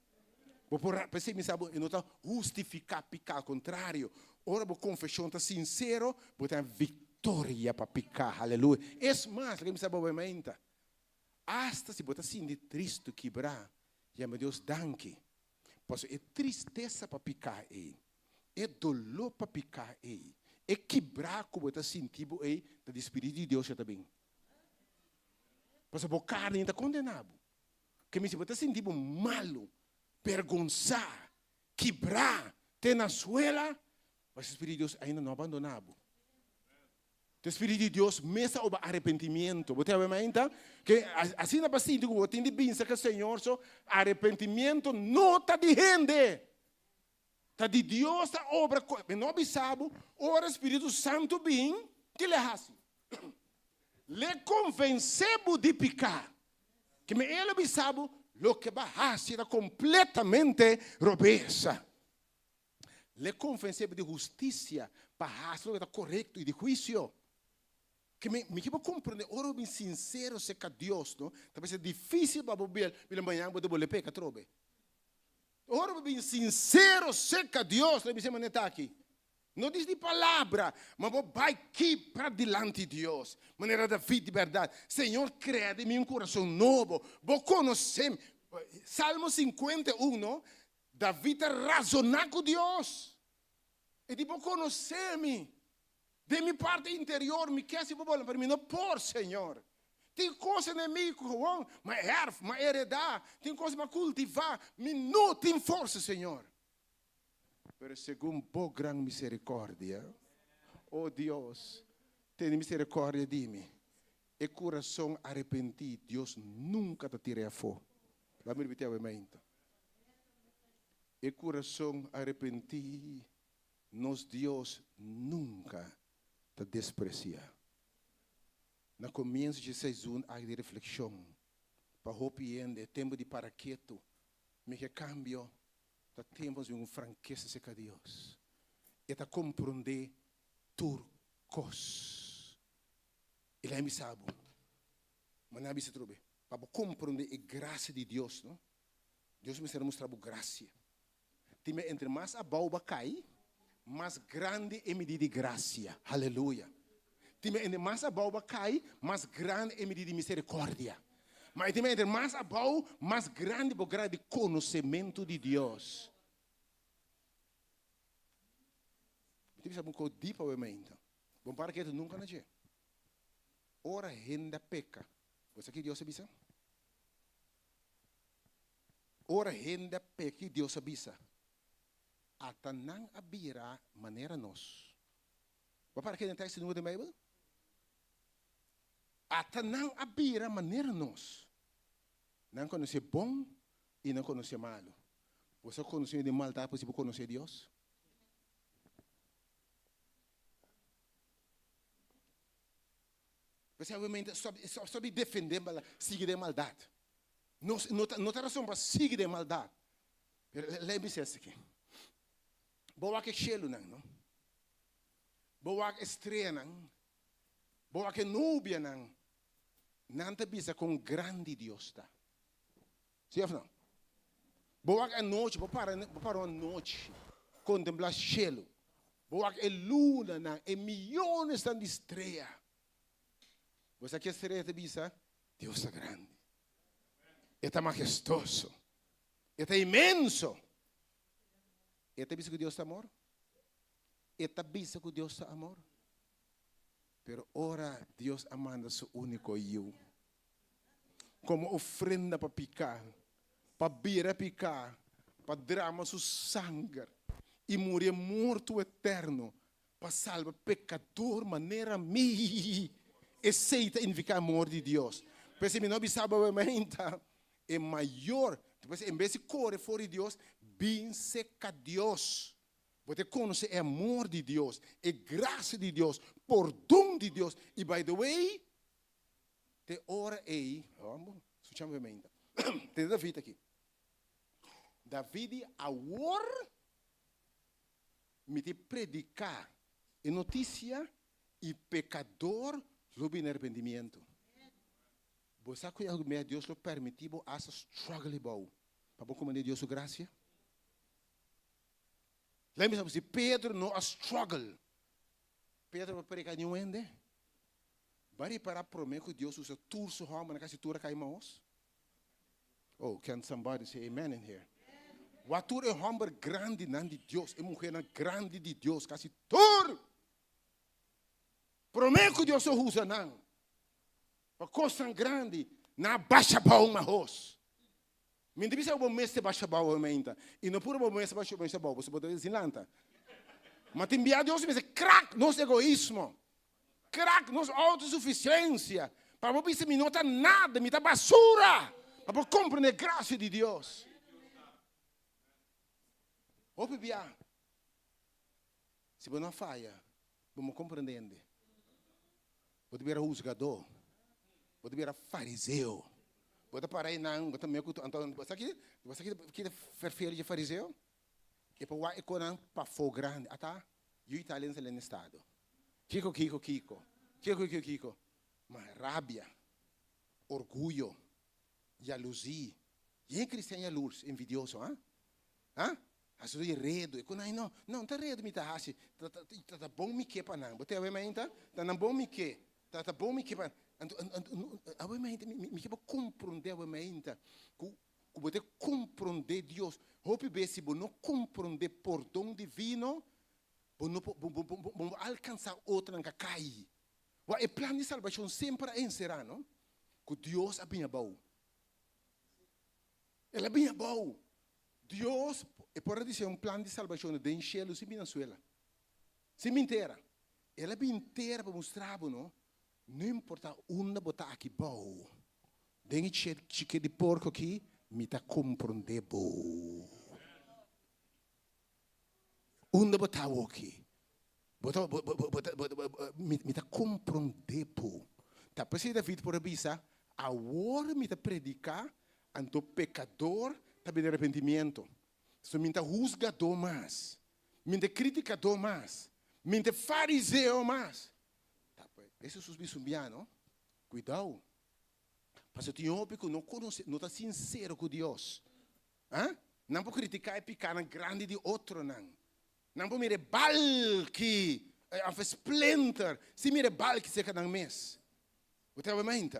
Pensei, me sabe, não está justificar, picar, ao contrário. Ora, a confissão está sincero, vou ter vitória para picar, aleluia. É mais, que me sabe, ainda. Hasta se você sentir triste, quebrar, chama Deus danke. Pois é tristeza para picar aí. É dolor para picar aí. É quebrar como você sentir aí, do Espírito de Deus também. Pois a carne está condenado. Que me se você sentir malo, vergonçar, quebrar, ter na suela, mas o Espírito de Deus ainda não abandonado. O Espírito de Deus mesa o arrependimento. Você vai então que assim na bastante que você tem de pensar que o Senhor só arrependimento não está de gente. Está de Deus a obra. Não sabe, ora Espírito Santo bem que lhe hace. Le convencemos de pecar. Que me ele sabe lo que va a hacer completamente robeza. Le convencemos de justiça para hacer lo que está correcto e de juízo. Que me quiero compreender, ora bem sincero se com Deus, não? Talvez é difícil para você, pela manhã, você pode pecar, trobe. Ora bem sincero se com Deus, não me chama neta aqui. Não diz de palavra, mas você vai aqui para diante de Deus. Maneira da vida de verdade. Senhor, cria em mim um coração novo. Você conhece, Salmo 51, David razonar com Deus. E tipo, conhecer-me. De minha parte interior, me quer se bola para mim, não por Senhor. Tem coisa em mim, mas heredar, tem coisa para cultivar, me não tem força, Senhor. Mas segundo por grande misericórdia, oh Deus, tem misericórdia de mim. E coração arrependido, Deus nunca te tira a fora. Vamos repetir o momento. E coração arrependido, nos Deus nunca te desprecia. No começo de 6 há de reflexão. Para compreender, tempo de paraqueto. Me que cambio, temos uma franqueza com Deus. E te compreender turcos. Ele é me sabe. Mas não se trobe. Para compreender a graça de Deus, não? Deus me será mostrar a graça. Time entre mais a balba cai, mais grande é medida de graça. Aleluia. Time entre mais a balba cai, mais grande é medida de misericórdia. Mas time entre mais a balba, mais grande é o grau de conhecimento de Deus. Time sabe um pouco de pavimento. Bom para que tu nunca não é. Ora renda peca. Você que Deus avisa? Ora renda peca, Deus avisa. Ata não abrirá maneira nós. Para que não está no Bíblia? Ata não abrirá maneira nós. Não conhecer bom e não conhecer malo. Você conhecer de maldade, você pode conhecer Deus? Você obviamente sabe defender, seguir de maldade. Não tem razão para seguir de maldade. Lembre-se isso aqui. Boa que chelo não. Boa que estreia não. Boa que núbia não. Não te bisa com grande Deus tá. Sim ou não? Boa que a noite, para uma noite contemplar chelo. Boa que luna não, e milhões estão de estreia. Você que estreia te bisa? Deus é grande. Ele é majestoso. Ele é imenso. Ele bisa que Deus é amor? Ele bisa que Deus é amor? Pero ora Deus amanda seu único eu. Como ofrenda para picar, para beira picar, para drama seu sangue e morrer morto eterno, para salvar pecador maneira mi. Aceita indicar amor de Deus. Porque se não sabe é maior. Depois, em vez de correr fora de Deus, bem seca Deus. Você conhece o amor de Deus, a graça de Deus, perdão de Deus. E, by the way, te ora aí, escutamos bem. Tem David aqui. David, agora, me te predicar a notícia e pecador lobe no arrependimento. Você sabe que Deus lo permitiu a struggle bom. Para como Deus sua graça? Lembra-se se Pedro não a struggle. Pedro vai pregar nenhum ende. Vai para prometer que Deus usa tudo sua alma na casa tua caimos. Oh, can somebody say amen in here? O ator é homem grande não de Deus, é mulher grande de Deus, casi tudo. Prometo que Deus usa não. Para coisa grande, na baixa para uma roça. Me diz que o mestre baixa para uma ainda. E não por o mestre baixa para uma, você pode dizer lanta. Mas te enviar Deus e me diz, crack, nosso egoísmo. crack, nossa autossuficiência. Para você me nota nada, me dá basura. Para compreender a graça de Deus. Opa, bia. Se você não falha, vamos compreender. Você vira juzgador. Você vira fariseu. Você parar aí, não. Você meio que... Você aqui é filho de fariseu? E para o economia para fogo grande. Ah, tá? E o italiano é no estado. Kiko. Mas rábia, orgulho, jalousia. E em cristão é luz, envidioso, ah? Ah? Aso redo, e quando não tá redo, me tá assim, tá bom me que para não. Botei a mente, tá não bom me que, tá bom me que para. A mente me que para compreender a mente, que você compreender Deus. Hope bem se você não compreender por dom divino, você não alcançar outra que cai. O plano de salvação sempre é encerrar, não? Que Deus é bem bom. Ele é bem bom. Deus, e por dizer plano de salvação de enchê-lo sem Venezuela. Sem inteira. Ela é bem inteira para mostrar, não? Não importa onde botar aqui bom. Tem chique de porco aqui, me tá compreender bom. Onde botar aqui? Me tá compreender bom. Tá precisa David por avisa, agora me tá predicar ante o pecador também de arrependimento. So, me juzgador mais. Me criticador mais. Me fariseu mais. Tá, esse é o subisumbiano. Cuidado. Porque o teópico não conhece, não está sincero com Deus. Não pode criticar e picar na grande de outro, não. Não pode mirar balque, a splinter. Se mira balque, se cada mês. Você tem a mente?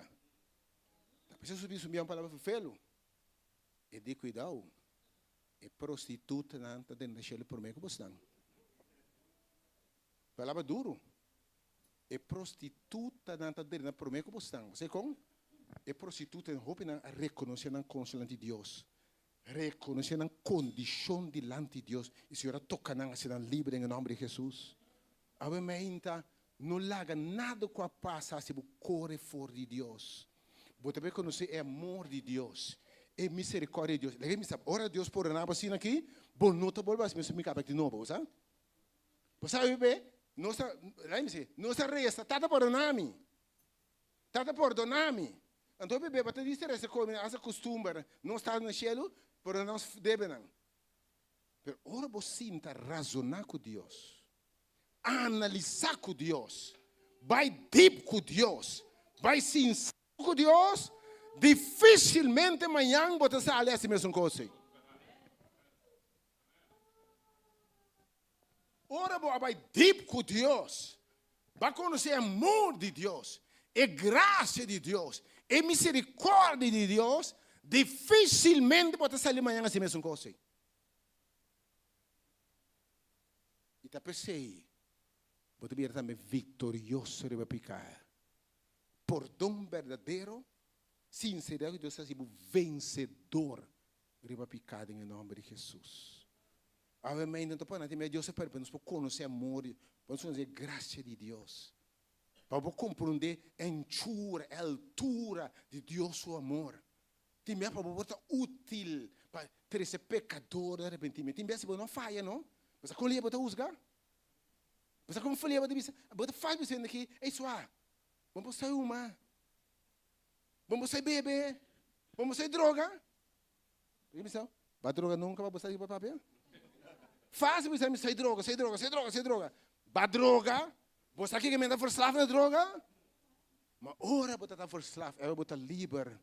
Esse é o subisumbiano para o filho. E de cuidado, é prostituta não está dentro da chela por meio que você não. Palavra duro. É prostituta não está dentro da por meio que você não. Você com? É prostituta em roupa não reconhecer não conselante de Deus, reconhecer não condição diante de Deus. E se ora toca não ser livre em nome de Jesus. A mente não larga nada com a passa se você corre fora de Deus. Você deve conhecer o amor de Deus. E misericórdia de Deus. Ora Deus por nada assim aqui, bom nota bolva se me capa de novo, sabe? Você sabe bem? Nossa resta tata por nami. Tata por donami. Então bebê, você diz essa coisa, essa costumbre, não está no céu, por nós deve não. Mas ora você sinta razonar com Deus. Analisar com Deus. Vai deep com Deus. Vai sincero com Deus. Dificilmente amanhã você sai essa mesma coisa. Ora, você vai deep com Deus. Vai conhecer o amor de Deus. E graça de Deus. E misericórdia de Deus. Dificilmente você sai amanhã essa mesma coisa. E tá pensei. Você vai também vitorioso de picar. Por dom verdadeiro. Sinceridade, Deus está sendo vencedor. Riba picado em nome de Jesus. Amém. Então, para nós, Deus é para nós conhecer amor, para conhecer graça de Deus. Para compreender a anchura, a altura de Deus, o amor. Também para você útil para ter esse pecador de arrependimento. Também se você não falha, não? Você como você juzgar? Você como falha, você faz isso aqui, é isso aí. Vamos sair uma. Vamos sair beber. Vamos sair droga. Vai droga nunca, vai sair para papel. Faz você sair droga. Vai droga. Você aqui que me dá for slave na droga? Mas ora você está for slave, é você livre.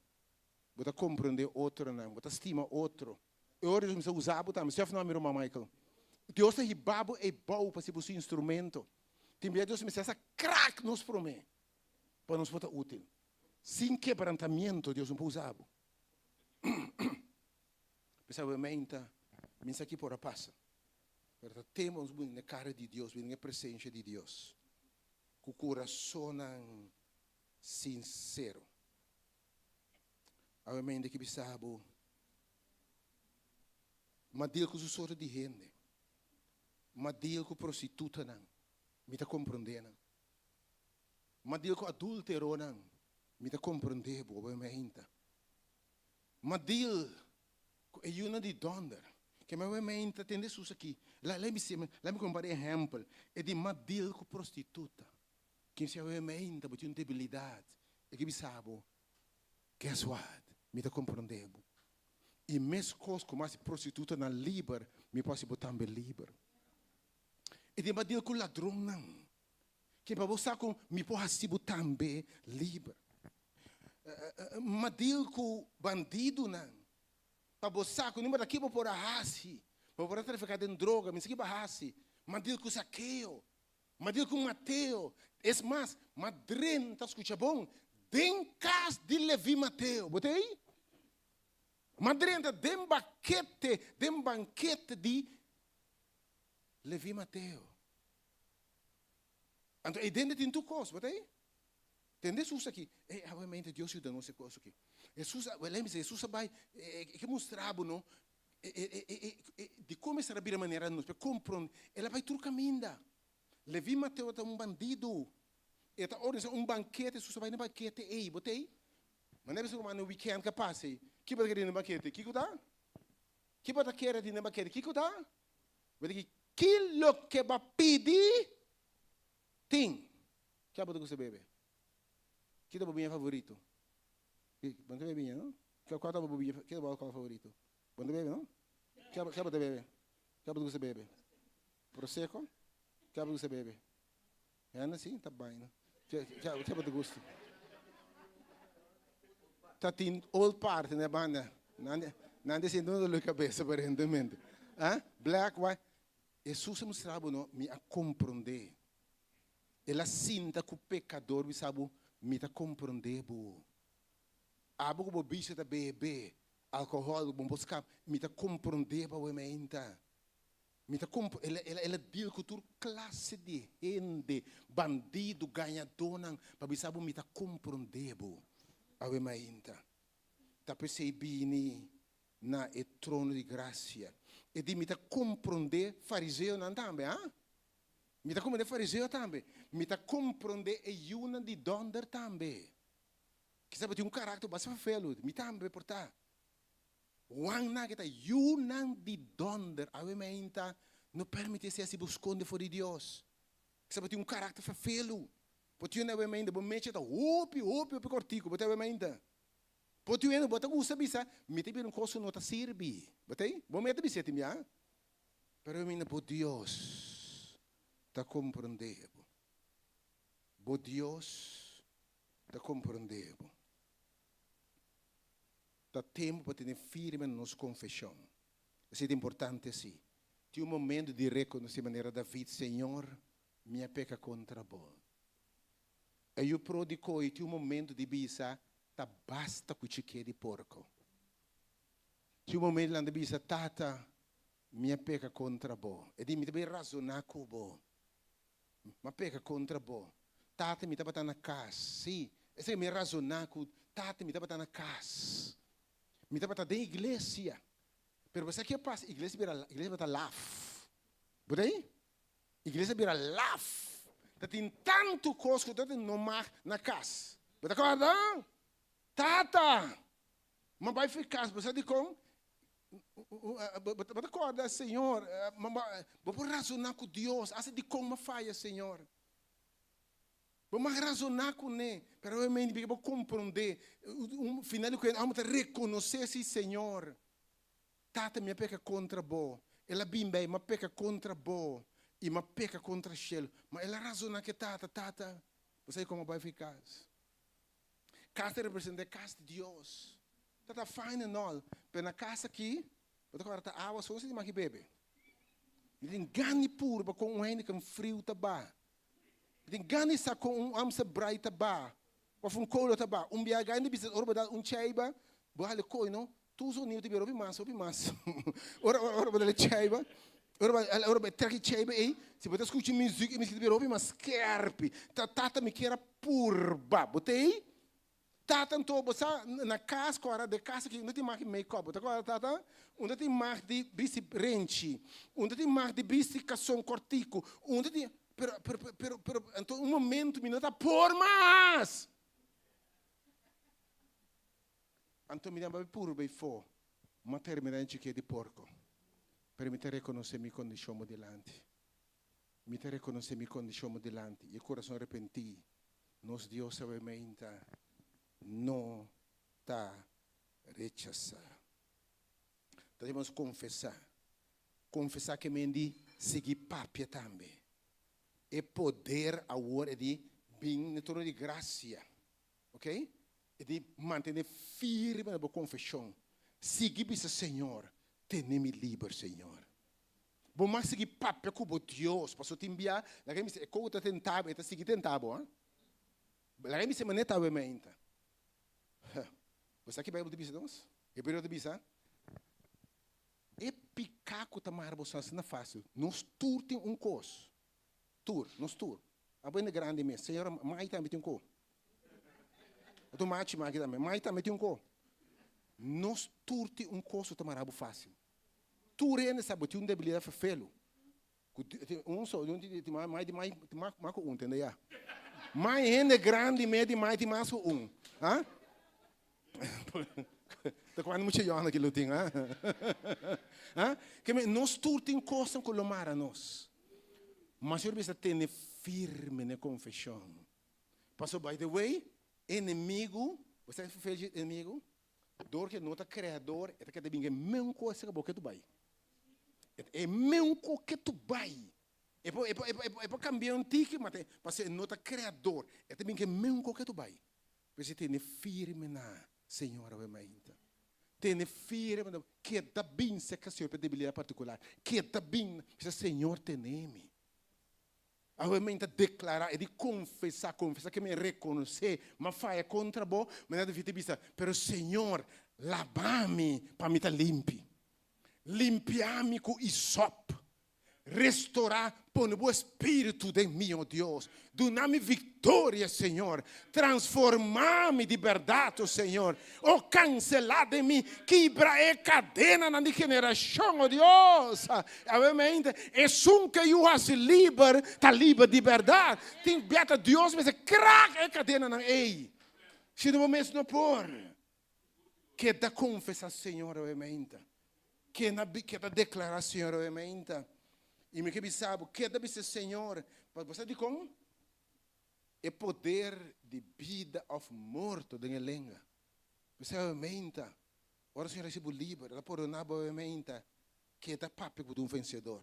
Você compreender outro, não. Você estima outro. E ora você usar, você chef não meu Michael. Deus é ribabo e bom para ser o seu instrumento. Também Deus me diz essa crack nos promete. Para nos botar útil. Sem quebrantamento, Deus não pode usar. Pessoalmente, minha aqui por a passa. Pero temos na cara de Deus, na presença de Deus. Com o coração sincero. A mente que bisabo. Madil com os outros de gente. Madil com prostituta não. Me está compreendendo. Mas deal com adúltero não. Me tá compreender, obviamente. Mas deal é uma de donder. Que me obviamente tem isso aqui. Let me comparar exemplo. É de mas deal com prostituta. Que se obviamente tem uma debilidade. É que sabe. Guess what? Me tá compreender. E mesmo coisa como se prostituta na liber, me posso botar também liber. E de mas deal com ladrão não. Que para você com me posso botar também liber. Madil com bandido não. Para você com ninguém daqui para por arrasi, para por traficar em droga, mas aqui para arrasi. Madil com saqueio, madil com Mateo. É mais, madren tá escuta bom. Den cas de Levi Mateo, botei? Madren tá den banquete de Levi Mateo. Então, e dentro tem tu coisa, botei? Entende isso aqui? É, obviamente, Deus ajuda nós com isso aqui. Jesus, lembre-se, Jesus vai, que mostrava, não? De como essa rabira maneira, nós, para compreender, ela vai trocar minda. Levi Mateo é um bandido. Eta organiza um banquete, Jesus vai no banquete, ei, botei? Mas não é preciso no weekend que passe. Que pode querer no banquete? Que dá? Que pode querer no banquete? Que dá? Porque aquilo que vai pedir, tem. Que pode você beber? Que é o bobinha favorito? Banda bebinha, não? Qual é o bobinha? Que é o favorito? Banda bebe, não? Que é o bebe? Que é o você bebe? Prosecco? Que é o você bebe? É assim, tá bem, não? Que é o gosto? Tá tem old part, né, banda? Não assim, não dá cabeça, aparentemente. Black, white. Jesus mostrava, não? Me a compreender. Ela sinta que o pecador, me sabe, me tá compreender, bo. Abo que o bicho tá bebe, álcool, bom buscar, me tá compreender, bo, ementa. Me tá ela diz que toda classe de gente, bandido, ganhador, para me sabe, me tá compreender, bo, ao ementa. Tá percebendo na trono de graça. E de me tá compreender, fariseu não também, Me tá compreender fariseu também. Me tá compreender e uma de donder também. Que sabe tem um caráter bastante feio. Me também portar. Wang na kita uma de donder. Awe meinta não permite se buscando fora de Deus. Que sabe tem um caráter feio. Porque na awe meinta bom mexe tá upi cortico. Bote awe meinta. Porque eu não bota gusta bisa. Me te um coisa não tá sirvi. Bote? Bom mete bisa te minha. Pero awe meinta por Deus. Está compreendendo. Bo Deus está compreendendo. Está tempo para ter firme na nossa confissão. Isso é importante, sim. Tem momento de reconhecer maneira David, Senhor, minha peca contra vós. E o pródigo, e tem momento de bisa, tá basta com o chique de porco. Tem momento lá de bisa, tata, minha peca contra vós. E de me também razonar com vós. Mas peca contra vós. Tata me estava na casa. Sim. Esse é me razonar com tata me estava na casa. Me estava na igreja. Mas você que passa, igreja vira laugh. Por aí? Igreja vira laugh. Tem tanto coisa que não mar na casa. Você acorda? Tata. Mas vai ficar, você diz como? Você acorda, Senhor. Vou razonar com Deus. Assim de como falha, Senhor. Vamos razonar com ele. Mas eu vou compreender. Final, vamos reconhecer esse Senhor. Tata, minha peca contra vós. Ela bimbe, mas peca contra vós. E uma peca contra o cielo. Mas ela razona que tata. Você como vai ficar? Casa representa a casa de Deus. Tata fine and all. Mas na casa aqui, você agora tá água só se mais bebe. Ele engane puro com um ainda com frio tabá. Ele engane sa com amsa brai tabá. Com colo tabá. Biaga ainda bisa orba chaiba. Boale coi no. Tu so niu tibi robi mas. Ora dale chaiba. Ora traki chaiba ei. Se você escuta música, me tibi robi mas scherpi. Tata me queira purba. Botei? Tata então você na casa agora de casa que não tem mais make-up. Agora tata, onde tem mais de bici renchi, onde tem mais de bici cação cortico, onde tem então um momento, me nota por mais. Então me dá puro bem for, uma terminante que é de porco. Para me te reconhecer minha condição delante. Me te reconhecer minha condição delante. E o coração arrependido. Nos Deus sabemente não está rechazar. Então devemos confessar. Confessar que me di seguir papia também. E poder agora de bem no trono de graça. Ok? E de manter firme na confissão. Seguir para o Senhor. Tenha-me livre, Senhor. Bom, mas seguir papia com Deus. Passou a enviar. Lá que me diz, como está tentado, está seguindo tentado. Lá que me diz, mas não está bem. Você aqui vai para o Bíblia, não? É período de Bíblia. E picar com a marra, você não é fácil. Nós tur tem coisa. Nós tur. A boa grande mesmo. Senhora, mãe também tem coisa. Eu estou mate, mãe também. Mãe também tem coisa. Nós tur tem coisa, que marra fácil. Tu rende sabe, tem debilidade para fê-lo. Só, mais de mais, entendeu? Mais rende grande, meio de mais Hã? Está quase muito cheio naquilo tem, hã? Que nós tudo tem coisa com o mar a nós. Mas eu preciso ter firme na confissão. Passou, by the way, inimigo, você fez inimigo? Dor que não está criador, é que é bem mesmo coisa que você vai. É mesmo coisa que tu vai. É para cambiar um tique, mas você não está criador, é também que mesmo coisa que tu vai. Você tem firme na Senhora Vemente. Tem firme, que está bem se que o Senhor tem debilidade particular. Que está bem, se o Senhor tem nome. A Vemente declarar, é de confessar que me reconhecer, mas faz contra bo, mas não deve vista. Pero Senhor, lava-me para me estar limpo. Limpiar-me com isop. Restaurar, põe o Espírito de mim, oh Deus. Dá-me vitória, Senhor. Transformar-me de verdade, oh Senhor. Oh, cancelar de mim, quebrar a cadena na geração, oh Deus. Obviamente, é que eu acho livre, está livre de verdade. Tem beata Deus, mas crack a cadena na ei. Se não mesmo não pôr. Que da confessar, Senhor, obviamente. Que da declarar, Senhor, obviamente. E me que sabe, que deve ser Senhor, para você dizer como? É poder de vida ou morto da língua. Você aumenta. Ora, o Senhor recebe livre, ela pode não aumenta. Que da papo por vencedor.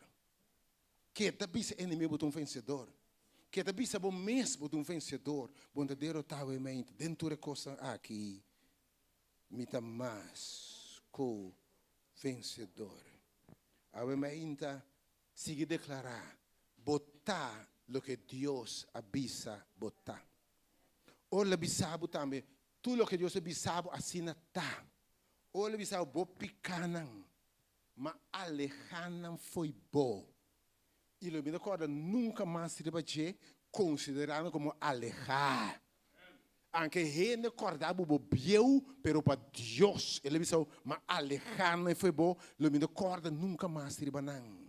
Que da bisa inimigo por vencedor. Que da bisa bom mesmo por vencedor. Bondadeiro tá aumenta. Dentro da coisa aqui, me dá mais co vencedor. Aumenta. Sigue declarar, botar lo que Dios avisa botar. Olha bisabo também, tudo lo que Deus bisabo assim está. Olha bisabo bo picanan, mas alejanan foi bom. E lo me recorda nunca mais se debater considerando como alejar. Anche gente acordava o bieu, pero para Deus ele bisabo, mas alejar não foi bom. Lo me recorda nunca mais se debater.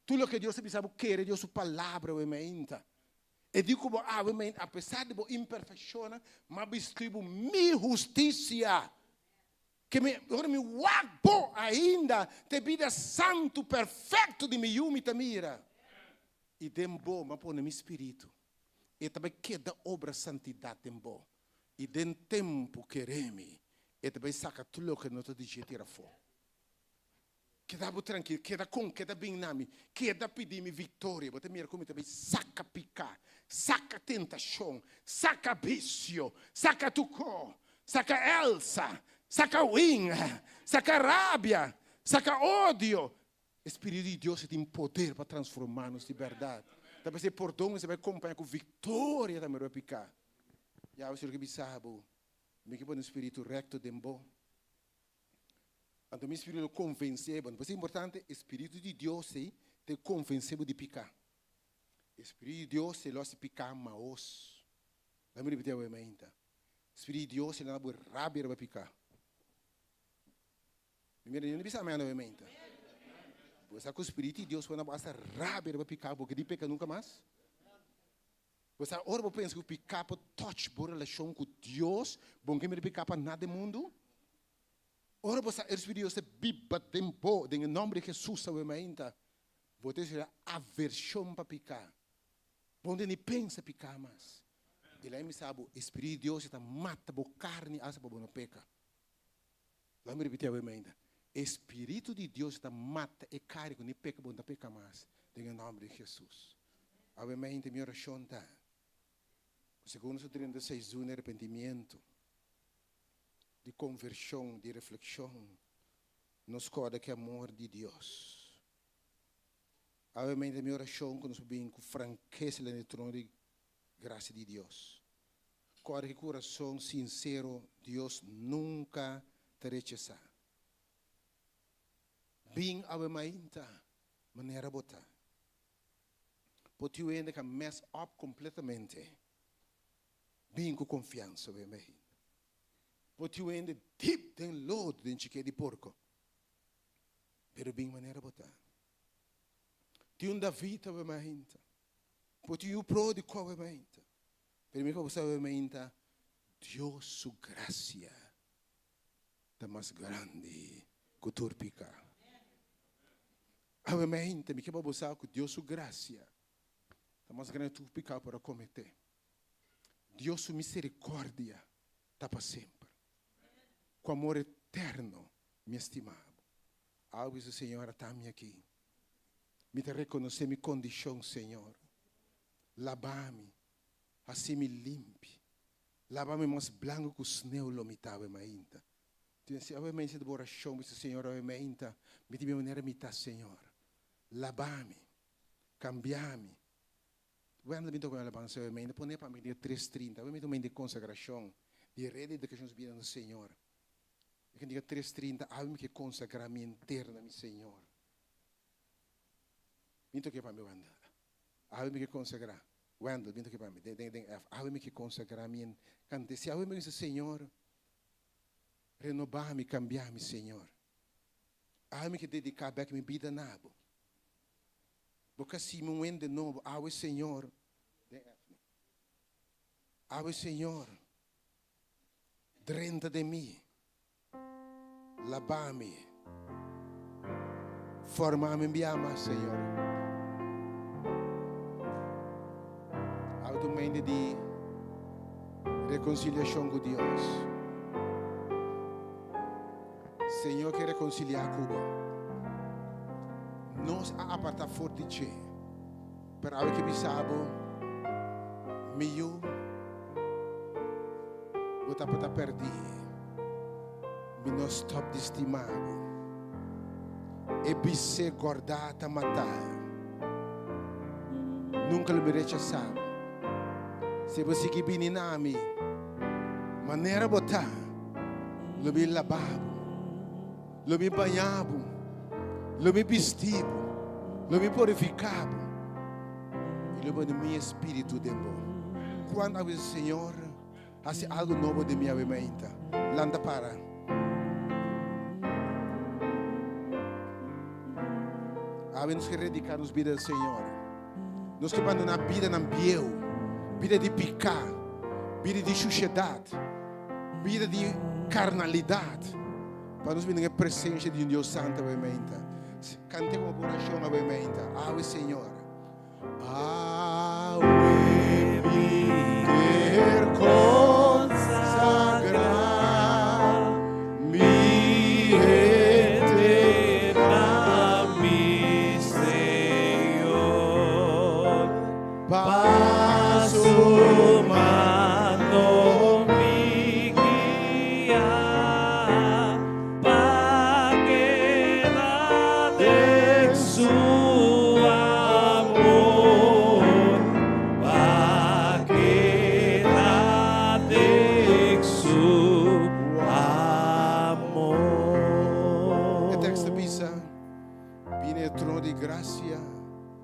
Tudo o que Deus sabe querer, Deus sua palavra, obviamente. E digo, obviamente, apesar de a imperfeição, mas distribuo minha justiça. Que me guapo ainda, te vida santo, perfeito de mi yumi mira. E dembo, mas põe meu espírito. E também queda obra santidade dembo. E den tempo quereme. E também saca tudo o que não te diz tira fora. Queda tranquilo, queda bem nami, queda pedir-me vitória. Você mira como também saca picar, saca tentação, saca vício, saca tucó, saca Elsa, saca wing, saca rábia, saca ódio. Espírito de Deus tem poder para transformar-nos de verdade. Também se perdão, você vai acompanhar com vitória também vai picar. E aí você que sabe, me que põe o espírito recto de bom. Então, o espírito convenceu, mas é importante, o espírito de Deus te convenceu de picar. O espírito de Deus se losse picar maos. Vamos repetir a mente. O espírito de Deus se não vai rápido para picar. Primeiro, não precisa mais novamente. Você com o espírito de Deus vai não basta rápido para picar, porque de peca nunca mais Você ora pensa que picar para touch por relação com Deus, bom que me picar para nada do mundo. Ora você é Espírito Deus biba tempo, em nome de Jesus, sabe ainda. Você será aversão para picar. Bom de nem pensa picar mais. E lá me sabe, Espírito Deus está mata a carne asa para não pecar. Lá me repetir ainda. Espírito de Deus está mata e carne nem peca bom da peca mais. Em nome de Jesus. Amém. Minha oração está. Segundo 36 de arrependimento, de conversão, de reflexão, nos corda que amor de Deus. Amém. Minha oração que nos bem com franqueza no trono de graça de Deus. Corda que coração sincero, Deus nunca te rechazar. Bem amém maneira botar. Pode eu ainda que mess up completamente. Bem com confiança, amém. Pode eu ainda deep den lodo den chique de porco. Pero bem maneira botar. Ti um David, amém. Pode eu pro de qual, amém. Pero me você, amém. Deus su gracia está mais grande que turpica. Amém. Me quer você que Deus su gracia está mais grande que turpica para cometer. Deus su misericórdia está para sempre. Com amor eterno, me estimado. Algo isso, Senhor, está-me aqui. Me te reconhecer minha condição, Senhor. Lava-me, assim me limpe. Lava-me mais branco que o sneu lomitava ainda. Então, obviamente, de oração, Senhor, obviamente, me de minha maneira imitar, Senhor. Lava-me, cambiar-me. Quando eu estou alabança, obviamente, põe para mim de 3:30, obviamente, de consagração, de rede de que nós vimos no Senhor. Eu digo 3:30, algo que consagrar minha interna, meu Senhor. Vinto que para mim, Wanda. Algo que consagrar. Wanda, vinto que para mim. Algo que consagrar minha. Cante, se algo me diz, Senhor, renovar-me, cambiar-me, Senhor. Algo que dedicar a minha vida nabo. Porque se me vende de novo, algo, Senhor. Algo, Senhor. Drenta de mim. Lava-me, forma-me, me ama, Senhor. Há uma de reconciliação com Deus. Senhor, quer reconciliar Cuba. Nós apartar forte de para algo que me sabe, meio, vou para perder. Me não stop de estimar. E bise guardata matar. Nunca me rechazar. Se você que vem na mim, maneira botar, lo me lavabo, lo me banhabo, lo me vestibo, lo me purificabo, e lo me meu espírito dentro. Quando o Senhor faz algo novo de minha vida, landa para. Nos que dedicar nos vida do Senhor. Nos que abandonar a vida na biel, vida de picar, vida de sociedade, vida de carnalidade, para nos vir a presença de um Deus Santo, obviamente. Cante com coração, obviamente. Ave Senhor. Ave me quer consagrar, me eterna, mi Senhor. Passo mano me guiar, para que la de su amor, para que la de su amor. O texto diz: vine ao trono de graça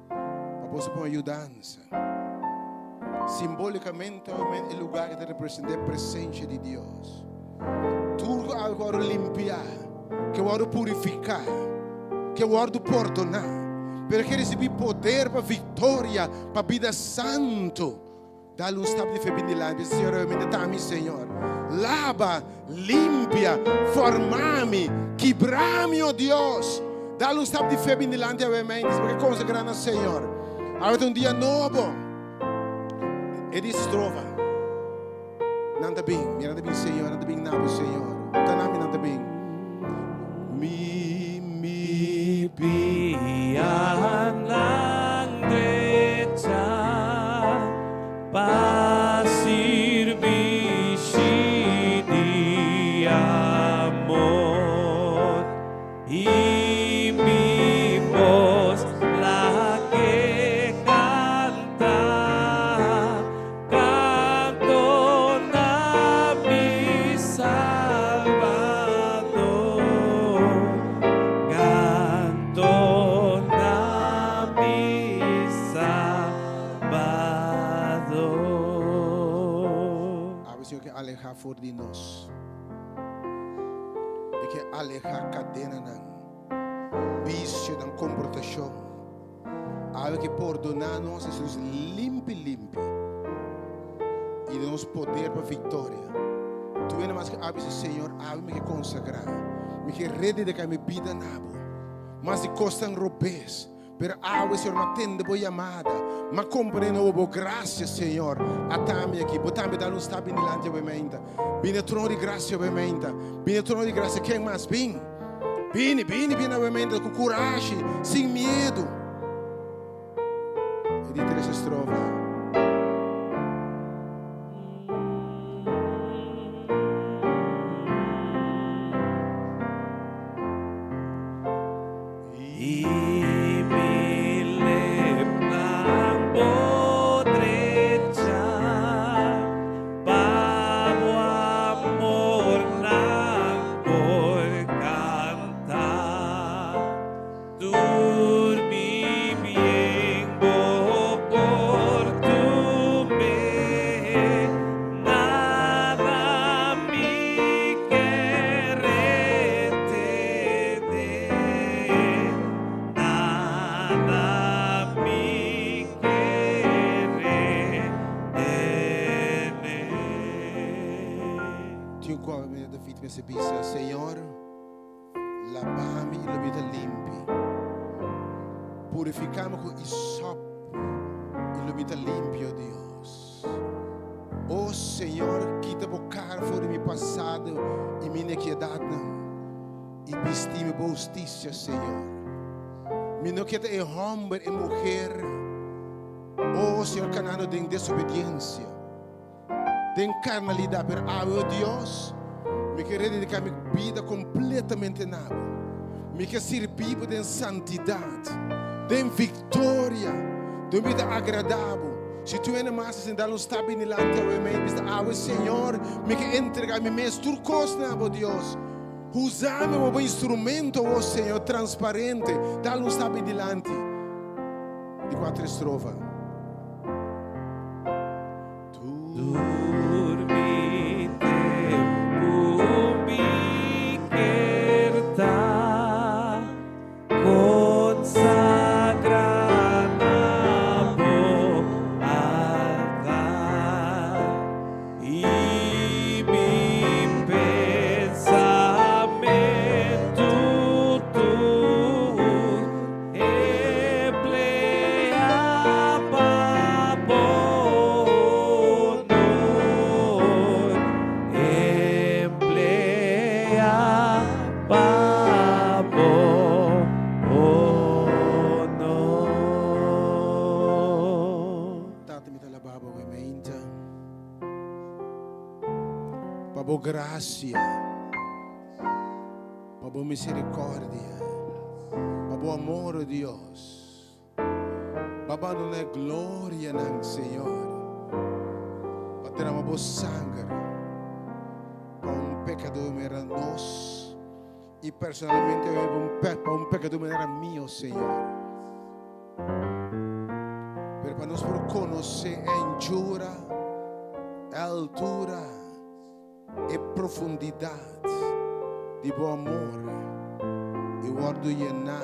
para você com ajudança. Simbolicamente é o lugar que representa a presença de Deus. Tudo agora limpiar, que eu oro purificar, que eu oro perdonar, para que receber poder para vitória, para vida santo, Dá-lhe um estado de feminilidade. Senhor, eu me dá-me, Senhor. Lava, limpia, forma-me, quebra-me, oh Deus. Dá-lhe um estado de feminilidade, porque consagrando, Senhor. Agora um dia novo. E diz trova. Nanda bem, nanda bem, Senhor, nanda bem, nabo, Senhor. Tanami, nanda bem. Mi, Biyahan ng derecha pasirbisi di amor imimos lagi kanta canto nabi Salvador canto nabi Salvador. Ah, Senhor, que alejar fora de nós. E que alejar cadena não. Vício, não comportação. Ah, que perdonar nós, Jesus, limpe. E nos poder para vitória. Tu é mais que abre, Senhor, abre-me que consagrar. Me que rede de que me vida nabo. Mas de costan robês. Pero abre, Senhor, uma tenda boa amada. Mas compreendo a boa graça, Senhor. Atame aqui, botame dar um estado delante, obviamente. Bine trono de graça, obviamente. Bine trono de graça, quem mais? Bine, obviamente, com coragem, sem medo. E de três estrofas. Imilip ng podrecha, bago amor ng porkanta, turbibiyeng bokor tume, narami kerete de. Dio qual me da fit me se bisa, Senhor, lavami e lobita limpi. Purificamos com isop e lobita limpi, oh Deus. Oh Senhor, quita bocar fora meu passado e minha iniquidade e vesti-me boa justiça, Senhor. Me não queda é homem e mulher. Oh Senhor, canano de desobediência. De carnalidade, pero oh Deus, me quer dedicar minha vida completamente nada. Me quer servir de santidade, de vitória, de uma vida agradável. Se tu é mais sem dar um estado delante ao meu, Senhor, me quer entregar minha mesma tudo coisa, oh Deus. Usar-me como instrumento, oh Senhor, transparente, dar um estado delante. De 4 estrofas. Para boa graça, para boa misericórdia, para bom amor de Deus, para não é glória não, Senhor, para ter uma boa sangue, para pecador era nós e personalmente para pecador era meu, Senhor. Pero para nós por conhecer a anchura, a altura e profundidade de bom amor e guardo llenar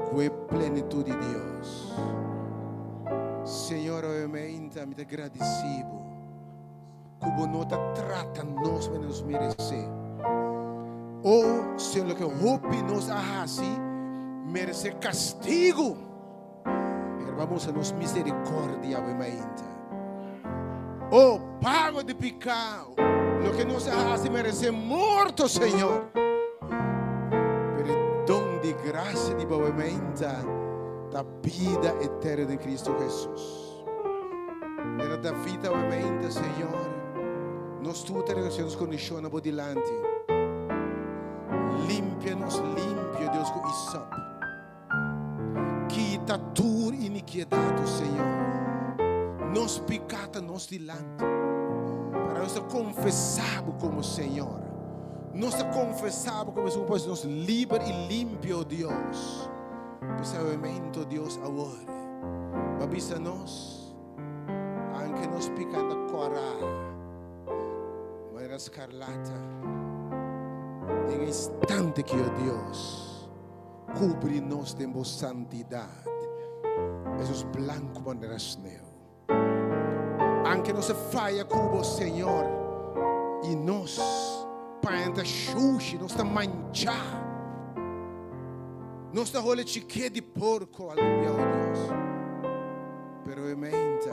com a plenitude de Deus. Senhor, obviamente, me agradecido. Como não trata nós para nos merecer. Ou, Senhor, o que roupe nos assim, merecer castigo. Mas vamos a nos misericórdia, obviamente. Ou, pago de pecado. O que nos hace merecer morto, Senhor. Pero dom de graça de obviamente da vida eterna em Cristo Jesus. Era da vida, obviamente, Senhor. Nós tudo nos condiciona por delante. Límpia-nos, limpia, Deus, com isop. Quita tua iniquidade, Senhor. Nos pecata, nos delante. Para nós confessarmos como Senhor. Nós confessarmos como Senhor, pois nos livre e limpio, Deus. Pensamento, Deus, agora. Babisa-nos, anche nos pecando corar. Maneira escarlata. Em instante que, oh Deus, cubre-nos de vossa santidade. Jesus branco maneira sneu. Anche nos falha como Senhor. E nós, para xuxi, nós está manchar. Nós está rolando chique de porco, oh Deus. Pero ementa,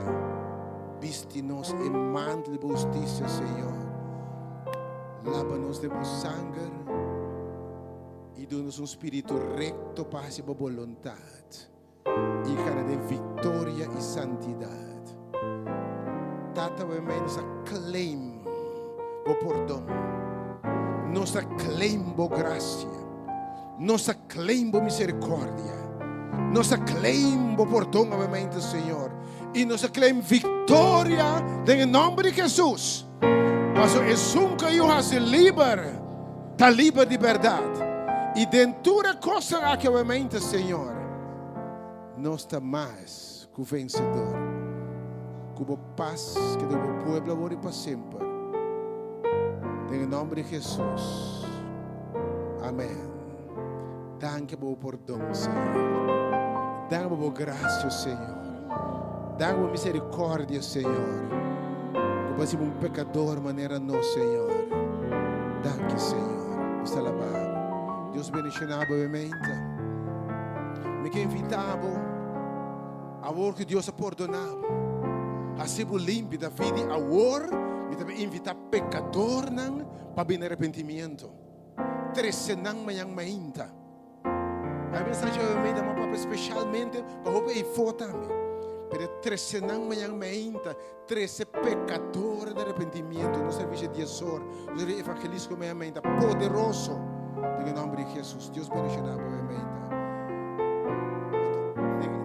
viste-nos em manto de justiça, Senhor. Lava-nos de sangue e dá-nos espírito recto para a sua vontade e cara de vitória e santidade. Tata, nos claim o perdão, nos claim a graça, nos claim a misericórdia, nos claim o perdão, obviamente, Senhor, e nos claim vitória em nome de Jesus. Mas é um que eu haço livre, está livre de verdade. E dentro da coisa que obviamente, Senhor, nós está mais que o vencedor. Como paz que do meu povo agora e para sempre. Em nome de Jesus. Amém. Danke por perdão, Senhor. Danke por graça, Senhor. Danke por misericórdia, Senhor. Mas um pecador maneira não, Senhor. Danke, Senhor. Está lavado. Deus bendicionava, obviamente. Me que invitava a hora que Deus a perdonava. A ser limpo da vida. A hora me também invitar pecador para bem arrependimento. Tresenang mayang mainta. A mensagem obviamente é uma especialmente para roubar e foto também. Pero 13 nang mayang mainta, 13 pecadores de arrependimiento, no servicio de Azor, no servicio evangelismo mayang poderoso, en el nombre de Jesús. Dios bendiga obviamente.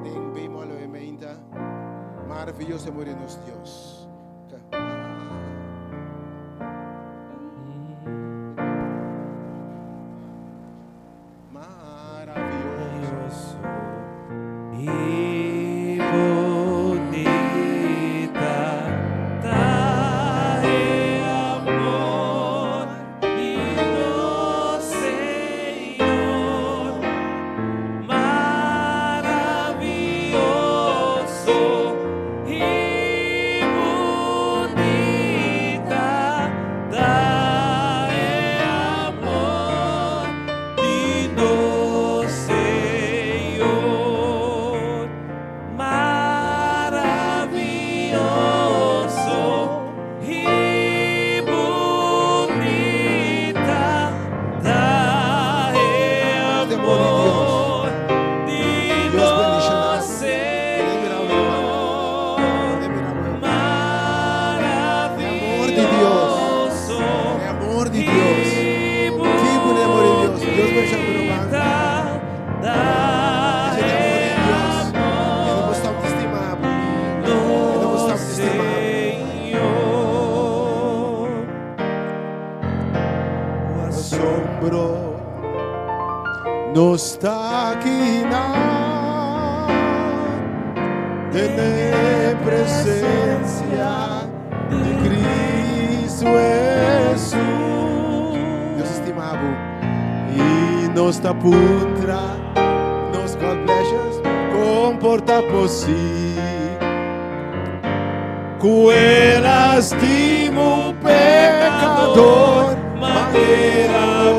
Den bemol obviamente, maravilloso morirnos Dios. Maravilhoso. No está aquí de presencia de Cristo Jesús. Deus estimado e nos está putra, nos God bless us, comporta por si Lastimo pecador, manera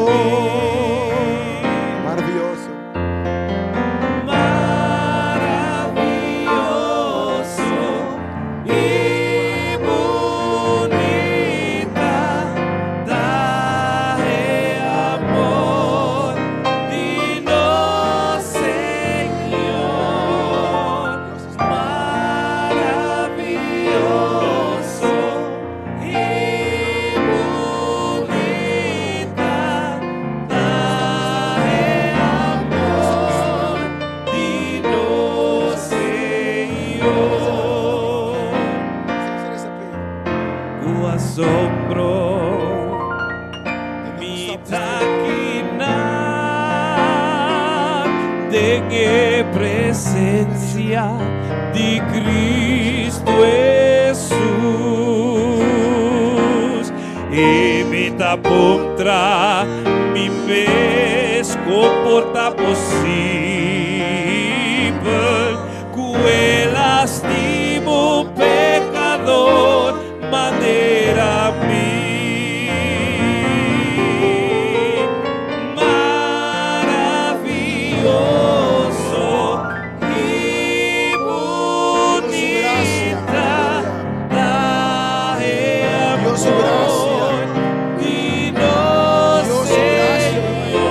Maravilhoso. maravilloso y bonita daje amor dino Señor maravilloso y bonita daje amor dino Señor ku asombro mi taquinar de que presencia de Cristo Jesús y mi tapontra mi mes comporta posible que lastimo pecador manera mí maravilloso y bonita daje Dios su gracia. amor dino Dios su gracia. Señor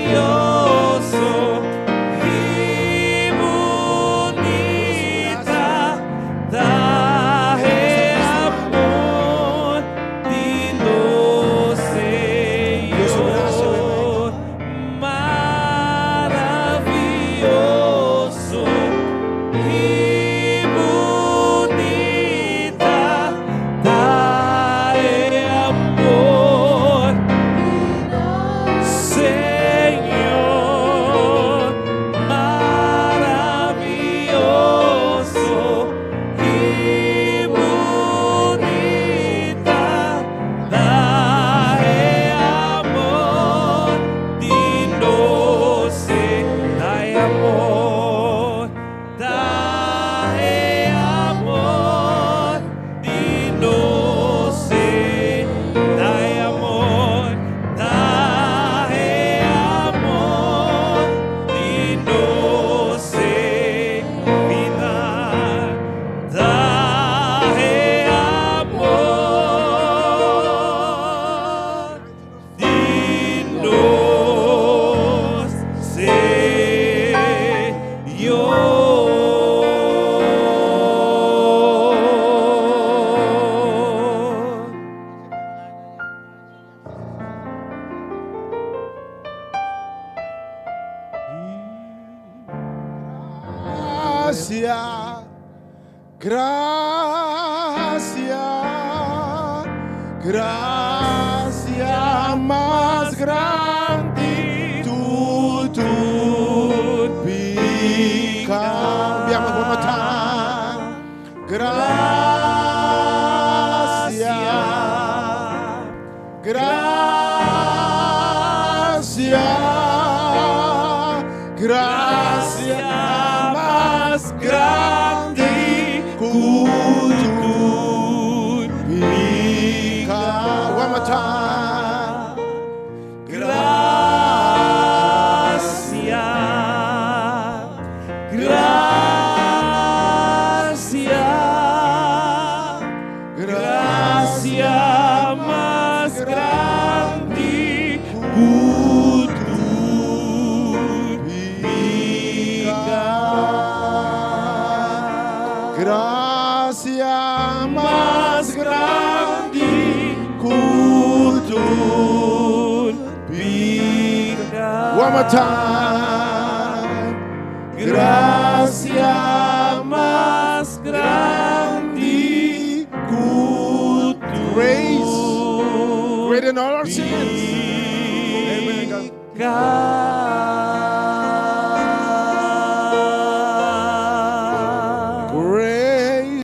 maravilloso y bonita daje amor dino Señor maravilloso y bonita daje amor Señor maravilloso y bonita daje amor dino daje amor dino daje amor dino final daje amor dino Señor. Gracia, gracia, gracia más grande tu pica. Abbiamo one more time. Gracia, gracia, gracia más grande tu pica. One more time. Gracia, gracia, gracia más grande tu pica. Gracia Más grande cultura. pica. One more time. Gracia más grande cultura. Grace greater than all our sins. Amen. God. pica.